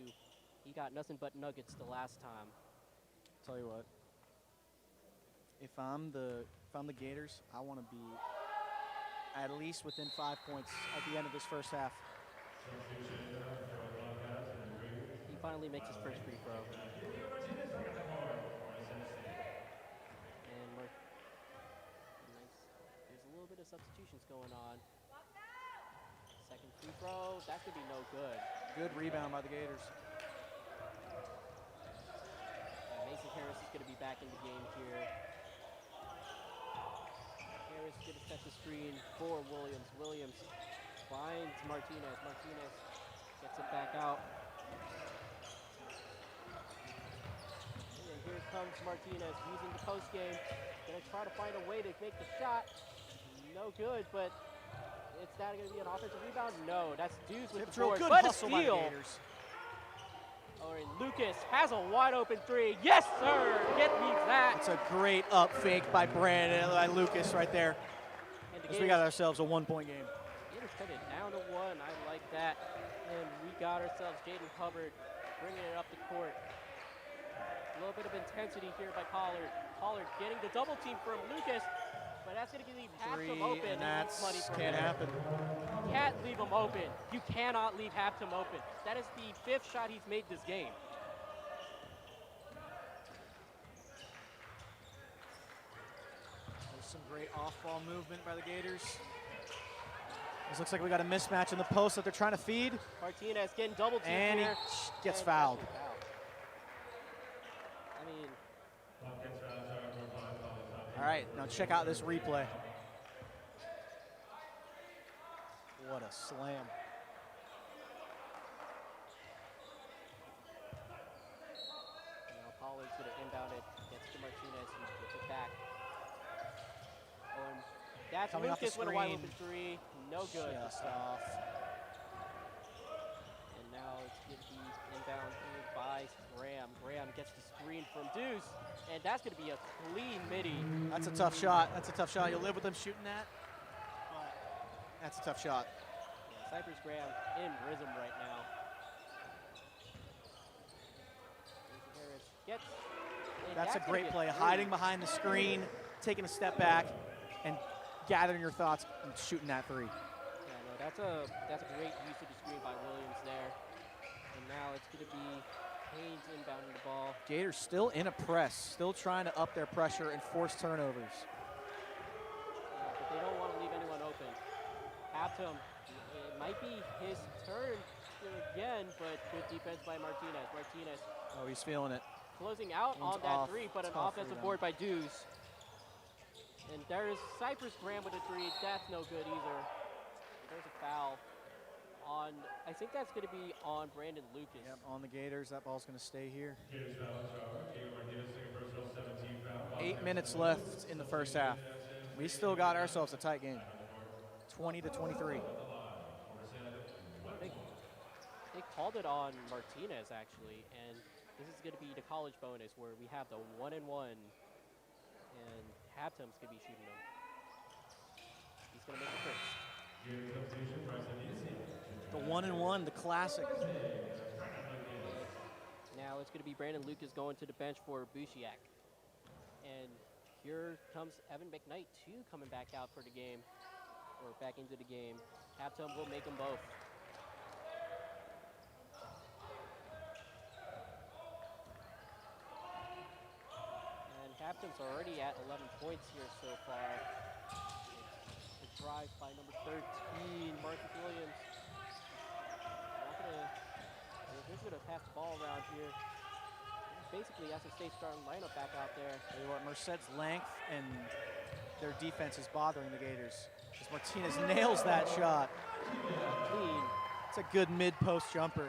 He got nothing but nuggets the last time. Tell you what. If I'm the Gators, I want to be at least within 5 points at the end of this first half. He finally makes his first free throw. And there's a little bit of substitutions going on. Second Free throw, that could be no good. Good rebound by the Gators. Mason Harris is going to be back in the game here. Harris is going to set the screen for Williams. Williams finds Martinez. Martinez gets it back out. And here comes Martinez using the post game. Going to try to find a way to make the shot. No good, but it's not going to be an offensive rebound. No, that's Deuce with the board. Good but a hustle by the steal. Gators. Oh, and Lucas has a wide open three. Yes, sir. Get me that. It's a great up fake by Brandon, by Lucas right there. As we got ourselves a 1-point game. Gators cut it down to 1. I like that. And we got ourselves Jaden Hubbard bringing it up the court. A little bit of intensity here by Pollard. Pollard getting the double team from Lucas, but that's going to leave Haptom open. And that's can't happen. You can't leave him open. You cannot leave Haptom open. That is the 5th shot he's made this game. There's some great off-ball movement by the Gators. This looks like we got a mismatch in the post that they're trying to feed. Martinez getting double teamed and here. He gets fouled. I mean, all right, now check out this replay. What a slam. now Pollard's going to inbound it. Gets to Martinez. He gets it back. Oh, and that's Coming off the Lucas with a wide screen. open three. No good. Just off. And now it's going to be inbound here by Graham. Graham gets the screen from Deuce, and that's going to be a clean midi. That's a tough shot. That's a tough shot. You'll live with them shooting that, but that's a tough shot. Yeah, Cypress Graham in rhythm right now. Harris gets. That's a great play. Hiding behind the screen, taking a step back, and gathering your thoughts and shooting that three. Yeah, no, that's a great use of the screen by Williams there. And now it's going to be Haynes inbounding the ball. Gators still in a press, still trying to up their pressure and force turnovers. Yeah, but they don't want to leave anyone open. Haptom, it might be his turn again, but good defense by Martinez. Martinez. Oh, he's feeling it. Closing out on that three, but an offensive board by Deuce. And there's Cypress Graham with a three. That's no good either. There's a foul on, I think that's going to be on Brandon Lucas. Yep, on the Gators. That ball's going to stay here. 8 minutes left in the first half. We still got ourselves a tight game. 20-23. They called it on Martinez, actually, and this is going to be the college bonus where we have the 1-and-1, and Haptom's going to be shooting them. He's going to make the first. The 1-and-1, the classic. Now it's going to be Brandon Lucas going to the bench for Bushiak. And here comes Evan McKnight, too, coming back out for the game, or back into the game. Haptom will make them both. Haptom's already at 11 points here so far. The drive by number 13, Marcus Williams. They're going to pass the ball around here. Basically, has to stay starting lineup back out there. Tell you what, Merced's length and their defense is bothering the Gators. As Martinez nails that shot. Clean. It's a good mid-post jumper.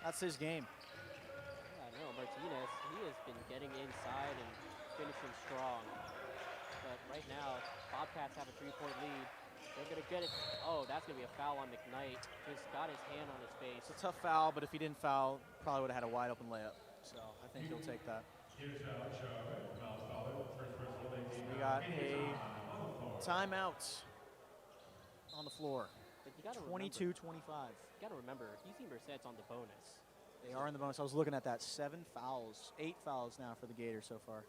That's his game. Yeah, I know, Martinez, he has been getting inside and finishing strong. But right now, Bobcats have a 3-point lead. They're going to get it. Oh, that's going to be a foul on McKnight. Just got his hand on his face. It's a tough foul, but if he didn't foul, probably would have had a wide open layup. So I think he'll take that. We got a timeout on the floor. 22-25. You got to remember, UC Merced's on the bonus. They are in the bonus. I was looking at that. 7 fouls. 8 fouls now for the Gators so far.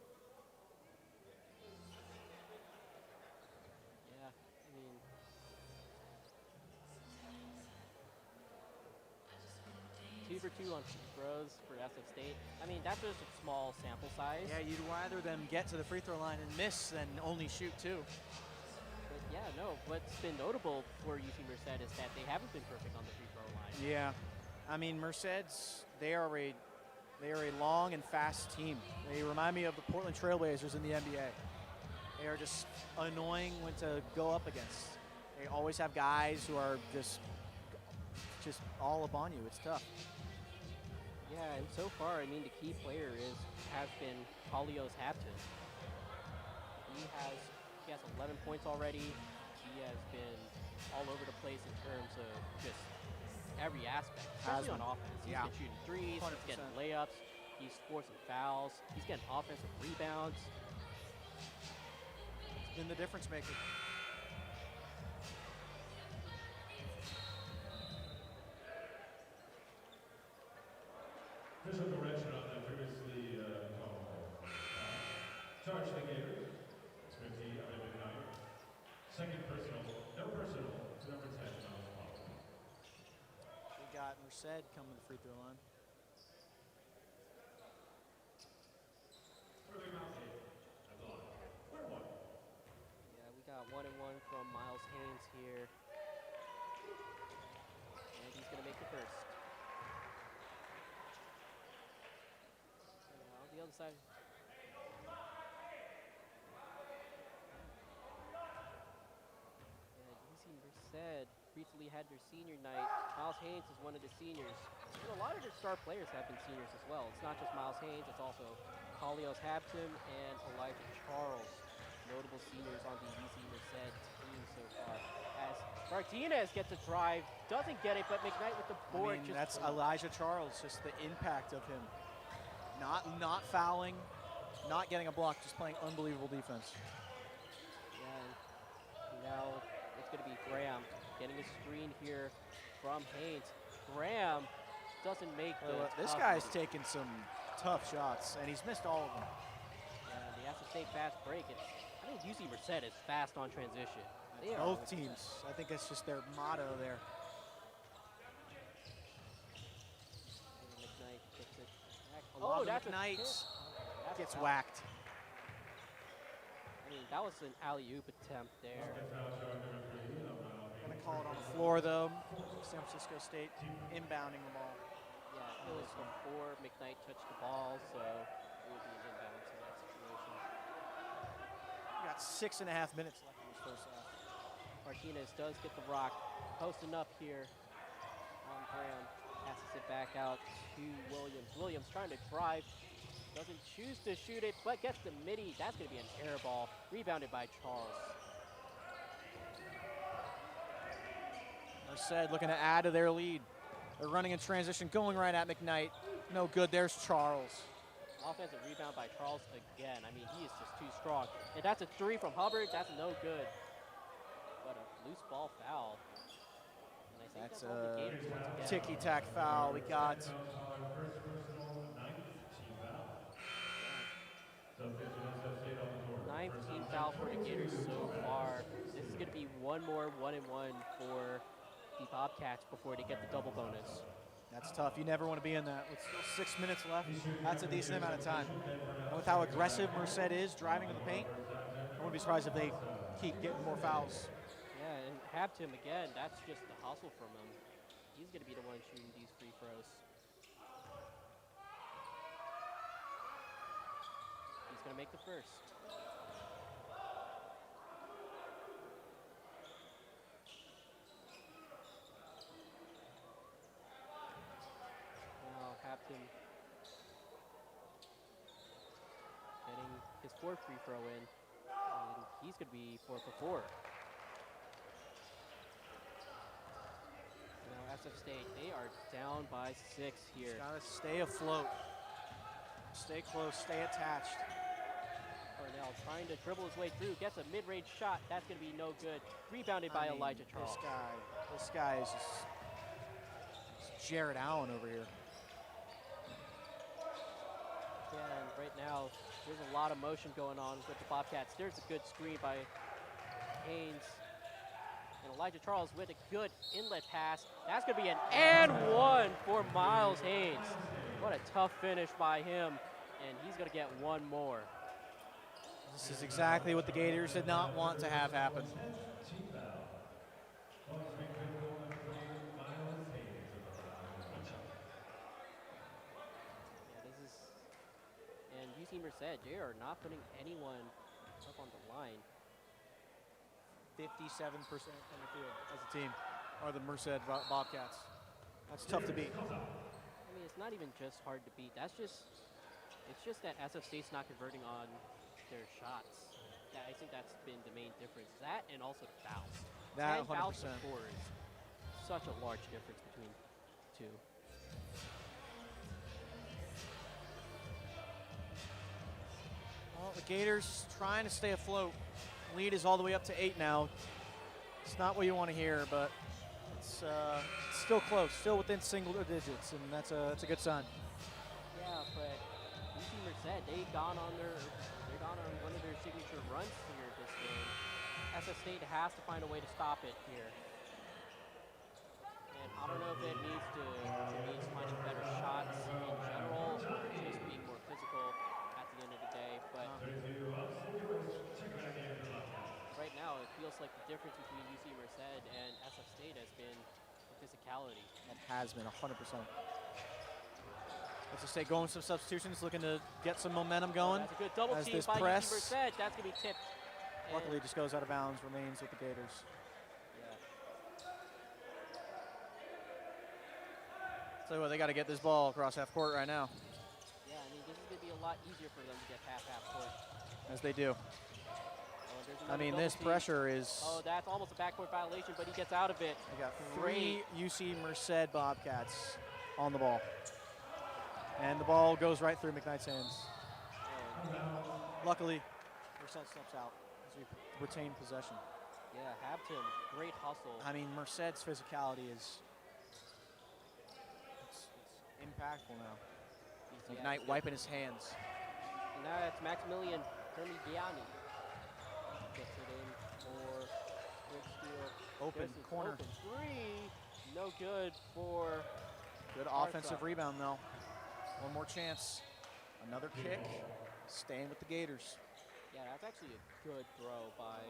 Yeah, I mean, two for 2 on free throws for SF State. I mean, that's just a small sample size. Yeah, you'd rather them get to the free throw line and miss than only shoot 2. But Yeah, no, what's been notable for UC Merced is that they haven't been perfect on the free throw line. Yeah. I mean, Merced's, they are a long and fast team. They remind me of the Portland Trailblazers in the NBA. They are just annoying when to go up against. They always have guys who are just all up on you. It's tough. Yeah, and so far, I mean, the key player has been Kalios Hampton. He has 11 points already. He has been all over the place in terms of just every aspect, especially on offense. He's been shooting threes, 100%. he's getting layups, he's forcing fouls, he's getting offensive rebounds. It's been the difference maker. Official correction on the previously called charge the Gators. It's 50 out of midnight. Second personal, no personal to number 10, Miles Powell. We got Merced coming to the free throw line. Further Mountain at the line. Where one? Yeah, we got 1 and 1 from Miles Haynes here. And he's going to make the first. And on the other side. UC Merced recently had their senior night. Miles Haynes is one of the seniors. And a lot of their star players have been seniors as well. It's not just Miles Haynes, it's also Kalios Hampton and Elijah Charles, notable seniors on the UC Merced team so far. As Martinez gets a drive, doesn't get it, but McKnight with the board. I mean, that's Elijah Charles, just the impact of him. Not fouling, not getting a block, just playing unbelievable defense. Yeah, and now it's going to be Graham getting a screen here from Haynes. Graham doesn't make this guy's taking some tough shots, and he's missed all of them. Yeah, he has to stay fast break. I think UC Merced is fast on transition. Both teams. I think that's just their motto there. McKnight gets it back. Oh, that's McKnight gets foul. whacked. I mean, that was an alley-oop attempt there. Gonna call it on the floor though. San Francisco State inbounding the ball. Yeah, it was before McKnight touched the ball, so it would be an inbounds in that situation. We got 6.5 minutes left in this first half. Martinez does get the rock, posting up here on Graham. Passes it back out to Williams. Williams trying to drive, doesn't choose to shoot it, but gets the midi. That's going to be an air ball, rebounded by Charles. Merced looking to add to their lead. They're running in transition, going right at McKnight. No good, there's Charles. Offensive rebound by Charles again. I mean, he is just too strong. And that's a 3 from Hubbard, that's no good. But a loose ball foul. And I think that's all the Gators once again. Ticky-tack foul. We got 19 foul for the Gators so far. This is going to be one more 1-and-1 for the Bobcats before they get the double bonus. That's tough. You never want to be in that. With still 6 minutes left, that's a decent amount of time. And with how aggressive Merced is driving to the paint, I wouldn't be surprised if they keep getting more fouls. Yeah, and Hampton again, that's just the hustle from him. He's going to be the one shooting these free throws. He's going to make the first. Now Hampton getting his 4th free throw in, and he's going to be 4 for 4. Now SF State, they are down by 6 here. Just gotta stay afloat. Stay close, stay attached. Cornell trying to dribble his way through, gets a mid-range shot. That's going to be no good. Rebounded by Elijah Charles. This guy is just Jared Allen over here. Yeah, and right now, there's a lot of motion going on with the Bobcats. There's a good screen by Haynes. And Elijah Charles with a good inlet pass. That's going to be an and one for Miles Haynes. What a tough finish by him. And he's going to get one more. This is exactly what the Gators did not want to have happen. Yeah, this is, and UC Merced, they are not putting anyone up on the line. 57% from the field as a team are the Merced Bobcats. That's tough to beat. I mean, it's not even just hard to beat. It's just that SF State's not converting on their shots. I think that's been the main difference. That and also the fouls. That 10 fouls to 100%. 4 is such a large difference between two. Well, the Gators trying to stay afloat. Lead is all the way up to 8 now. It's not what you want to hear, but it's still close, still within single digits, and that's a good sign. Yeah, but UC Merced, they've gone on one of their signature runs here this game. SF State has to find a way to stop it here. And I don't know if it needs finding better shots in general or just being more physical at the end of the day. But right now, it feels like the difference between UC Merced and SF State has been physicality. That has been 100%. Let's just say going some substitutions, looking to get some momentum going. That's a good double as team this by press, UC Merced. That's going to be tipped. luckily, just goes out of bounds, remains with the Gators. Yeah. Tell you what, they got to get this ball across half court right now. Yeah, I mean, this is going to be a lot easier for them to get past half court. As they do. Oh, I mean, double this team. pressure is. Oh, that's almost a backcourt violation, but he gets out of it. They got 3 UC Merced Bobcats on the ball. And the ball goes right through McKnight's hands. Luckily, Merced steps out as we retain possession. Yeah, Hampton, great hustle. I mean, Merced's physicality is it's impactful now. Yeah, McKnight wiping his hands. And now it's Maximilian Hermigiani. Gets it in for good steal. Open This is corner. Open three. No good for Good Arca. offensive rebound, though. One more chance. Another kick. Staying with the Gators. Yeah, that's actually a good throw by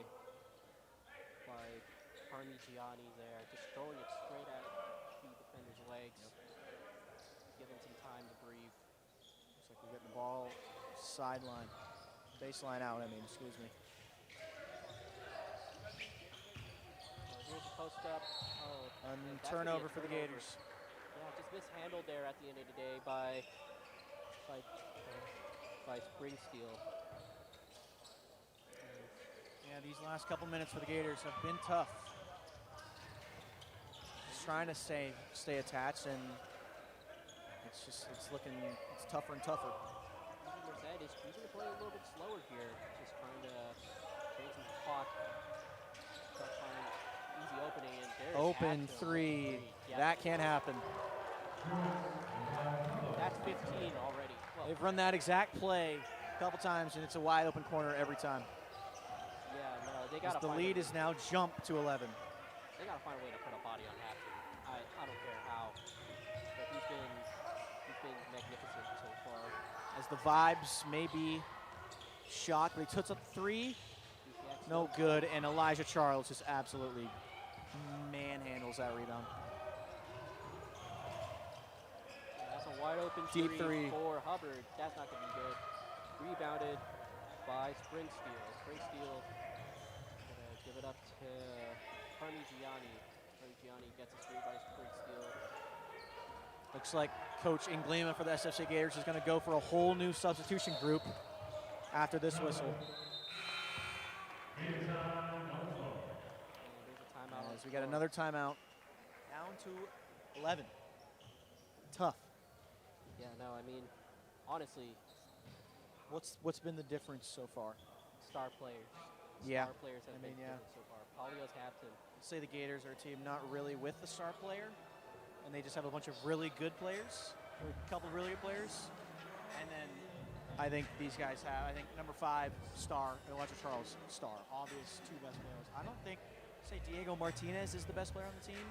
Parmigiani there. Just throwing it straight at the defender's legs. Give him some time to breathe. Looks like we're getting the ball sideline. Baseline out, excuse me. Here's the post up. Oh, And that's turnover gonna be a for the turnover. Gators. Yeah, just mishandled there at the end of the day by Spring Steel. Yeah, these last couple minutes for the Gators have been tough. Just trying to stay attached, and it's tougher and tougher. Merced is choosing to play a little bit slower here, just trying to create some clock. Try to find easy opening, and there's Open Hatfield. three. Yeah. That can't happen. That's 15 already. Well, They've run that exact play a couple times, and it's a wide open corner every time. yeah, no, they As got to the lead is now jumped to 11. They got to find a way to put a body on Hampton. I don't care how, but he's been magnificent so far. As the vibes may be shot, but he puts up 3. No good, and Elijah Charles just absolutely manhandles that rebound. Yeah, that's a wide open Deep three. for Hubbard. That's not going to be good. Rebounded by Spring Steel. Spring Steel gonna give it up to Parmigiani. Parmigiani gets a three by Spring Steel. Looks like Coach Inglima for the SFC Gators is going to go for a whole new substitution group after this whistle. And there's a timeout. As we got another timeout. Down to 11. Tough. Yeah, no, I mean, honestly, What's been the difference so far? star players. Yeah. Star players have been different so far. Polios Hampton. Let's say the Gators are a team not really with the star player, and they just have a bunch of really good players, or a couple really good players. And then I think these guys have, number 5, star, Elijah Charles, star. Obvious 2 best players. I don't think, say Diego Martinez is the best player on the team.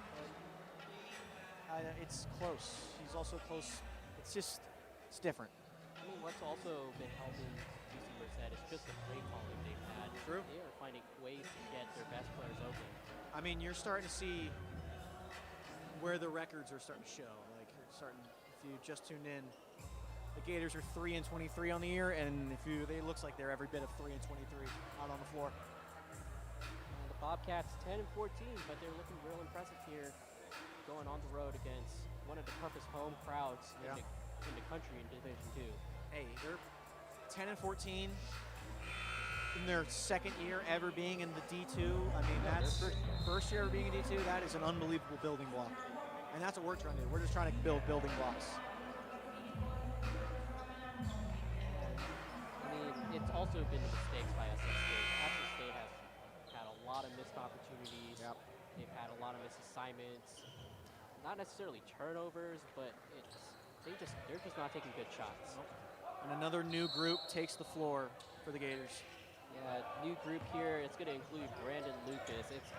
But it's close. He's also close. It's different. I mean, what's also been helping UC Merced said, it's just the play calling they've had. True. They are finding ways to get their best players open. I mean, you're starting to see where the records are starting to show. Like, you're starting, if you just tuned in, the Gators are 3-23 on the year, and it looks like they're every bit of 3-23 out on the floor. And the Bobcats 10-14, but they're looking real impressive here, going on the road against one of the toughest home crowds in the country in Division II. Hey, they're 10-14 in their second year ever being in the D2. I mean, that's first year ever being in D2. That is an unbelievable building block, and that's what we're trying to do. We're just trying to build building blocks. I mean, it's also been the mistakes by SF State. SF State has had a lot of missed opportunities. Yep. They've had a lot of missed assignments. Not necessarily turnovers, but they're just not taking good shots. Nope. And another new group takes the floor for the Gators. Yeah, new group here. It's going to include Brandon Lucas. It's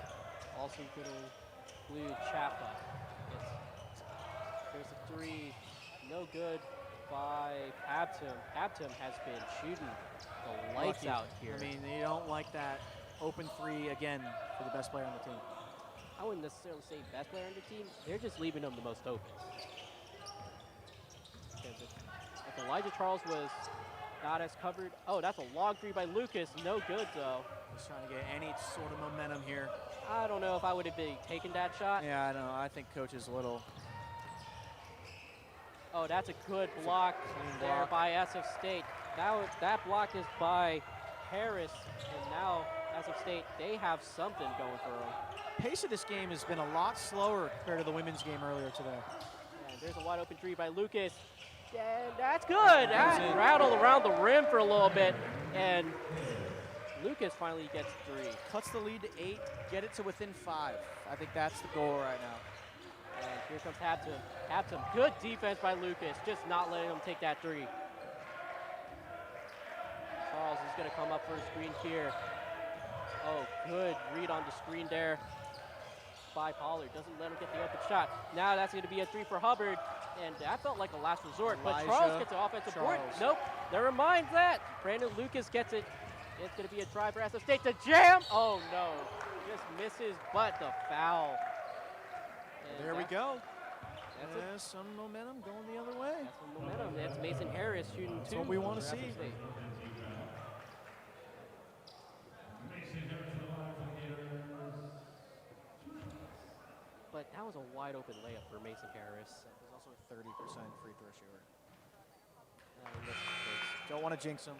also going to include Chapa. There's a three, no good by Abtum. Abtum has been shooting the lights Lucky. out here. I mean, you don't like that open three again for the best player on the team. I wouldn't necessarily say best player on the team. They're just leaving them the most open. Because if Elijah Charles was not as covered. Oh, that's a long three by Lucas. No good, though. Just trying to get any sort of momentum here. I don't know if I would have been taking that shot. Yeah, I know. I think Coach is a little. Oh, that's a good block there by SF State. That block is by Harris, and now SF State, they have something going for them. Pace of this game has been a lot slower compared to the women's game earlier today. And there's a wide open three by Lucas. And that's good. That rattled around the rim for a little bit, and Lucas finally gets three. Cuts the lead to 8, get it to within 5. I think that's the goal right now. And here comes Abtum. Abtum, good defense by Lucas, just not letting him take that three. Charles is going to come up for a screen here. Oh, good read on the screen there by Pollard. Doesn't let him get the open shot. Now that's going to be a three for Hubbard, and that felt like a last resort. But Charles gets an offensive board. Nope, never mind that. Brandon Lucas gets it. It's going to be a try for SF State to jam. Oh, no. Just misses, but the foul. And there we go. There's some momentum going the other way. That's some momentum. That's Mason Harris shooting two. That's what we want to see. But that was a wide open layup for Mason Harris. He's also a 30% free throw shooter. Don't want to jinx him.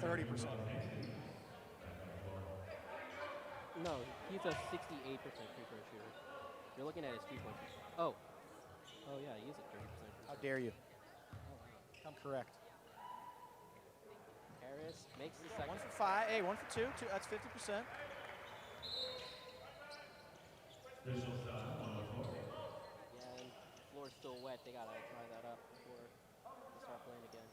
30%. No, he's a 68% free throw shooter. You're looking at his 3-point. Oh. Oh, yeah, he is at 30%. How dare you? I'm correct. Harris makes the second. 1 for 5. Hey, 1 for 2. That's 50%. Yeah, and the floor's still wet. They got to dry that up before they start playing again.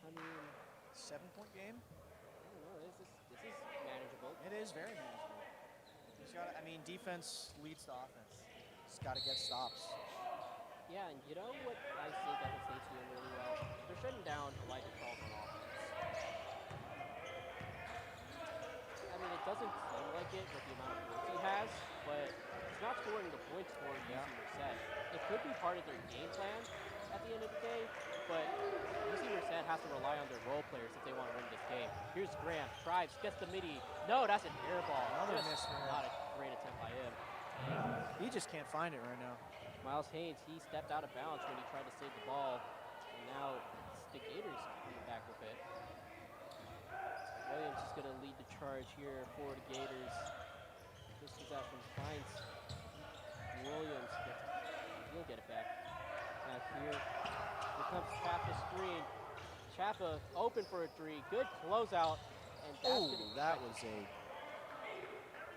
I mean, 7-point game? I don't know. This is manageable. It is very manageable. He's got. I mean, defense leads to offense. He's got to get stops. Yeah, and you know what I think that the State's doing really well? They're shutting down Elijah Charles on offense. I mean, it doesn't seem like it with the amount of points he has, but he's not scoring the points for UC Merced. It could be part of their game plan at the end of the day, but UC Merced has to rely on their role players if they want to win this game. Here's Graham, drives, gets the midi. No, that's an air ball. Another miss. Not a great attempt by him. He just can't find it right now. Miles Haynes, he stepped out of bounds when he tried to save the ball, and now it's the Gators coming back with it. Williams is going to lead the charge here for the Gators. This possession finds Williams. He'll get it back. Now here comes Chappa's screen. Chappa open for a three. Good closeout. And that was a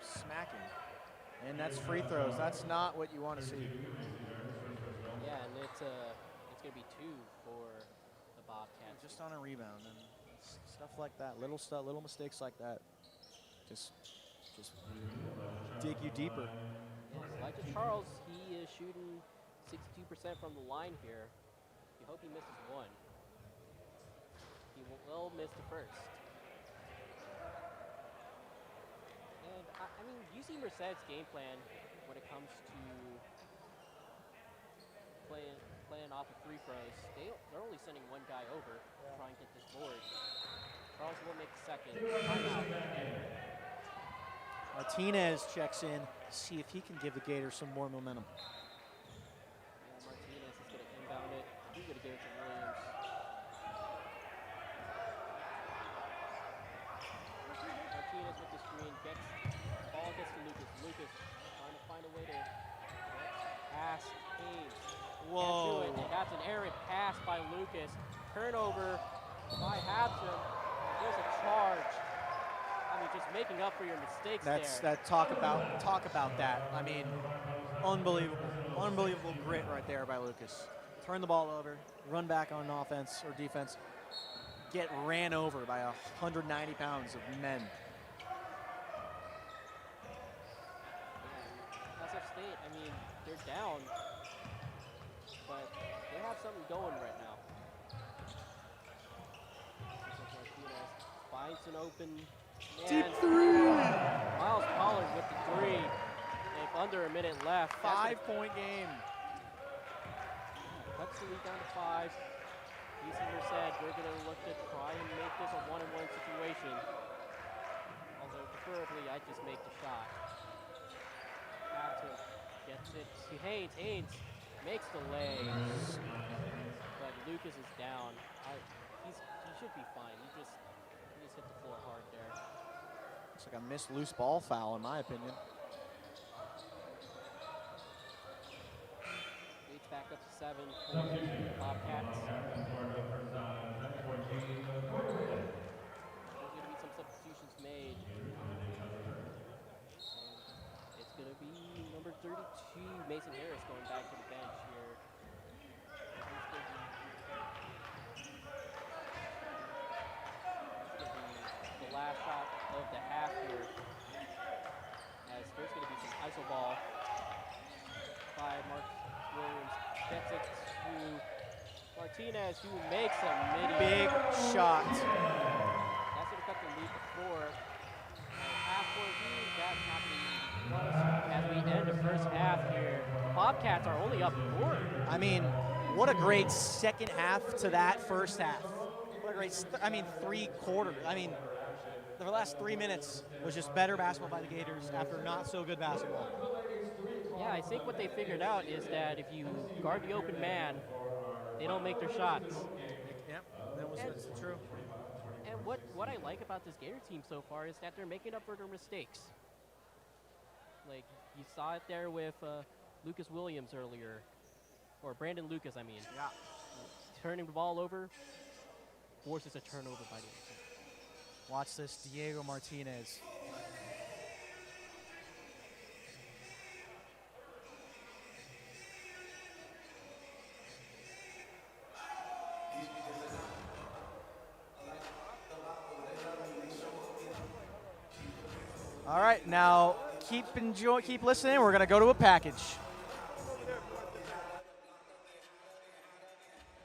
smacking. And that's free throws. That's not what you want to see. Yeah, and it's going to be 2 for the Bobcats. Just on a rebound and stuff like that, little mistakes like that, just dig you deeper. Yes, Elijah Charles, he is shooting 62% from the line here. You hope he misses one. He will miss the first. And, I mean, UC Merced's game plan when it comes to playing off of free throws, they're only sending one guy over to try and get this board. Charles will make the second. Timeout. Martinez checks in, see if he can give the Gators some more momentum. Yeah, Martinez is going to inbound it. He's going to give it to Williams. Martinez with the screen. Ball gets to Lucas. Lucas trying to find a way to pass Haynes. Whoa. Can't do it. And that's an errant pass by Lucas. Turnover by Hampton. There's a charge. I mean, just making up for your mistakes there. Talk about that. I mean, unbelievable grit right there by Lucas. Turn the ball over, run back on offense or defense, get ran over by 190 pounds of men. SF State, I mean, they're down, but they have something going right now. Finds an open Deep three. Miles Pollard with the three. With under a minute left. 5-point game. Cuts the lead down to 5. UC Merced, we're going to look to try and make this a one-on-one situation. Although preferably I just make the shot. Hampton gets it to Haynes. Haynes makes the lay. But Lucas is down. He should be fine. He just hit the floor hard there. Looks like a missed loose ball foul in my opinion. Leads back up to 7 for Bobcats. There's going to be some substitutions made. And it's going to be number 32, Mason Harris, going back to the bench here. The last shot of the half here, as there's going to be some iso ball by Mark Williams. Gets it to Martinez, who makes a big shot. That's going to cut the lead to 4. Half-court lead, that's not going to be close as we end the first half here. The Bobcats are only up 4. I mean, what a great second half to that first half. What a great, 3 quarters. I mean, the last 3 minutes was just better basketball by the Gators after not so good basketball. Yeah, I think what they figured out is that if you guard the open man, they don't make their shots. Yep, that's true. And what I like about this Gator team so far is that they're making up for their mistakes. Like, you saw it there with Lucas Williams earlier, or Brandon Lucas, I mean. Yeah. Turning the ball over, forces a turnover by the other. Watch this, Diego Martinez. All right, now keep listening. We're going to go to a package.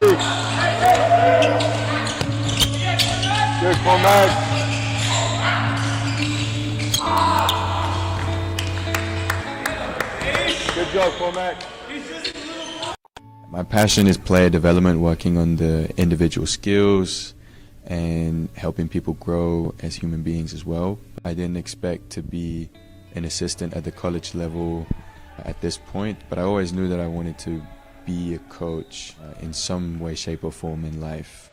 Good for Max. Good job, Cormac. My passion is player development, working on the individual skills and helping people grow as human beings as well. I didn't expect to be an assistant at the college level at this point, but I always knew that I wanted to be a coach in some way, shape, or form in life.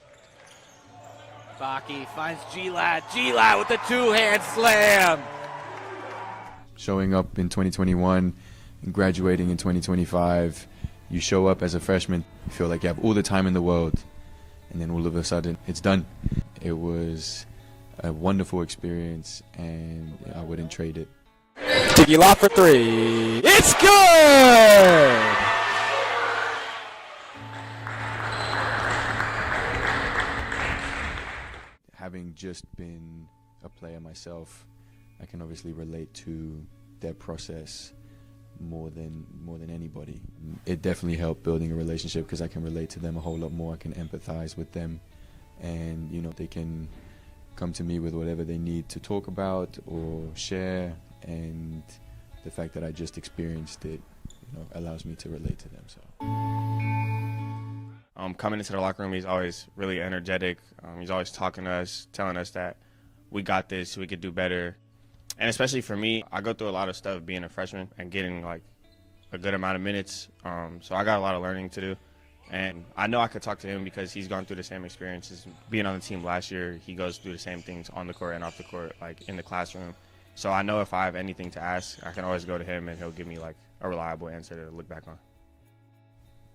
Baki finds G-Lad. G-Lad with the two-hand slam. Showing up in 2021 and graduating in 2025, you show up as a freshman, you feel like you have all the time in the world, and then all of a sudden, it's done. It was a wonderful experience, and I wouldn't trade it. Tiki lock for 3. It's good! Having just been a player myself, I can obviously relate to their process, more than anybody. It definitely helped building a relationship because I can relate to them a whole lot more. I can empathize with them, and they can come to me with whatever they need to talk about or share, and the fact that I just experienced it allows me to relate to them. So coming into the locker room, he's always really energetic. He's always talking to us, telling us that we got this, we could do better. And especially for me, I go through a lot of stuff being a freshman and getting like a good amount of minutes. So I got a lot of learning to do. And I know I could talk to him because he's gone through the same experiences. Being on the team last year, he goes through the same things on the court and off the court, like in the classroom. So I know if I have anything to ask, I can always go to him and he'll give me like a reliable answer to look back on.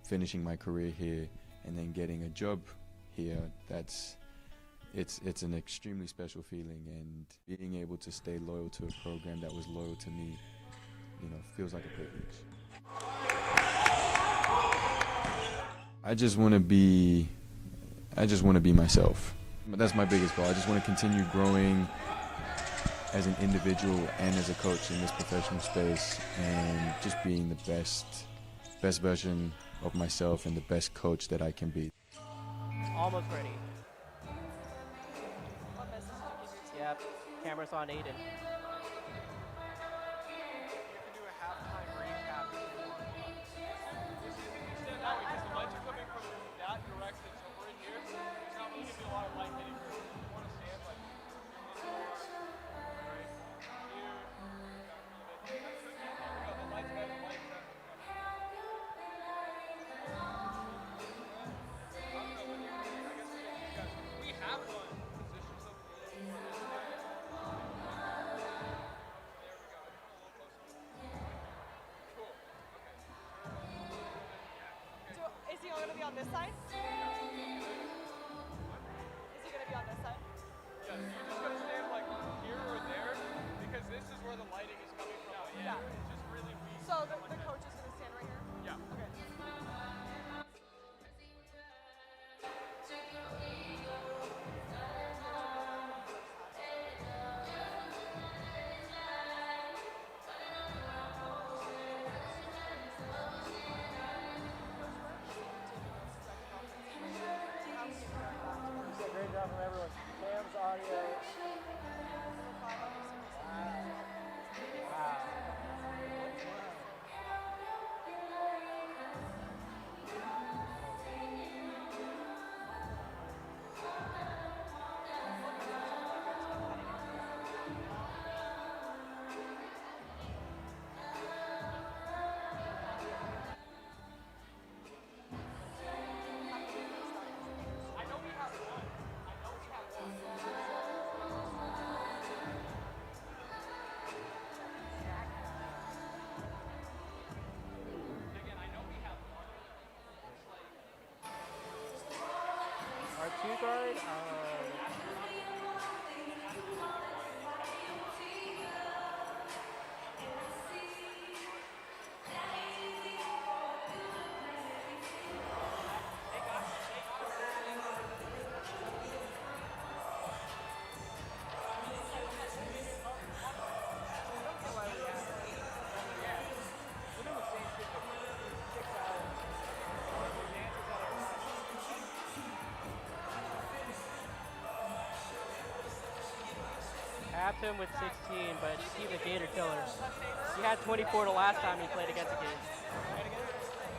Finishing my career here and then getting a job here, it's an extremely special feeling, and being able to stay loyal to a program that was loyal to me, feels like a privilege. I just want to be myself. That's my biggest goal. I just want to continue growing as an individual and as a coach in this professional space, and just being the best version of myself and the best coach that I can be. Almost ready. Yep, camera's on Aiden. Is he going to be on this side? Is he going to be on this side? Yeah, so you're just going to stand like here or there because this is where the lighting is coming from. Yeah. It's just really weak. So the coach is going to stand right here? Yeah. Okay. Great job from everyone. Cam's audio. Wow. Our two guard, tapped him with 16, but he's a Gator killer. He had 24 the last time he played against the Gators.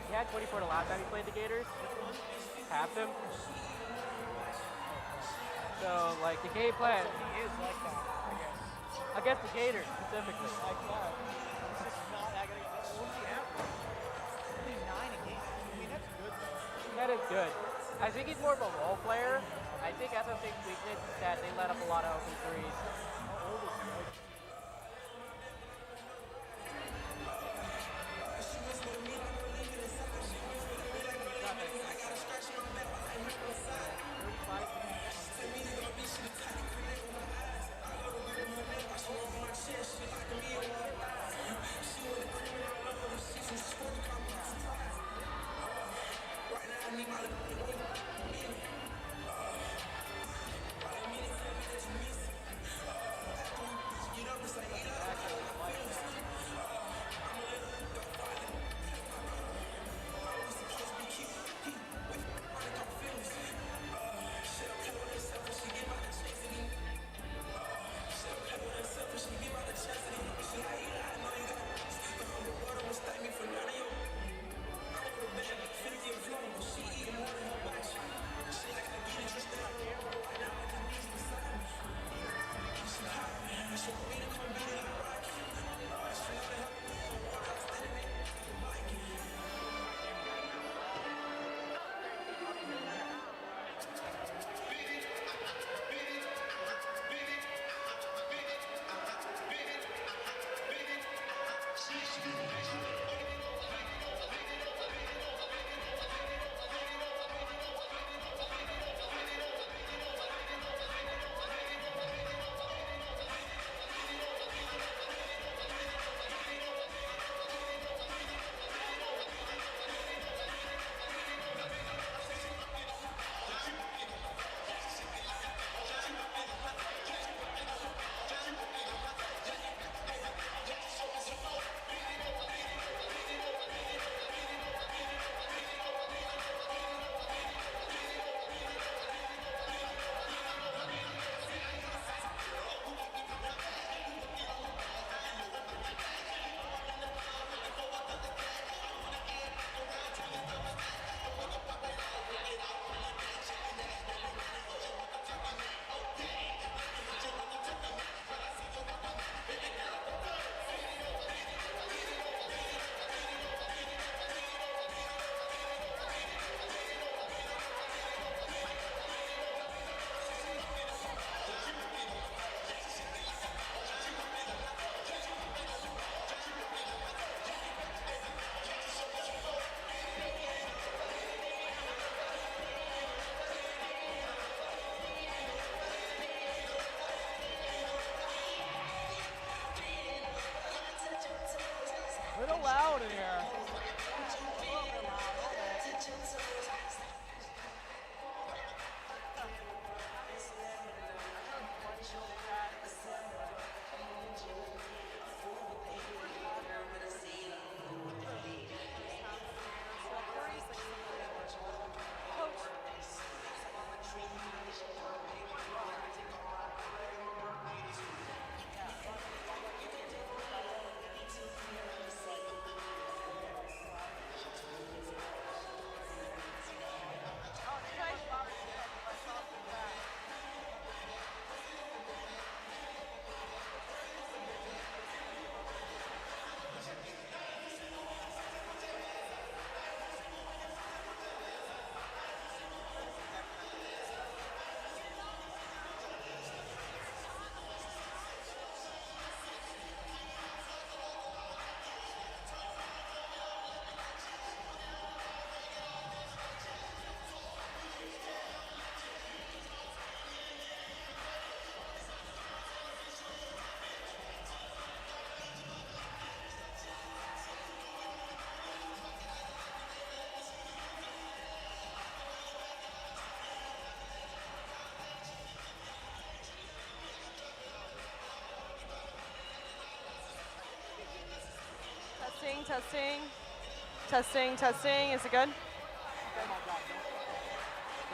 He had 24 the last time he played the Gators. Tapped him. So, like, the game plan. He is like that, I guess. Against the Gators, specifically. Like that. It's just not that good. What does he have? Only 9 a game. I mean, that's good. That is good. I think he's more of a role player. I think SMC's weakness is that they let up a lot of open threes. How old is he? Testing, testing. Testing, testing. Is it good? We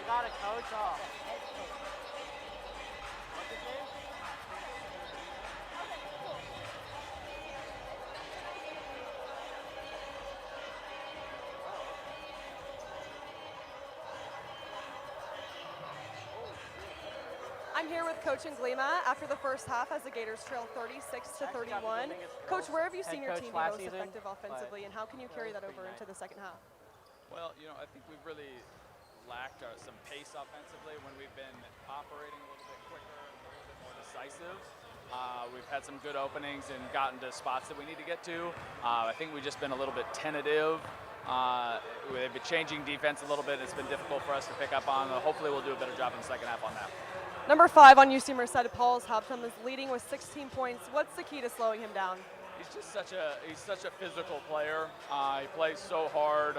got a coach off. I'm here with Coach Nglima after the first half as the Gators trail 36-31. Coach, where have you seen your team be most effective offensively, and how can you carry that over into the second half? Well, I think we've really lacked some pace offensively when we've been operating a little bit quicker and a little bit more decisive. We've had some good openings and gotten to spots that we need to get to. I think we've just been a little bit tentative. They've been changing defense a little bit. It's been difficult for us to pick up on. Hopefully we'll do a better job in the second half on that. Number 5 on UC Merced, Paul Hobson is leading with 16 points. What's the key to slowing him down? He's just such a physical player. He plays so hard,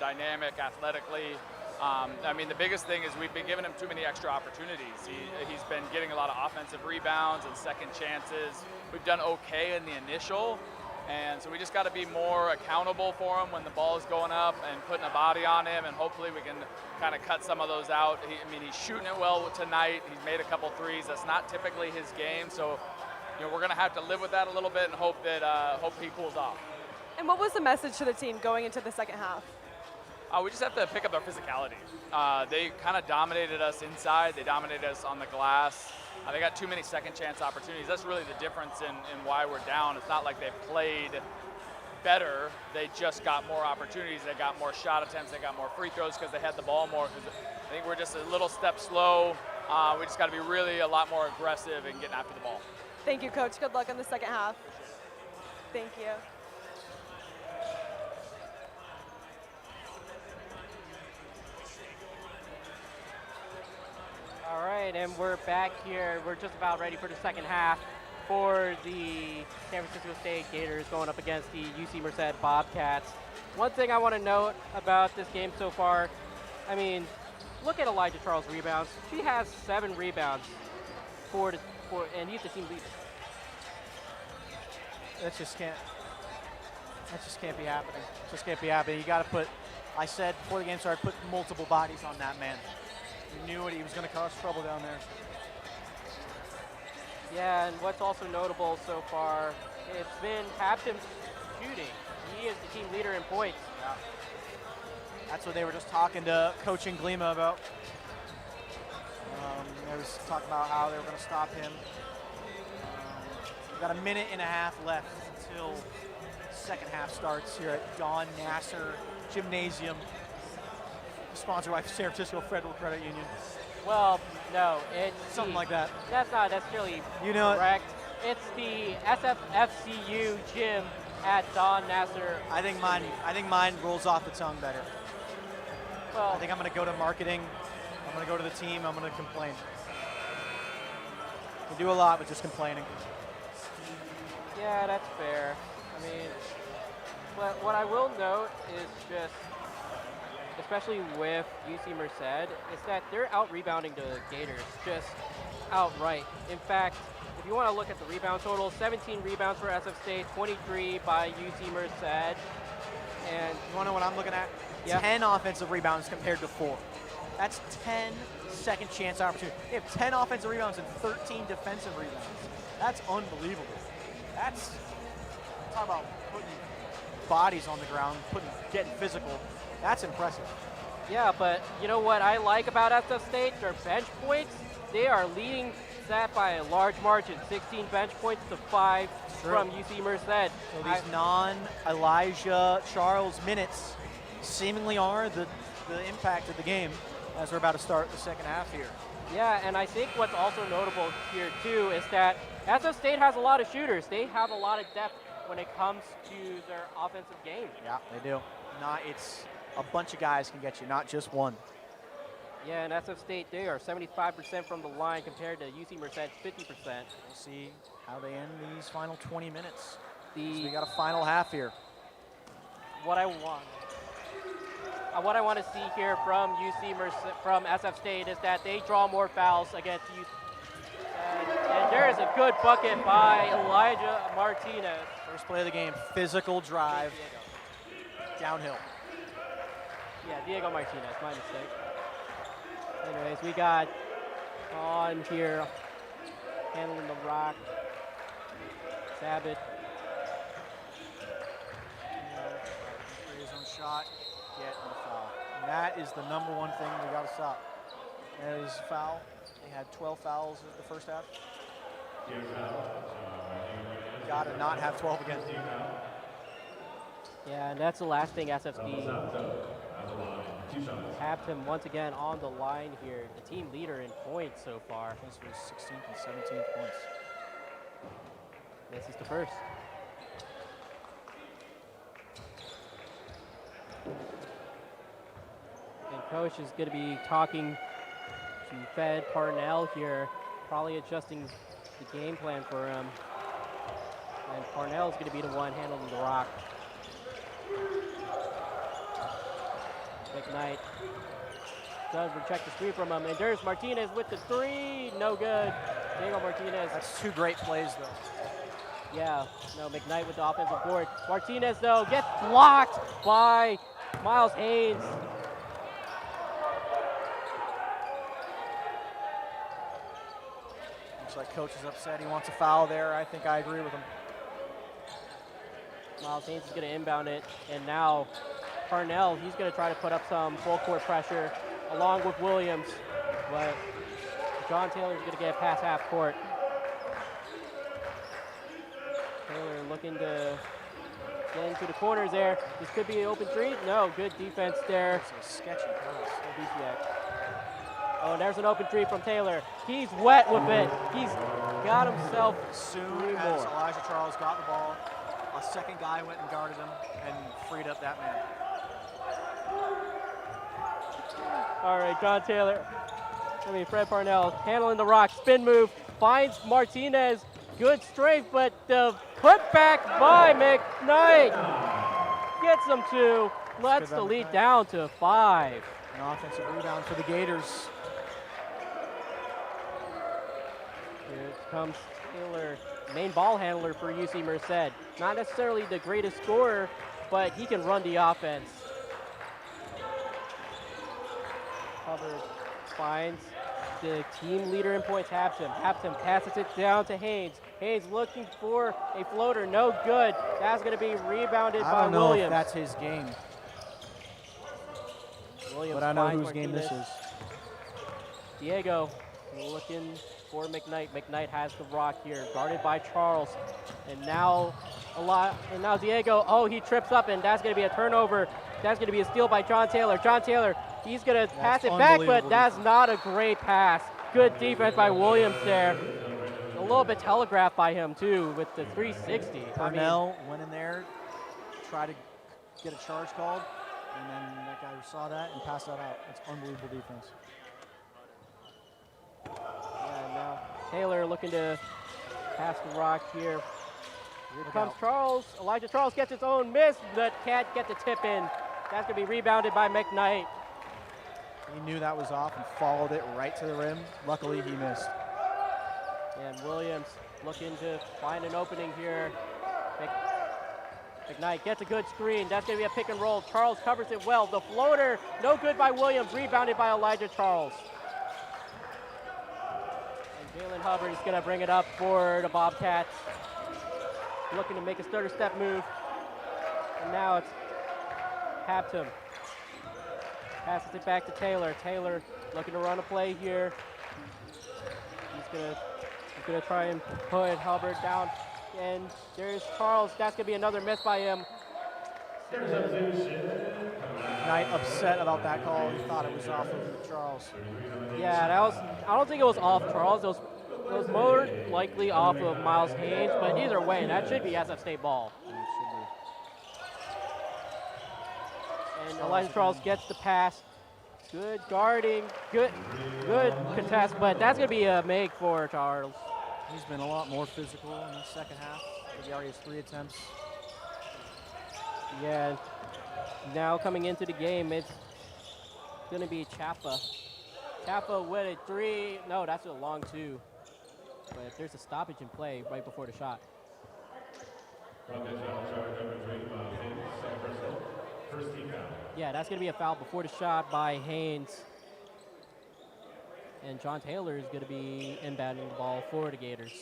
dynamic, athletically. I mean, the biggest thing is we've been giving him too many extra opportunities. He's been getting a lot of offensive rebounds and second chances. We've done okay in the initial, and so we just got to be more accountable for him when the ball is going up and putting a body on him, and hopefully we can kind of cut some of those out. He's shooting it well tonight. He's made a couple threes. That's not typically his game, so we're going to have to live with that a little bit and hope he pulls off. And what was the message to the team going into the second half? We just have to pick up our physicality. They kind of dominated us inside. They dominated us on the glass. They got too many second chance opportunities. That's really the difference in why we're down. It's not like they played better. They just got more opportunities. They got more shot attempts. They got more free throws because they had the ball more. I think we're just a little step slow. We just got to be really a lot more aggressive in getting after the ball. Thank you, Coach. Good luck in the second half. Thank you. All right, and we're back here. We're just about ready for the second half for the San Francisco State Gators going up against the UC Merced Bobcats. One thing I want to note about this game so far, I mean, look at Elijah Charles' rebounds. She has 7 rebounds and he's the team leader. That just can't be happening. Just can't be happening. You got to put, I said before the game started, put multiple bodies on that man. You knew he was going to cause trouble down there. Yeah, and what's also notable so far, it's been Hampton's shooting. He is the team leader in points. Yeah. That's what they were just talking to Coach Nglima about. They was talking about how they were going to stop him. We've got a minute and a half left until second half starts here at Don Nasser Gymnasium, sponsored by San Francisco Federal Credit Union. Well, no, it's something like that. That's not necessarily correct. It's the SFFCU gym at Don Nasser. I think mine rolls off the tongue better. Well, I think I'm going to go to marketing. I'm going to go to the team. I'm going to complain. We do a lot with just complaining. Yeah, that's fair. I mean, but what I will note is just, especially with UC Merced, is that they're out-rebounding the Gators just outright. In fact, if you want to look at the rebound total, 17 rebounds for SF State, 23 by UC Merced. And you want to know what I'm looking at? Yeah. 10 offensive rebounds compared to 4. That's 10 second chance opportunities. They have 10 offensive rebounds and 13 defensive rebounds. That's unbelievable. That's, talk about putting bodies on the ground, getting physical. That's impressive. Yeah, but you know what I like about SF State? Their bench points. They are leading that by a large margin, 16 bench points to 5 from UC Merced. So these non-Elijah Charles minutes seemingly are the impact of the game as we're about to start the second half here. Yeah, and I think what's also notable here too is that SF State has a lot of shooters. They have a lot of depth when it comes to their offensive game. Yeah, they do. It's a bunch of guys can get you, not just one. Yeah, and SF State, they are 75% from the line compared to UC Merced's 50%. We'll see how they end these final 20 minutes. So we got a final half here. What I want to see here from UC Merced, from SF State, is that they draw more fouls against UC. And there there's a good bucket by Elijah Martinez. First play of the game, physical drive, downhill. Yeah, Diego Martinez, my mistake. Anyways, we got on here handling the rock. Sabbath. His own shot, get the foul. And that is the number one thing we got to stop. That is a foul. They had 12 fouls in the first half. Got to not have 12 again. Yeah, and that's the last thing SFC tapped him once again on the line here. The team leader in points so far. This was 16th and 17th points. This is the first. And coach is going to be talking to Fed Parnell here, probably adjusting the game plan for him. And Parnell is going to be the one handling the rock. McKnight does reject the screen from him, and there's Martinez with the three. No good. Diego Martinez. That's two great plays, though. Yeah, no, McKnight with the offensive board. Martinez, though, gets blocked by Miles Haynes. Looks like coach is upset. He wants a foul there. I think I agree with him. Miles Haynes is going to inbound it, and now Parnell, he's going to try to put up some full court pressure along with Williams, but John Taylor's going to get past half court. Taylor looking to get into the corners there. This could be an open three. No, good defense there. It's a sketchy pass. Oh, and there's an open three from Taylor. He's wet with it. He's got himself soon three as more. Elijah Charles got the ball, a second guy went and guarded him and freed up that man. All right, Fred Parnell handling the rock, spin move, finds Martinez, good strafe, but the putback by McKnight gets him two, lets the lead down to 5. An offensive rebound for the Gators. Here comes Taylor, main ball handler for UC Merced. Not necessarily the greatest scorer, but he can run the offense. Hubbard finds the team leader in points, Hampton. Hampton passes it down to Haynes. Haynes looking for a floater, no good. That's going to be rebounded by Williams. I don't know if that's his game. Williams, but I know whose game this is. Diego looking for McKnight. McKnight has the rock here, guarded by Charles. And now Diego, he trips up, and that's going to be a turnover. That's going to be a steal by John Taylor. John Taylor, he's going to pass it back, but that's not a great pass. Good defense by Williams there. A little bit telegraphed by him, too, with the 360. Parnell went in there, tried to get a charge called, and then that guy saw that and passed that out. That's unbelievable defense. Yeah, now Taylor looking to pass the rock here. Here comes Charles. Elijah Charles gets his own miss, but can't get the tip in. That's going to be rebounded by McKnight. He knew that was off and followed it right to the rim. Luckily, he missed. And Williams looking to find an opening here. McKnight gets a good screen. That's going to be a pick and roll. Charles covers it well. The floater, no good by Williams. Rebounded by Elijah Charles. And Jalen Hubbard is going to bring it up for the Bobcats. Looking to make a stutter step move. And now it's Hampton. Passes it back to Taylor. Taylor looking to run a play here. He's gonna try and put Hubbard down. And there's Charles. That's gonna be another miss by him. Knight upset about that call. He thought it was off of Charles. Yeah, I don't think it was off Charles. It was more likely off of Miles Haynes, but either way, that should be SF State ball. And Elijah Charles gets the pass. Good guarding, good contest, but that's going to be a make for Charles. He's been a lot more physical in the second half. He already has 3 attempts. Yeah, now coming into the game, it's going to be Chaffa. Chaffa with a 3. No, that's a long 2. but if there's a stoppage in play right before the shot. Yeah, that's going to be a foul before the shot by Haynes. And John Taylor is going to be inbounding the ball for the Gators.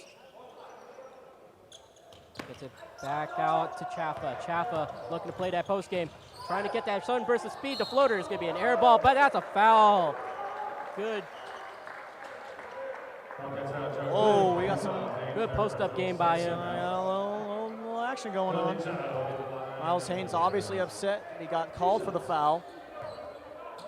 Gets it back out to Chaffa. Chaffa looking to play that post game. Trying to get that sudden burst of speed. The floater is going to be an air ball, but that's a foul. Good. Oh, we got some good post-up game by him. A little action going on. Miles Haynes obviously upset. He got called for the foul.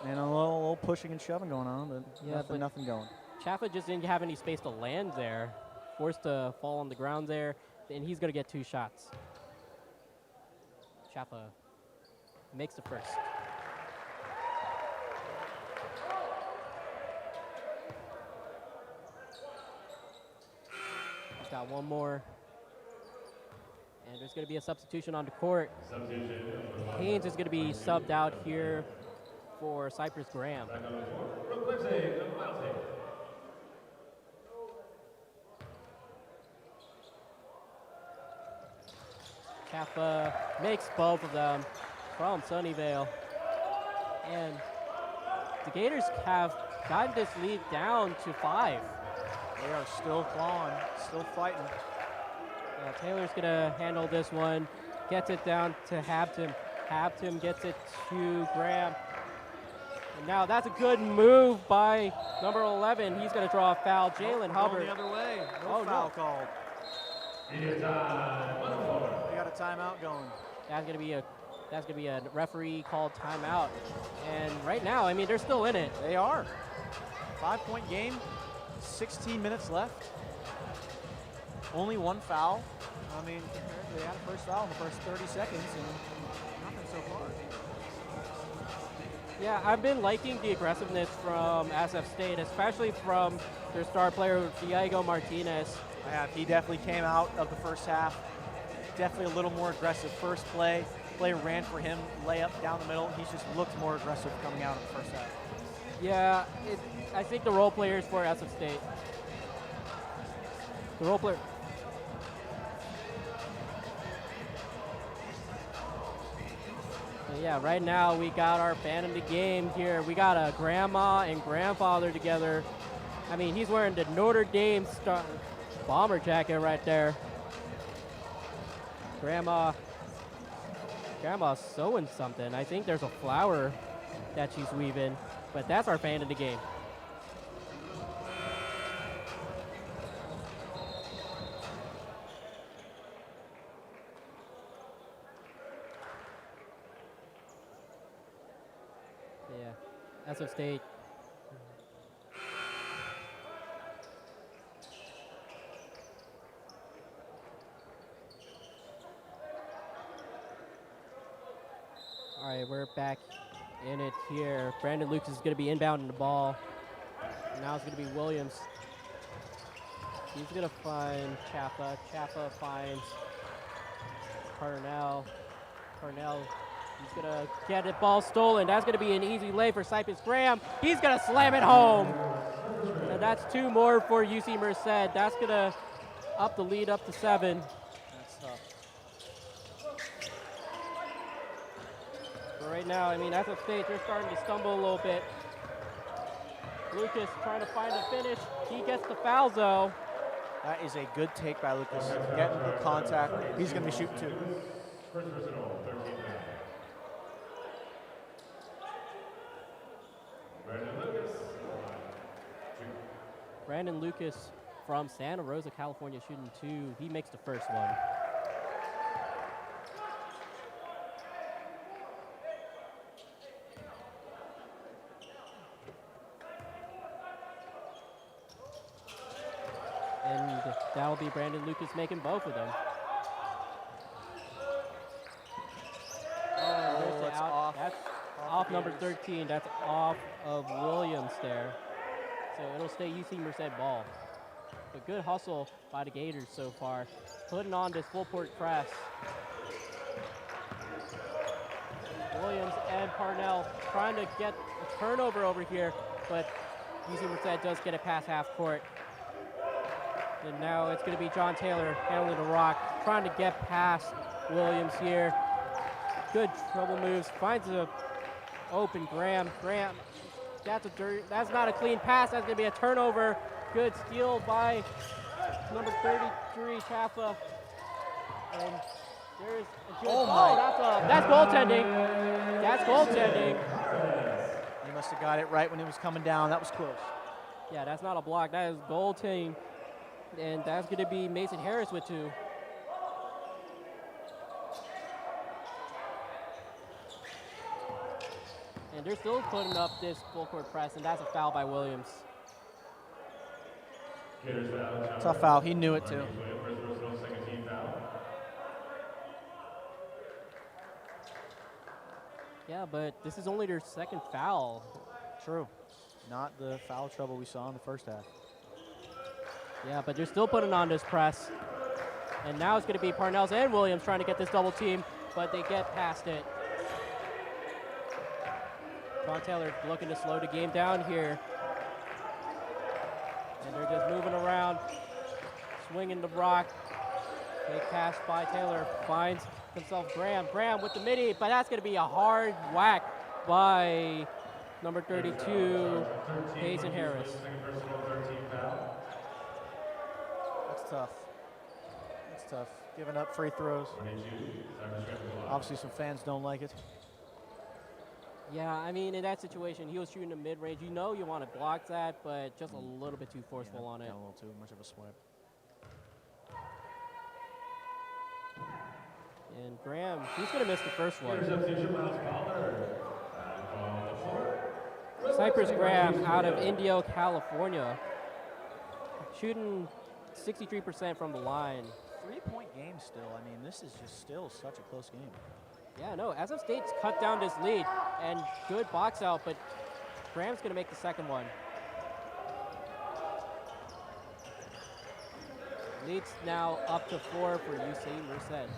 And a little pushing and shoving going on, but nothing going. Chaffa just didn't have any space to land there. Forced to fall on the ground there, and he's going to get 2 shots. Chaffa makes the first. He's got one more. And there's going to be a substitution on the court. Haynes is going to be subbed out here for Cypress Graham. Chaffa makes both of them from Sunnyvale. And the Gators have gotten this lead down to 5. They are still clawing, still fighting. Taylor's going to handle this one. Gets it down to Hampton. Hampton gets it to Graham. And now that's a good move by number 11. He's going to draw a foul. Jalen Hubbard. The other way. No foul called. They got a timeout going. That's going to be a referee called timeout. And right now, I mean, they're still in it. They are. 5-point game. 16 minutes left. Only 1 foul. I mean, they had a first foul in the first 30 seconds, and nothing so far. Yeah, I've been liking the aggressiveness from SF State, especially from their star player, Diego Martinez. He definitely came out of the first half. Definitely a little more aggressive first play. Play ran for him, layup down the middle. He's just looked more aggressive coming out of the first half. Yeah, I think the role players for SF State. The role player. Yeah, right now we got our fan of the game here. We got a grandma and grandfather together. I mean, he's wearing the Notre Dame bomber jacket right there. Grandma's sewing something. I think there's a flower that she's weaving, but that's our fan of the game. Yeah, SF State. All right, we're back in it here. Brandon Lucas is going to be inbounding the ball. Now it's going to be Williams. He's going to find Chaffa. Chaffa finds Parnell. Parnell, he's going to get the ball stolen. That's going to be an easy lay for Cypress Graham. He's going to slam it home. And that's 2 more for UC Merced. That's going to up the lead up to 7. That's tough. But right now, I mean, SF State, they're starting to stumble a little bit. Lucas trying to find a finish. He gets the foul, though. That is a good take by Lucas. Getting the contact. He's going to be shooting 2. Brandon Lucas from Santa Rosa, California, shooting 2. He makes the first one. And that'll be Brandon Lucas making both of them. Oh, that's off. That's off number 13. That's off of Williams there. So it'll stay UC Merced ball. But good hustle by the Gators so far. Putting on this full court press. Williams and Parnell trying to get a turnover over here, but UC Merced does get it past half court. And now it's going to be John Taylor handling the rock, trying to get past Williams here. Good trouble moves, finds a open Graham. That's not a clean pass. That's going to be a turnover. Good steal by number 33, Chaffa. And there's a good that's goaltending. That's goaltending. He must have got it right when it was coming down. That was close. Yeah, that's not a block. That is goaltending. And that's going to be Mason Harris with 2. And they're still putting up this full court press, and that's a foul by Williams. Tough foul. He knew it too. Yeah, but this is only their second foul. True. Not the foul trouble we saw in the first half. Yeah, but they're still putting on this press. And now it's going to be Parnells and Williams trying to get this double team, but they get past it. John Taylor looking to slow the game down here. And they're just moving around, swinging the rock. Big pass by Taylor, finds himself Graham. Graham with the midi, but that's going to be a hard whack by number 32, Mason Harris. That's tough. That's tough. Giving up free throws. Obviously some fans don't like it. Yeah, I mean, in that situation, he was shooting the mid-range. You know you want to block that, but just a little bit too forceful on it. A little too much of a swipe. And Graham, he's going to miss the first one. Cypress Graham out of Indio, California. Shooting 63% from the line. 3-point game still. I mean, this is just still such a close game. Yeah, no, SF State's cut down this lead, and good box out, but Graham's going to make the second one. Lead's now up to 4 for UC Merced.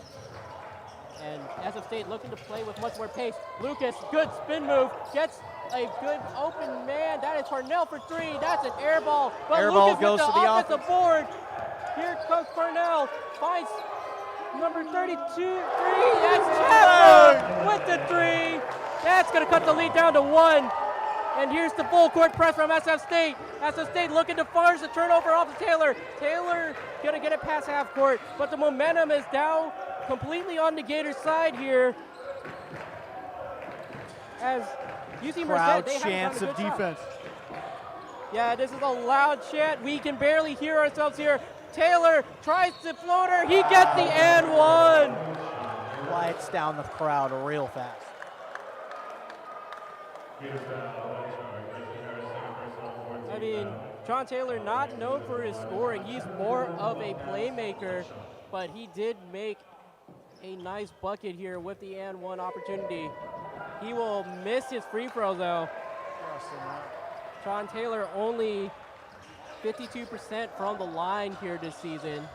And SF State looking to play with much more pace. Lucas, good spin move, gets a good open man. That is Parnell for 3. That's an air ball. But air Lucas ball goes with the to the offensive board. Here comes Parnell. Finds number 32, 3. That's Chapman with the 3. That's going to cut the lead down to 1. And here's the full court press from SF State. SF State looking to force a turnover off of Taylor. Taylor going to get it past half court, but the momentum is now completely on the Gators side here. As UC Merced, they chance of defense. Yeah, this is a loud chant. We can barely hear ourselves here. Taylor tries the floater. He gets the and one. Quiets down the crowd real fast. I mean, John Taylor not known for his scoring. He's more of a playmaker, but he did make a nice bucket here with the and one opportunity. He will miss his free throw though. John Taylor only 52% from the line here this season.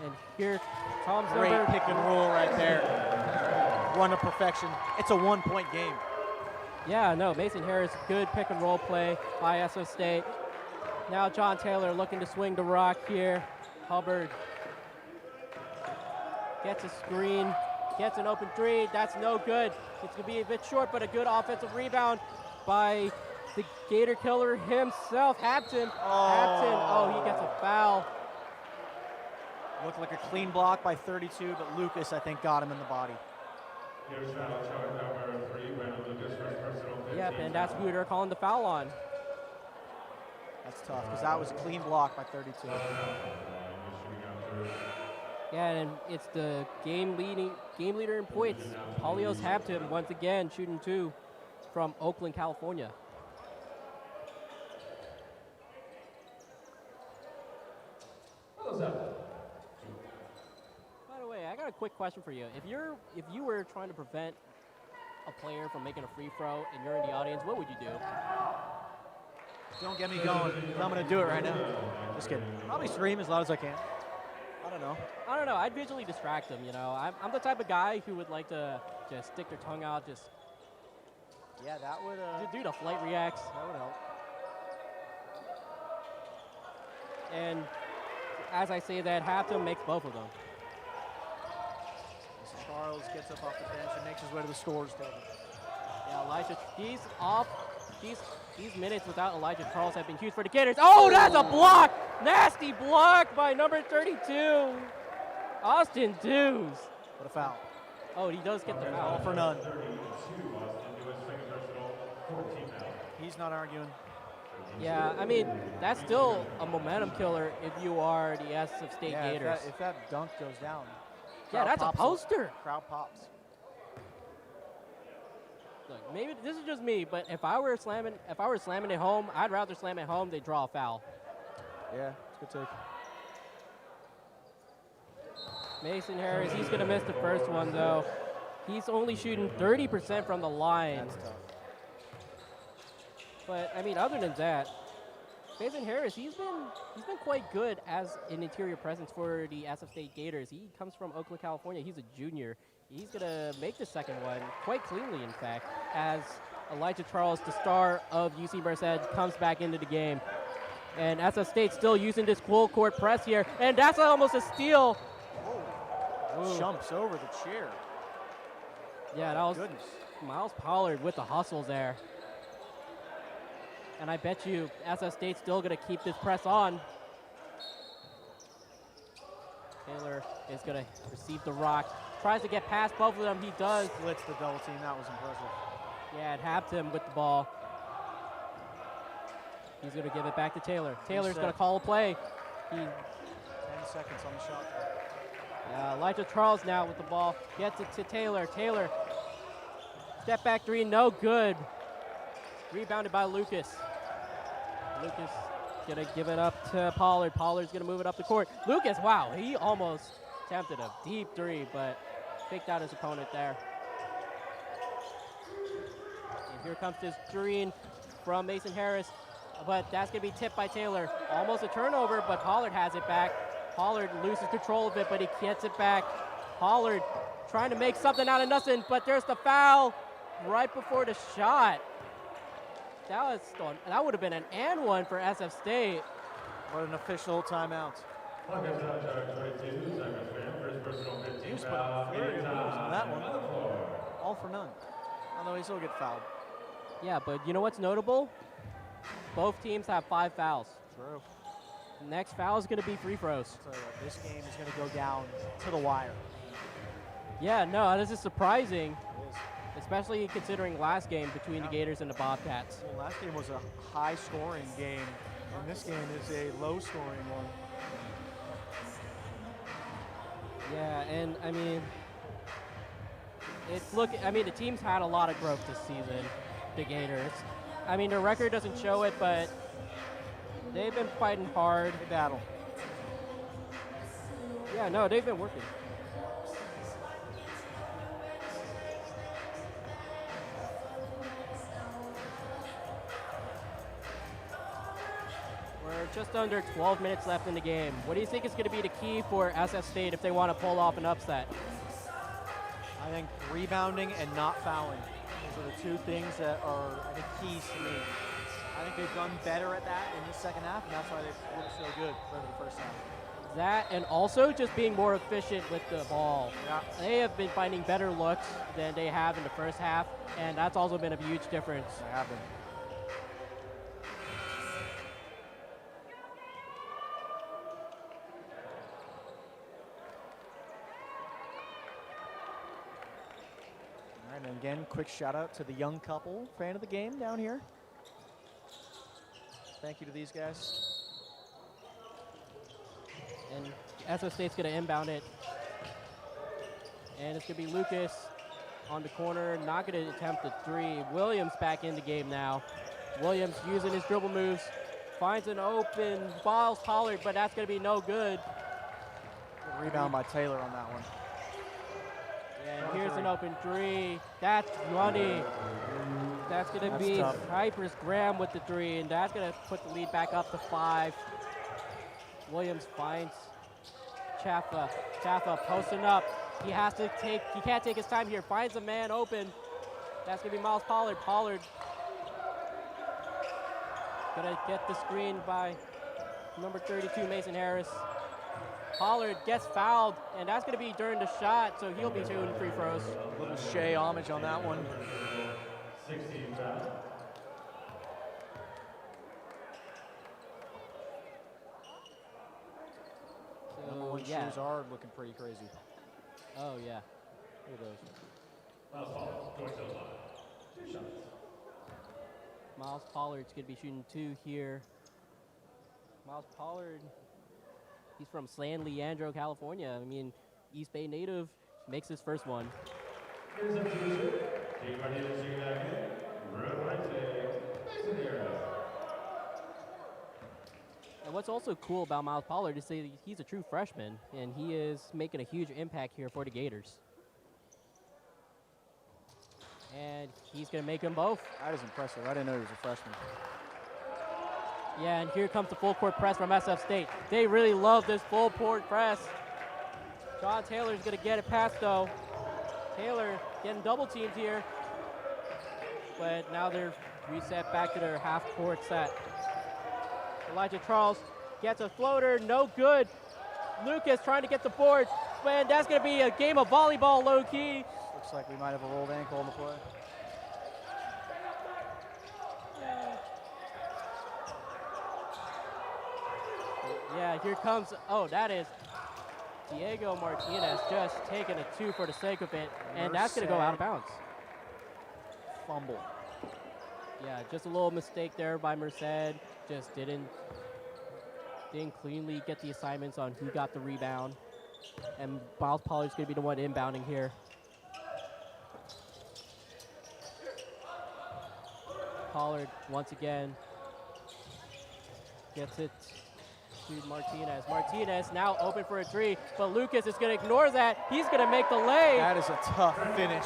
And here, Tom's great number. Pick and roll right there. Run of perfection. It's a 1-point game. Yeah, no, Mason Harris, good pick and roll play by SF State. Now John Taylor looking to swing the rock here. Hubbard gets a screen, gets an open 3. That's no good. It's going to be a bit short, but a good offensive rebound by the Gator killer himself, Hampton. Hampton, he gets a foul. Looked like a clean block by 32, but Lucas, I think, got him in the body. Yep, and that's who they're calling the foul on. That's tough, because that was a clean block by 32. Yeah, and it's the game leader in points, Paulios Hampton, once again shooting 2 from Oakland, California. By the way, I got a quick question for you. If you were trying to prevent a player from making a free throw and you're in the audience, what would you do? Don't get me going. I'm going to do it right now. Just kidding. Probably scream as loud as I can. I don't know. I'd visually distract them, you know. I'm the type of guy who would like to just stick their tongue out, just... Yeah, that would... Just do the flight reacts. That would help. And as I say that, Hatham makes both of them. Charles gets up off the bench and makes his way to the scores table. Yeah, Elijah, he's off. These minutes without Elijah Charles have been huge for the Gators. Oh, that's a block! Nasty block by number 32, Austin Dews. What a foul. Oh, he does get the foul. All for none. He's not arguing. Yeah, I mean, that's still a momentum killer if you are the SF State Gators. If that dunk goes down. Yeah, that's a poster. Crowd pops. Look, maybe this is just me, but if I were slamming it home, I'd rather slam it home. They draw a foul. Yeah, it's a good take. Mason Harris, he's gonna miss the first one though. He's only shooting 30% from the line. That's tough. But I mean, other than that, Mason Harris, he's been quite good as an interior presence for the SF State Gators. He comes from Oakland, California. He's a junior. He's gonna make the second one quite cleanly, in fact, as Elijah Charles, the star of UC Merced, comes back into the game. And SF State still using this full court press here, and that's almost a steal. Ooh. Jumps over the chair. Yeah, that was Miles Pollard with the hustles there. And I bet you SF State's still going to keep this press on. Taylor is going to receive the rock. Tries to get past both of them. He does. Splits the double team. That was impressive. Yeah, it halved him with the ball. He's going to give it back to Taylor. Taylor's going to call a play. 10 seconds on the shot. Yeah, Elijah Charles now with the ball. Gets it to Taylor. Taylor. Step back three, no good. Rebounded by Lucas. Lucas gonna give it up to Pollard. Pollard's gonna move it up the court. Lucas, wow, he almost attempted a deep three, but faked out his opponent there. And here comes this screen from Mason Harris, but that's gonna be tipped by Taylor. Almost a turnover, but Pollard has it back. Pollard loses control of it, but he gets it back. Pollard trying to make something out of nothing, but there's the foul right before the shot. That would have been an and one for SF State. What an official timeout. Hughes put up flurry of moves on that one. All for none. Although he still gets fouled. Yeah, but you know what's notable? Both teams have 5 fouls. True. The next foul is going to be free throws. So this game is going to go down to the wire. Yeah, no, this is surprising. Especially considering last game between the Gators and the Bobcats. Well, last game was a high-scoring game, and this game is a low-scoring one. Yeah, and I mean, the team's had a lot of growth this season, the Gators. I mean, their record doesn't show it, but they've been fighting hard. They battle. Yeah, no, they've been working. Just under 12 minutes left in the game. What do you think is going to be the key for SF State if they want to pull off an upset? I think rebounding and not fouling. Those are the two things that are, I think, keys to me. I think they've done better at that in the second half, and that's why they've looked so good over the first half. That and also just being more efficient with the ball. Yeah. They have been finding better looks than they have in the first half, and that's also been a huge difference. They have been. And again, quick shout out to the young couple, fan of the game down here. Thank you to these guys. And SF State's going to inbound it. And it's going to be Lucas on the corner, not going to attempt the three. Williams back in the game now. Williams using his dribble moves, finds an open Miles Pollard, but that's going to be no good. Good rebound by Taylor on that one. And here's an open three. That's money. That's going to be Cypress Graham with the three, and that's going to put the lead back up to 5. Williams finds Chaffa. Chaffa posting up. He can't take his time here. Finds a man open. That's going to be Miles Pollard. Pollard going to get the screen by number 32, Mason Harris. Pollard gets fouled, and that's going to be during the shot, so he'll be shooting free throws. A little Shea homage on that one. 16 foul. Number one shoes are looking pretty crazy. Oh, yeah. Look at those. Miles Pollard, going to the line. 2 shots. Miles Pollard's going to be shooting 2 here. Miles Pollard, he's from San Leandro, California. I mean, East Bay native, makes his first one. Here's a t-shirt. Take my name shooting back in. Red, white, Mason Harris. And what's also cool about Miles Pollard is that he's a true freshman, and he is making a huge impact here for the Gators. And he's going to make them both. That is impressive. I didn't know he was a freshman. Yeah, and here comes the full court press from SF State. They really love this full court press. John Taylor's going to get it past, though. Taylor getting double teamed here. But now they're reset back to their half court set. Elijah Charles gets a floater, no good. Lucas trying to get the board, and that's going to be a game of volleyball low key. Looks like we might have a rolled ankle on the play. Yeah, here comes, oh, that is Diego Martinez just taking a 2 for the sake of it, and that's going to go out of bounds. Fumble. Yeah, just a little mistake there by Merced. Just didn't cleanly get the assignments on who got the rebound. And Miles Pollard's going to be the one inbounding here. Pollard once again gets it to Martinez. Martinez now open for a 3, but Lucas is going to ignore that. He's going to make the lay. That is a tough finish.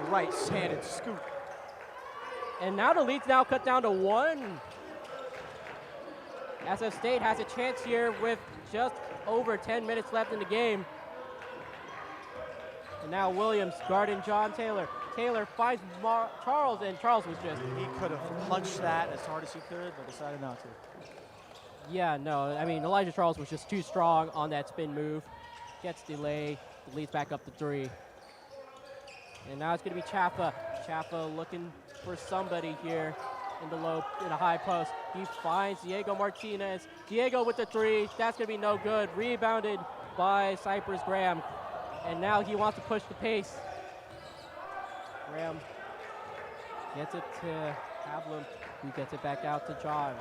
Right-handed scoop. And now the lead's now cut down to 1. SF State has a chance here with just over 10 minutes left in the game. And now Williams guarding John Taylor. Taylor finds Charles, and Charles was just... He could have punched that as hard as he could, but decided not to. Yeah, no, I mean, Elijah Charles was just too strong on that spin move. Gets delay, leads back up to 3. And now it's going to be Chaffa. Chaffa looking for somebody here in a high post. He finds Diego Martinez. Diego with the 3. That's going to be no good. Rebounded by Cypress Graham. And now he wants to push the pace. Graham gets it to Havlin, who gets it back out to John.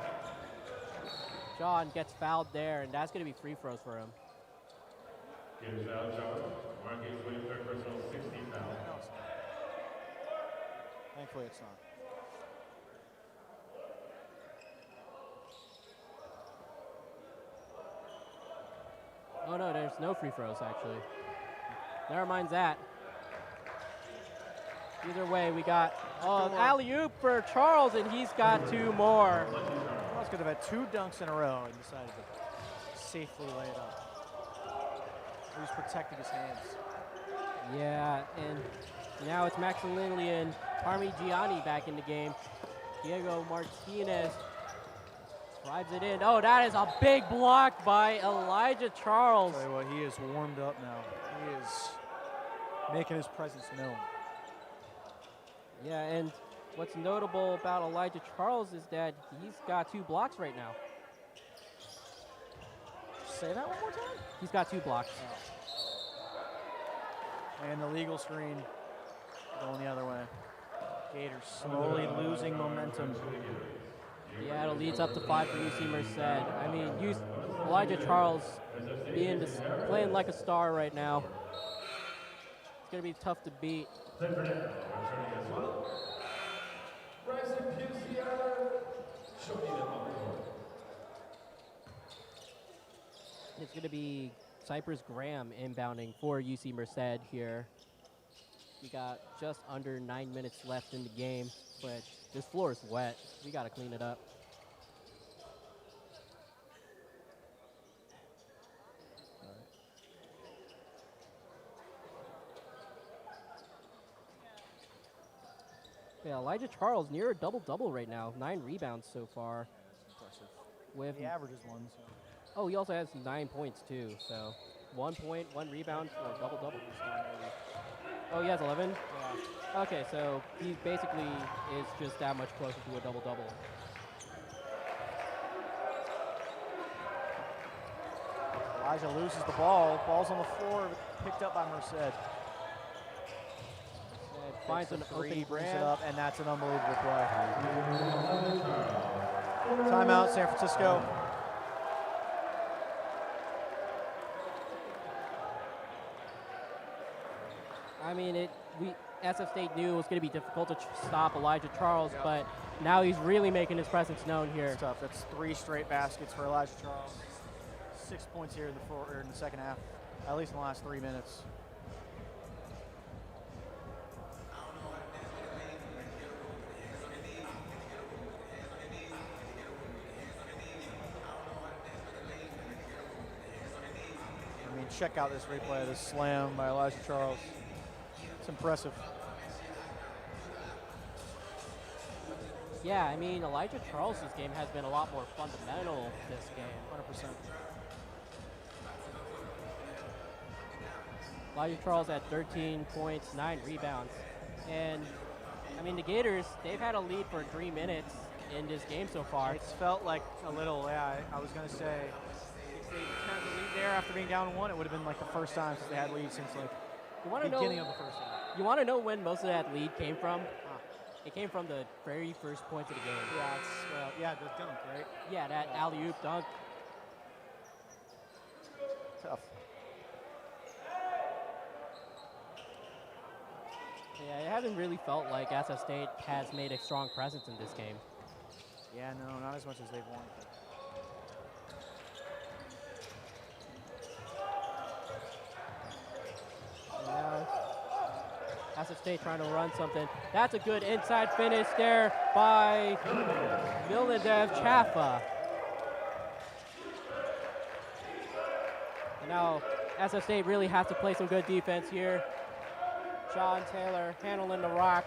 John gets fouled there, and that's going to be free throws for him. Games out, John. Marquez waiting for personal 16 foul. Thankfully, it's not. Oh, no, there's no free throws, actually. Never mind that. Either way, we got alley-oop for Charles, and he's got 2 more. Charles could have had 2 dunks in a row and decided to safely lay it up. He was protecting his hands. Yeah, and now it's Maximilian Parmigiani back in the game. Diego Martinez drives it in. Oh, that is a big block by Elijah Charles. I'll tell you what, he is warmed up now. He is making his presence known. Yeah, and what's notable about Elijah Charles is that he's got 2 blocks right now. Say that one more time? He's got 2 blocks. Oh. And the legal screen going the other way. Gators slowly losing momentum. Yeah, it leads up to 5 for UC Merced. I mean, Elijah Charles playing like a star right now. It's going to be tough to beat. It's going to be Cypress Graham inbounding for UC Merced here. We got just under 9 minutes left in the game, but this floor is wet. We got to clean it up. Yeah, Elijah Charles near a double-double right now. 9 rebounds so far. Impressive. with the averages one. So. Oh, he also has 9 points too. So 1 point, 1 rebound for a double-double. Oh, he has 11? Yeah. Okay, so he basically is just that much closer to a double-double. Elijah loses the ball. Ball's on the floor, picked up by Merced. Finds an three, open brings it Graham. up, and that's an unbelievable play. Timeout, San Francisco. I mean, SF State knew it was going to be difficult to stop Elijah Charles, but now he's really making his presence known here. It's tough. That's 3 straight baskets for Elijah Charles. 6 points here in the second half, at least in the last 3 minutes. I mean, check out this replay of this slam by Elijah Charles. It's impressive. Yeah, I mean, Elijah Charles' game has been a lot more fundamental this game. 100%. Elijah Charles at 13 points, 9 rebounds. And, I mean, the Gators, they've had a lead for 3 minutes in this game so far. It's felt like a little, I was going to say, if they had the lead there after being down 1, it would have been like the first time since they had lead since like the beginning of the first half. You want to know when most of that lead came from? It came from the very first points of the game. Yeah, the dunk, right? Yeah, that alley-oop dunk. Tough. Yeah, it hasn't really felt like SF State has made a strong presence in this game. Yeah, no, not as much as they've wanted. And now, SF State trying to run something. That's a good inside finish there by Miladev Chaffa. And now SF State really has to play some good defense here. John Taylor handling the rock.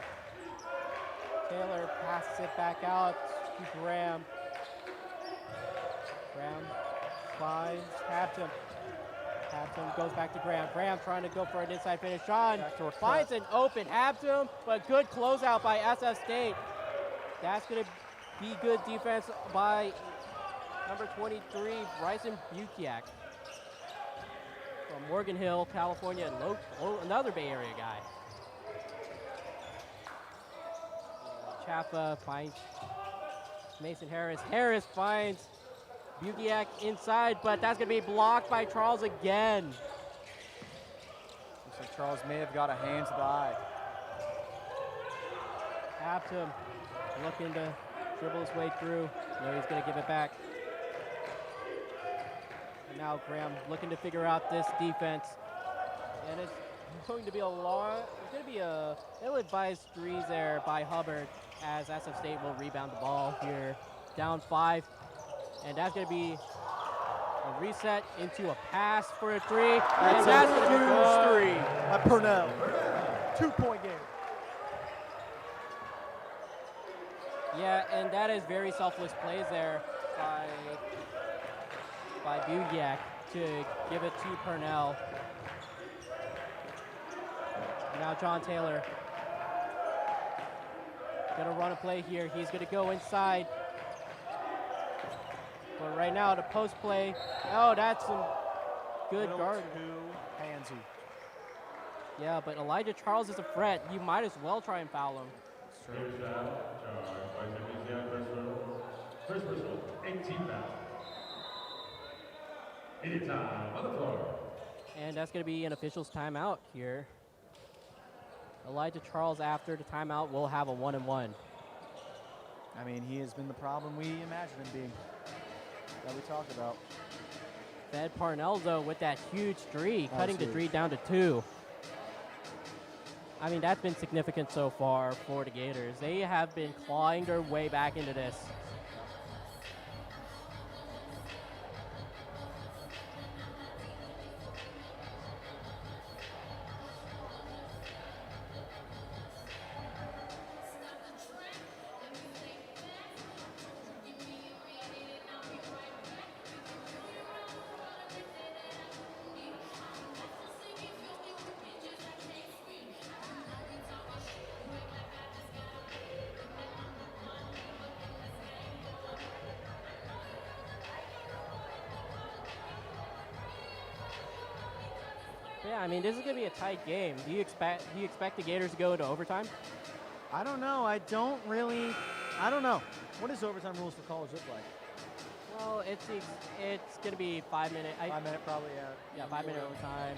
Taylor passes it back out to Graham. Graham finds Hampton. Hampton goes back to Graham. Graham trying to go for an inside finish. John finds an open Hampton, but good closeout by SF State. That's going to be good defense by number 23, Bryson Bukiak. From Morgan Hill, California, another Bay Area guy. Chaffa finds Mason Harris. Harris finds Bukiak inside, but that's going to be blocked by Charles again. Looks like Charles may have got a hand to the eye. Hampton looking to dribble his way through. No, he's going to give it back. And now Graham looking to figure out this defense. And it's going to be a ill-advised 3 there by Hubbard as SF State will rebound the ball here. Down 5. And that's going to be a reset into a pass for a 3. That's a huge 3 by Purnell. 2-point game. Yeah, and that is very selfless plays there by Bukiak to give it to Purnell. Now John Taylor gonna run a play here. He's gonna go inside. But right now the post play. Oh, that's some good guard. Too handsy. Yeah, but Elijah Charles is a threat. You might as well try and foul him. First personal, 18 foul. Anytime on the floor. And that's going to be an official's timeout here. Elijah Charles, after the timeout, will have a 1-and-1. I mean, he has been the problem we imagined him being, that we talked about. Fed Parnell, though, with that huge 3, cutting the 3 down to 2. I mean, that's been significant so far for the Gators. They have been clawing their way back into this. Yeah, I mean, this is going to be a tight game. Do you expect the Gators to go into overtime? I don't know. I don't know. What does overtime rules for college look like? Well, it's going to be 5 minute. 5 minute probably, yeah. Yeah, 5 minute overtime.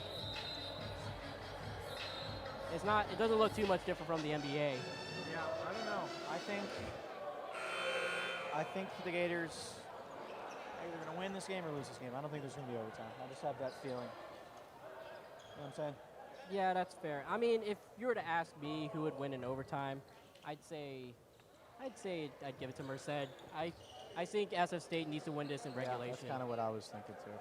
It doesn't look too much different from the NBA. Yeah, I don't know. I think the Gators are either going to win this game or lose this game. I don't think there's going to be overtime. I just have that feeling. You know what I'm saying? Yeah, that's fair. I mean, if you were to ask me who would win in overtime, I'd say I'd give it to Merced. I think SF State needs to win this in regulation. Yeah, that's kind of what I was thinking too.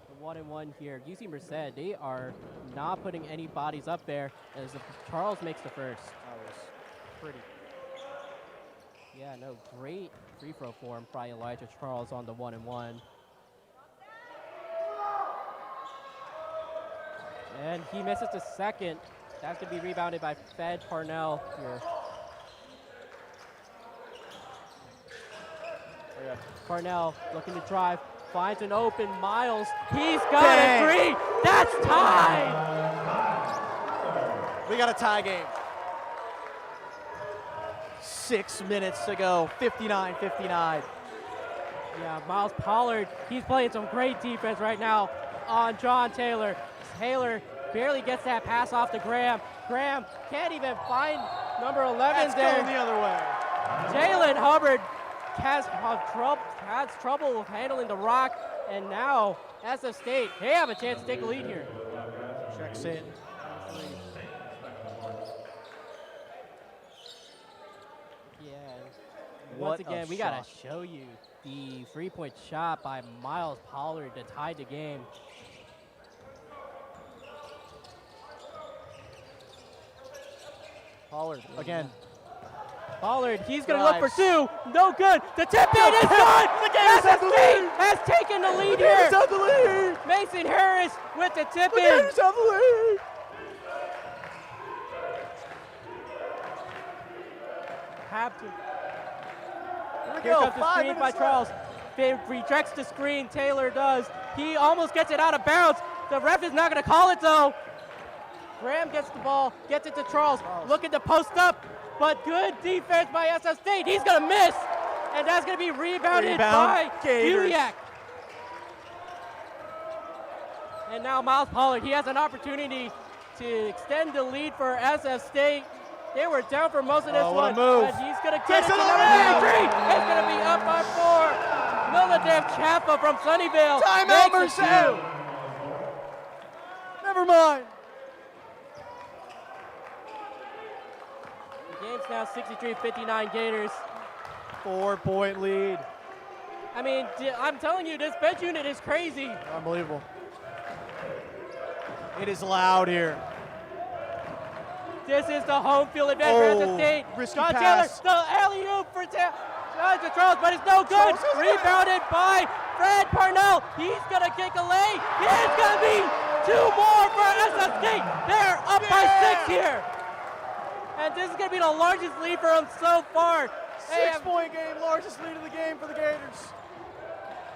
The 1-1 here. UC Merced, they are not putting any bodies up there as Charles makes the first. That was pretty. Yeah, no, great free throw form by Elijah Charles on the 1-1. And he misses the second. That's going to be rebounded by Fed Parnell here. Oh, yeah. Parnell looking to drive, finds an open Miles. He's got a three. That's tied. We got a tie game. 6 minutes to go, 59-59. Yeah, Miles Pollard, he's playing some great defense right now on John Taylor. Taylor barely gets that pass off to Graham. Graham can't even find number 11 That's there. going the other way. Jalen Hubbard has trouble handling the rock, and now SF State, they have a chance to take a lead here. Checks in. Yeah. Once again, we got to show you the three-point shot by Miles Pollard to tie the game. Pollard again. Pollard, he's going to look for two. No good. The tip-in is good. SF State has taken the lead here. Have the lead. Mason Harris with the tip-in. The Gators have the lead. Have to. Here comes the screen by Charles. Rejects the screen. Taylor does. He almost gets it out of bounds. The ref is not going to call it, though. Graham gets the ball, gets it to Charles. Looking to post up, but good defense by SF State. He's going to miss, and that's going to be rebounded by Kuliak. And now Miles Pollard, he has an opportunity to extend the lead for SF State. They were down for most of this one, but he's going to get it to number 3. It's going to be up by 4. Milodev Chapa from Sunnyvale. Timeout, Merced. Never mind. The game's now 63-59 Gators. 4-point lead. I mean, I'm telling you, this bench unit is crazy. Unbelievable. It is loud here. This is the home field advantage for SF State. John Taylor, the alley-oop for Charles, but it's no good. Rebounded by Fred Parnell. He's going to kick a lay. It's going to be 2 more for SF State. They're up by 6 here. And this is going to be the largest lead for them so far. 6-point game, largest lead of the game for the Gators.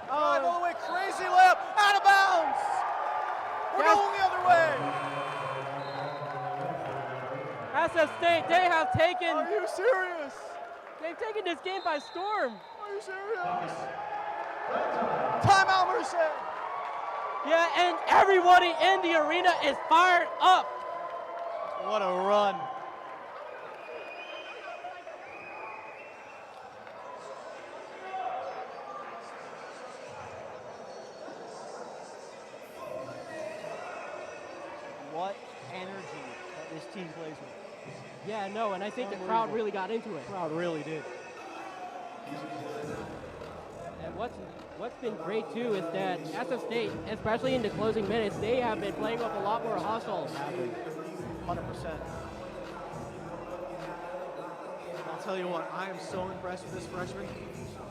Drive all the way, crazy layup, out of bounds. We're going the other way. SF State, they have taken. Are you serious? They've taken this game by storm. Are you serious? Timeout, Merced. Yeah, and everybody in the arena is fired up. What a run. What energy that this team plays with. Yeah, no, and I think the crowd really got into it. The crowd really did. And what's been great too is that SF State, especially in the closing minutes, they have been playing with a lot more hustle. 100%. I'll tell you what, I am so impressed with this freshman.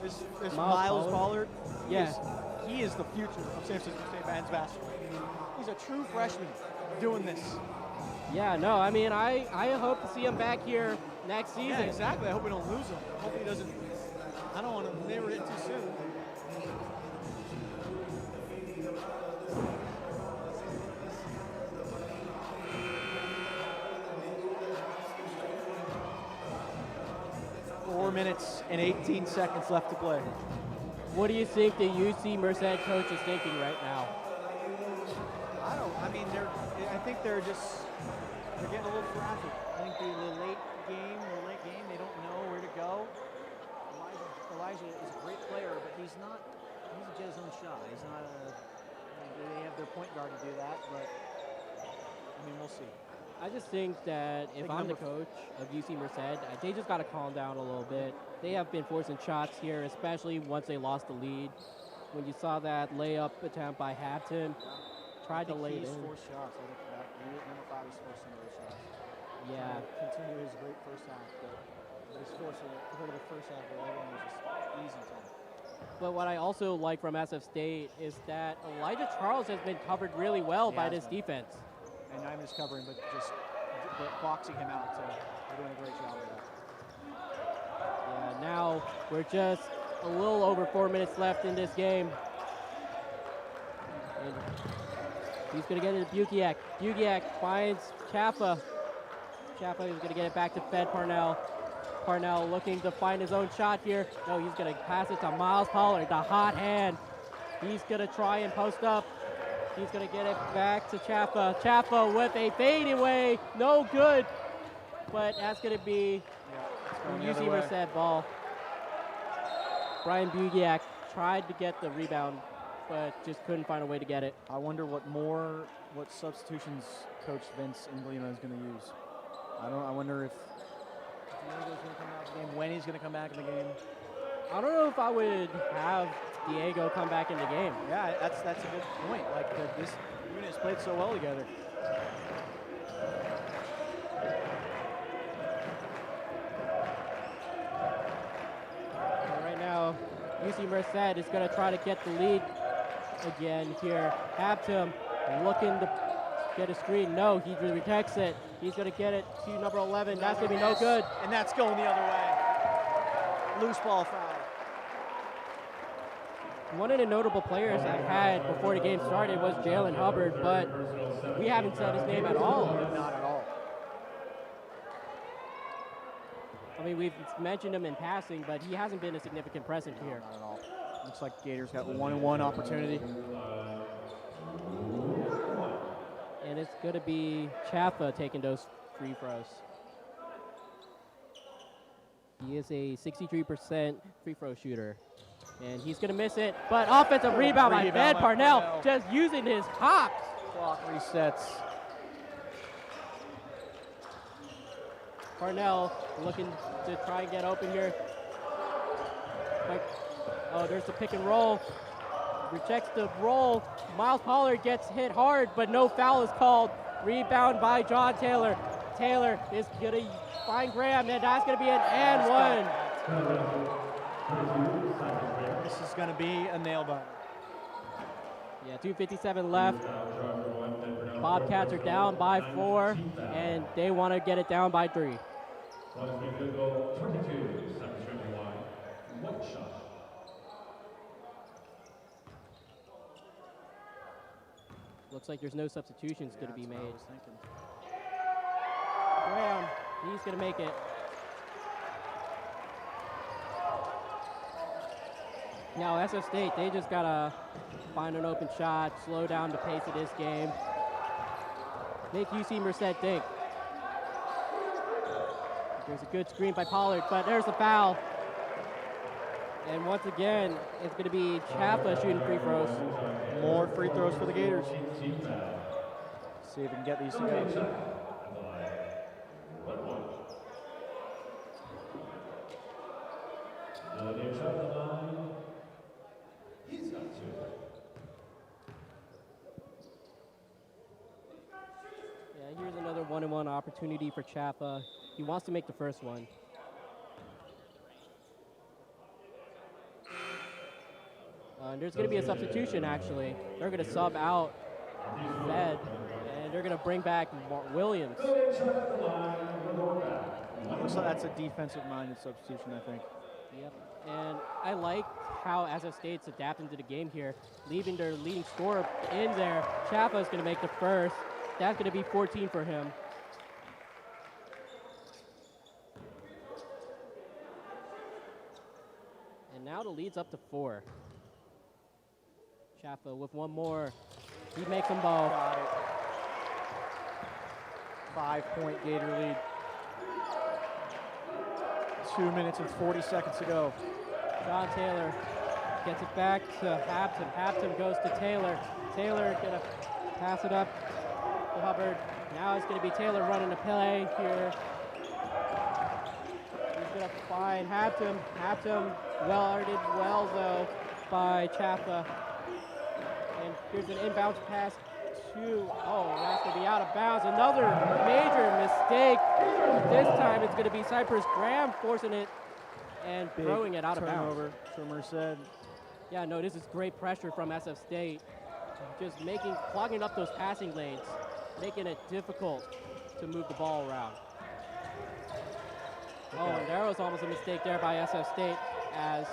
This Miles Pollard. Yeah. He is the future of San Francisco State men's basketball. He's a true freshman doing this. Yeah, no, I mean, I hope to see him back here next season. Yeah, exactly. I hope we don't lose him. I hope he doesn't. I don't want to never hit too soon. minutes and 18 seconds left to play. What do you think the UC Merced coach is thinking right now? I mean, I think they're getting a little frazzled. I think the late game, they don't know where to go. Elijah is a great player, but he's a get his own shot. He's not they have their point guard to do that, but I mean, we'll see. I just think that if I'm the coach of UC Merced, they just got to calm down a little bit. They have been forcing shots here, especially once they lost the lead. When you saw that layup attempt by Hampton, tried to lay it in. He's forced shots. I think that number 5 is forced some of those shots. Yeah. Continue his great first half, but he's forcing it compared to the first half where everyone was just easy to him. But what I also like from SF State is that Elijah Charles has been covered really well by this defense. And not even just covering, but just boxing him out. So they're doing a great job of that. Yeah, now we're just a little over 4 minutes left in this game. And he's going to get it to Bukiak. Bukiak finds Chaffa. Chaffa is going to get it back to Fed Parnell. Parnell looking to find his own shot here. No, he's going to pass it to Miles Pollard, the hot hand. He's going to try and post up. He's going to get it back to Chaffa. Chaffa with a fadeaway. No good. But that's going to be UC Merced ball. Brian Bugiak tried to get the rebound, but just couldn't find a way to get it. I wonder what substitutions Coach Vince Inglima is going to use. I wonder if Diego's going to come out of the game, when he's going to come back in the game. I don't know if I would have Diego come back in the game. Yeah, that's a good point. Like this unit has played so well together. Right now, UC Merced is going to try to get the lead again here. Hampton looking to get a screen. No, he protects it. He's going to get it to number 11. That's going to be no good. And that's going the other way. Loose ball foul. One of the notable players I had before the game started was Jalen Hubbard, but we haven't said his name at all. Not at all. I mean, we've mentioned him in passing, but he hasn't been a significant presence here. Not at all. Looks like Gators got 1-on-1 opportunity. And it's going to be Chaffa taking those free throws. He is a 63% free throw shooter. And he's going to miss it. But offensive rebound by Fed Parnell, just using his hops. Clock resets. Parnell looking to try and get open here. But, there's the pick and roll. Rejects the roll. Miles Pollard gets hit hard, but no foul is called. Rebound by John Taylor. Taylor is going to find Graham, and that's going to be an and one. This is going to be a nail-biter. Yeah, 2:57 left. Bobcats are down by 4, and they want to get it down by 3. Looks like there's no substitutions going to be made. Graham, he's going to make it. Now, SF State, they just got to find an open shot, slow down the pace of this game. Make UC Merced think. There's a good screen by Pollard, but there's the foul. And once again, it's going to be Chaffa shooting free throws. More free throws for the Gators. See if we can get these to go. Yeah, here's another one-on-one opportunity for Chaffa. He wants to make the first one. And there's going to be a substitution, actually. They're going to sub out Fed, and they're going to bring back Williams. Looks like that's a defensive-minded substitution, I think. Yep. And I like how SF State's adapting to the game here, leaving their leading scorer in there. Chaffa is going to make the first. That's going to be 14 for him. lead's up to 4. Chaffa with one more. He makes them both. Got it. 5-point Gator lead. 2 minutes and 40 seconds to go. John Taylor gets it back to Hampton. Hampton goes to Taylor. Taylor gonna pass it up to Hubbard. Now it's gonna be Taylor running the play here. He's gonna find Hampton. Hampton guarded well though by Chaffa. And here's an inbounds pass to, that's gonna be out of bounds. Another major mistake. This time it's gonna be Cypress Graham forcing it and Big throwing it out of bounds. turnover for Merced. Yeah, no, this is great pressure from SF State. Just clogging up those passing lanes, making it difficult to move the ball around. Oh, and there was almost a mistake there by SF State as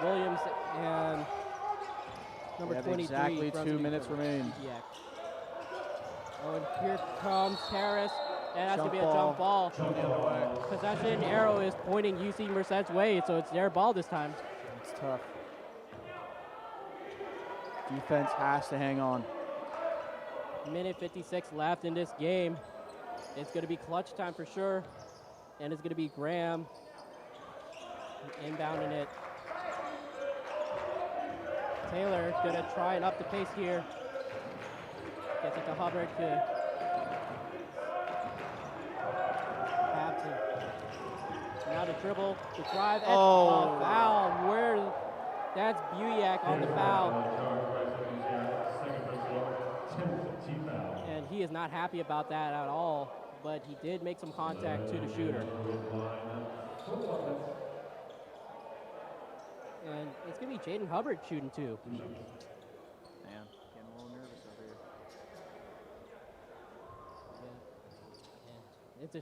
Williams and number 23. Exactly 2 minutes remain. Yeah. Oh, and here comes Harris. And that's going to be a Jump jump ball. ball. Possession arrow is pointing UC Merced's way, so it's their ball this time. It's tough. Defense has to hang on. Minute 56 left in this game. It's going to be clutch time for sure. And it's going to be Graham inbounding it. Taylor going to try and up the pace here. Gets it to Hubbard to Hampton. Now to dribble, to drive, and a foul. That's Buyak on the foul. And he is not happy about that at all, but he did make some contact to the shooter. And it's going to be Jaden Hubbard shooting too. Man, getting a little nervous over here. Yeah. It's a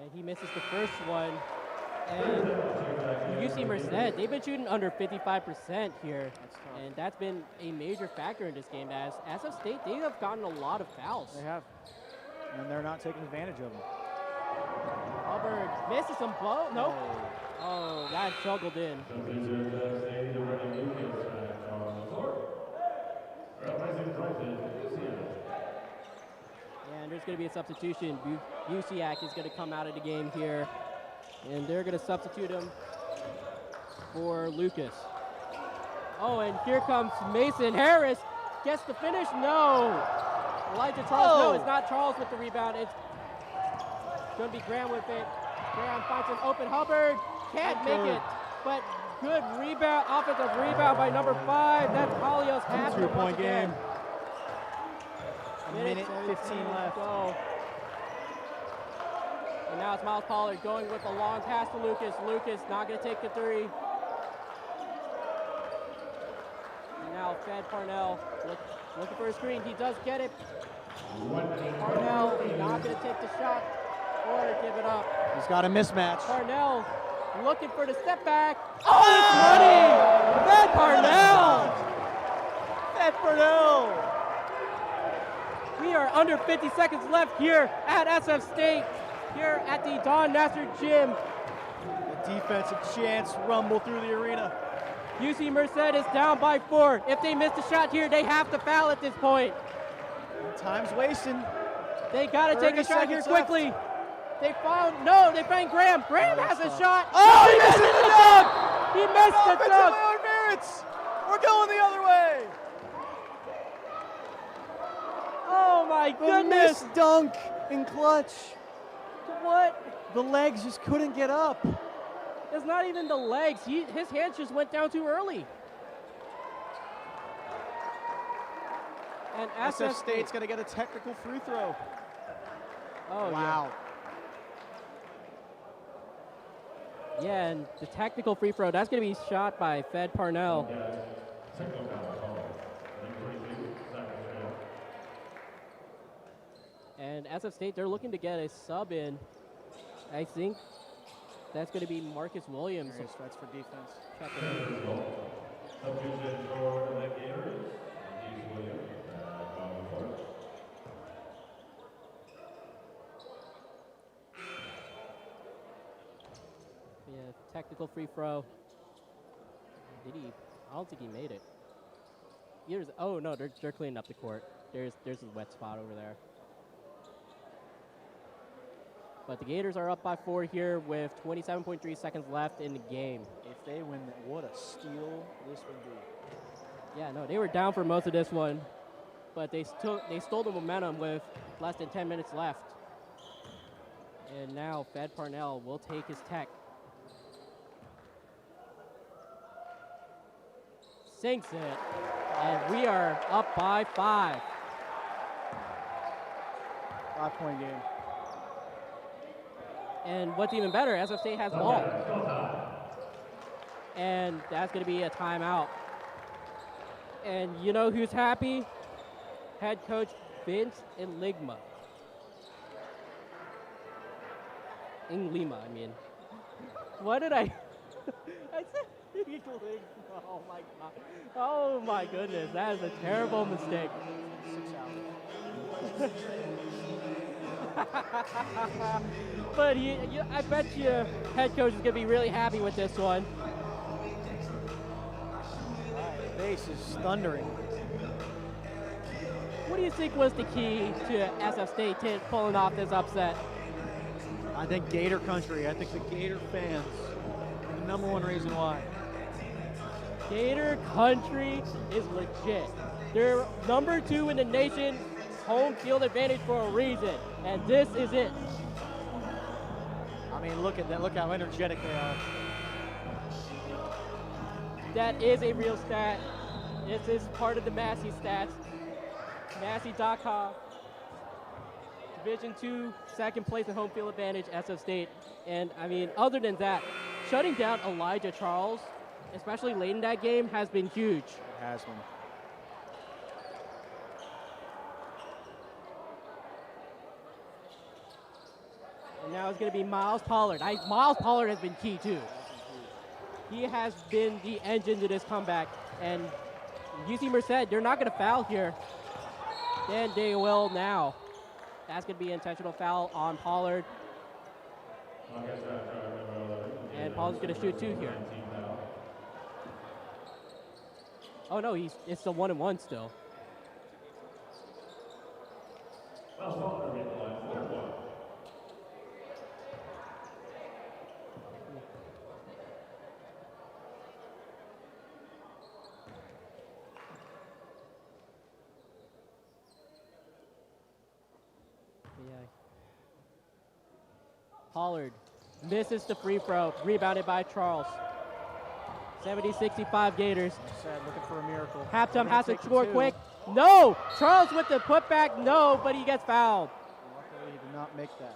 and he misses the first one. And UC Merced, they've been shooting under 55% here. And that's been a major factor in this game as SF State, they have gotten a lot of fouls. They have. And they're not taking advantage of them. Hubbard misses some blow. Nope. Oh, that juggled in. And there's going to be a substitution. Busiak is going to come out of the game here. And they're going to substitute him for Lucas. Oh, and here comes Mason Harris. Gets the finish? No. Elijah Charles. No, it's not Charles with the rebound. It's going to be Graham with it. Graham finds an open Hubbard. Can't make it. But good rebound, offensive rebound by number 5. That's Polios Hampton. 2-point game. A minute 15 left. Go. And now it's Miles Pollard going with a long pass to Lucas. Lucas not going to take the 3. And now Fed Parnell looking for a screen. He does get it. Parnell not going to take the shot or give it up. He's got a mismatch. Parnell looking for the step back. Oh, it's money! Fed Parnell! Fed Parnell! We are under 50 seconds left here at SF State, here at the Don Nasser Gym. The defensive chants rumble through the arena. UC Merced is down by 4. If they miss the shot here, they have to foul at this point. Time's wasting. They got to take a shot here quickly. Left. They find Graham. Graham has a shot. Oh, he missed the dunk! He missed the dunk. We're going the other way. Oh my goodness. Missed dunk in clutch. What? The legs just couldn't get up. It's not even the legs. His hands just went down too early. And SF State's going to get a technical free throw. Oh, wow. Yeah, and the technical free throw, that's going to be shot by Fed Parnell. And SF State, they're looking to get a sub in. I think that's going to be Marcus Williams. That's for defense. Check it out. Substitution for the Gators, Williams. Yeah, technical free throw. Did he? I don't think he made it. Oh no, they're cleaning up the court. There's a wet spot over there. But the Gators are up by 4 here with 27.3 seconds left in the game. If they win, what a steal this would be. Yeah, no, they were down for most of this one, but they stole the momentum with less than 10 minutes left. And now Fed Parnell will take his tech. Sinks it, and we are up by 5. 5-point game. And what's even better, SF State has ball. And that's going to be a timeout. And you know who's happy? Head coach Vince Inglima. I mean. What did I? I said Inglima. Oh my God. Oh my goodness. That is a terrible mistake. 6 hours. But I bet you head coach is going to be really happy with this one. The base is thundering. What do you think was the key to SF State pulling off this upset? I think Gator country. I think the Gator fans are the number one reason why. Gator country is legit. They're number 2 in the nation, home field advantage for a reason, and this is it. I mean, look at that. Look how energetic they are. That is a real stat. This is part of the Massey stats. Massey.com. Division II, second place in home field advantage, SF State. And I mean, other than that, shutting down Elijah Charles, especially late in that game, has been huge. It has been. And now it's going to be Miles Pollard. Miles Pollard has been key too. He has been the engine to this comeback. And UC Merced, they're not going to foul here. And they will now. That's going to be an intentional foul on Pollard. And Pollard's going to shoot 2 here. Oh no, it's the 1-and-1 still. Pollard misses the free throw, rebounded by Charles. 70-65 Gators. Sad, looking for a miracle. Halftime has to score quick. No! Charles with the putback, no, but he gets fouled. Luckily, he did not make that.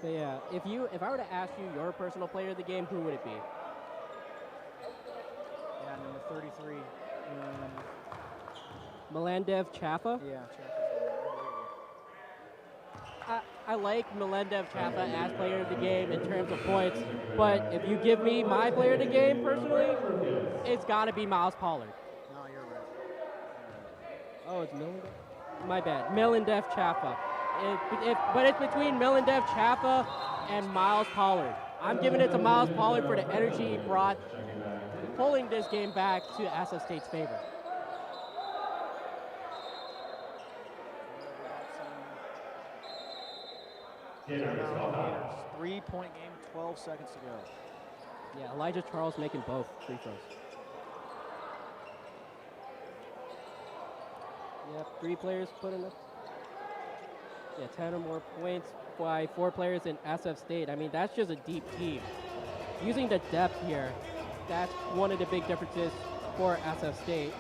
But yeah, if I were to ask you your personal player of the game, who would it be? Yeah, number 33. Melandev Chaffa? Yeah, I like Melandev Chaffa as player of the game in terms of points, but if you give me my player of the game personally, it's got to be Miles Pollard. No, you're right. Oh, it's Melandev? My bad. Melandev Chaffa. But it's between Melandev Chaffa and Miles Pollard. I'm giving it to Miles Pollard for the energy he brought, pulling this game back to SF State's favor. Gators. 3-point game, 12 seconds to go. Yeah, Elijah Charles making both free throws. Yep, 3 players putting up. Yeah, 10 or more points by 4 players in SF State. I mean, that's just a deep team. Using the depth here, that's one of the big differences for SF State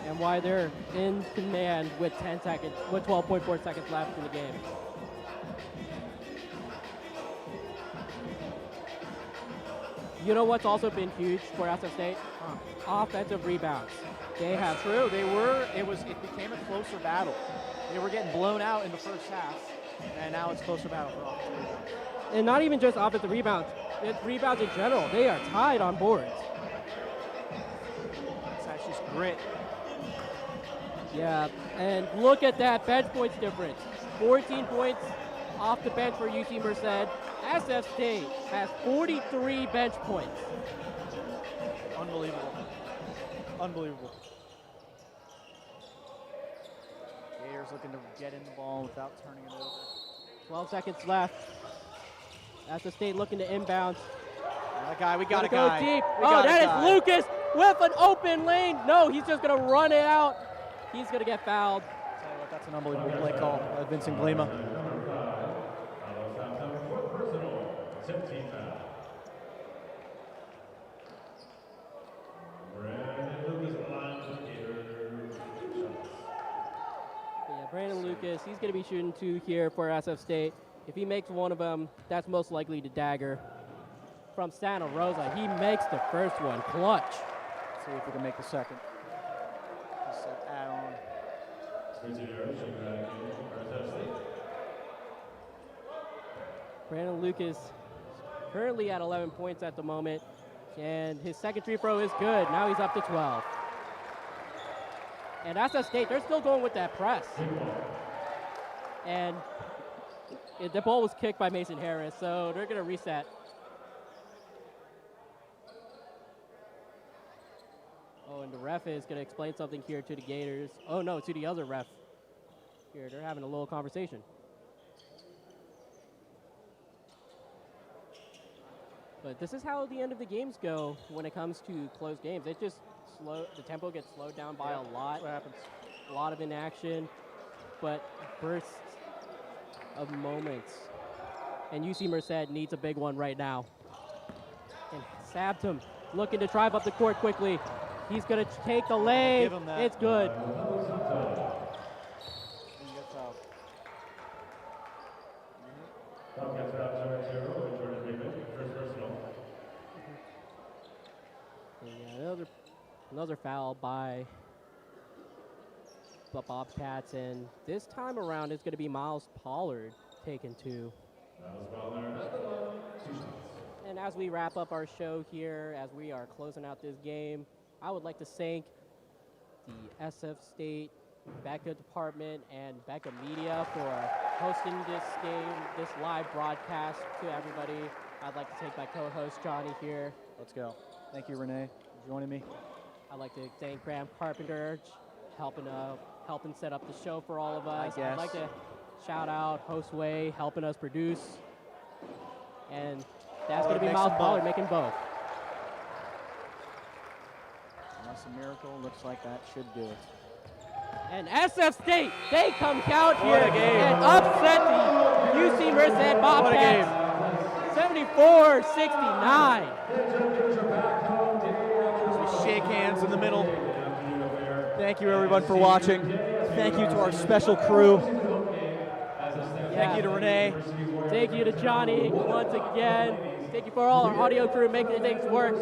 and why they're in command with 12.4 seconds left in the game. You know what's also been huge for SF State? Offensive rebounds. They have true. It became a closer battle. They were getting blown out in the first half, and now it's closer battle for offensive rebounds. And not even just offensive rebounds. It's rebounds in general. They are tied on boards. That's just grit. Yeah, and look at that bench points difference. 14 points off the bench for UC Merced. SF State has 43 bench points. Unbelievable. Unbelievable. Gators looking to get in the ball without turning it over. 12 seconds left. SF State looking to inbound. We got a Go guy. deep. That is Lucas with an open lane. No, he's just going to run it out. He's going to get fouled. Tell you what, that's an unbelievable play call by Vincent Glima. Yeah, Brandon Lucas, he's going to be shooting 2 here for SF State. If he makes one of them, that's most likely to dagger. From Santa Rosa, he makes the first one. Clutch. Let's see if we can make the second. Just an add-on. Brandon Lucas currently at 11 points at the moment, and his second free throw is good. Now he's up to 12. And SF State, they're still going with that press. And the ball was kicked by Mason Harris, so they're going to reset. Oh, and the ref is going to explain something here to the Gators. Oh, no, to the other ref. Here, they're having a little conversation. But this is how the end of the games go when it comes to close games. It just the tempo gets slowed down by a lot. That's what happens. A lot of inaction, but bursts of moments. And UC Merced needs a big one right now. And Sabtum looking to drive up the court quickly. He's going to take the lane. Give him that. It's good. Yeah, another foul by the Bobcats, and this time around it's going to be Miles Pollard taking 2. And as we wrap up our show here, as we are closing out this game, I would like to thank the SF State BECA department and BECA Media for hosting this game, this live broadcast to everybody. I'd like to thank my co-host Johnny here. Let's go. Thank you, Renee, for joining me. I'd like to thank Graham Carpenter helping set up the show for all of us. I'd like to shout out Hostway helping us produce. And that's going to be Miles Pollard making both. Unless a miracle, looks like that should do it. And SF State, they come out here and upset the UC Merced Bobcats. 74-69. We shake hands in the middle. Thank you, everyone, for watching. Thank you to our special crew. Thank you to Renee. Thank you to Johnny once again. Thank you for all our audio crew making things work.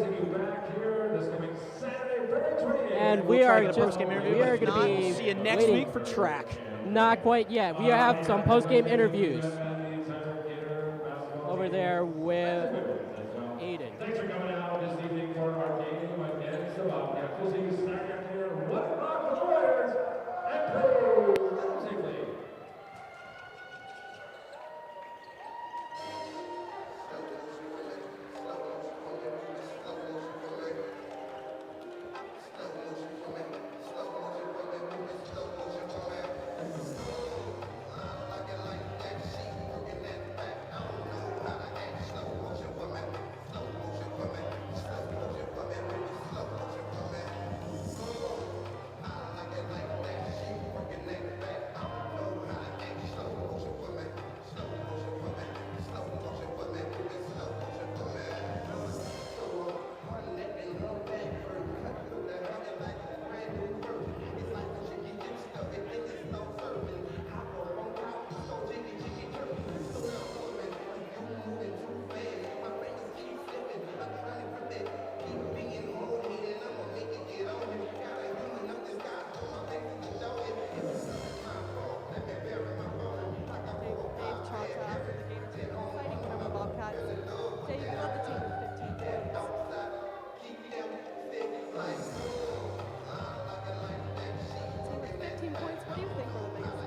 And we are going to be see you next week for track. Not quite yet. We have some post-game interviews over there with Aiden. Thanks for coming out this evening for our game against the Wildcats. We'll see you back up here. What rock the Warriors and pro musically. What do you think were the biggest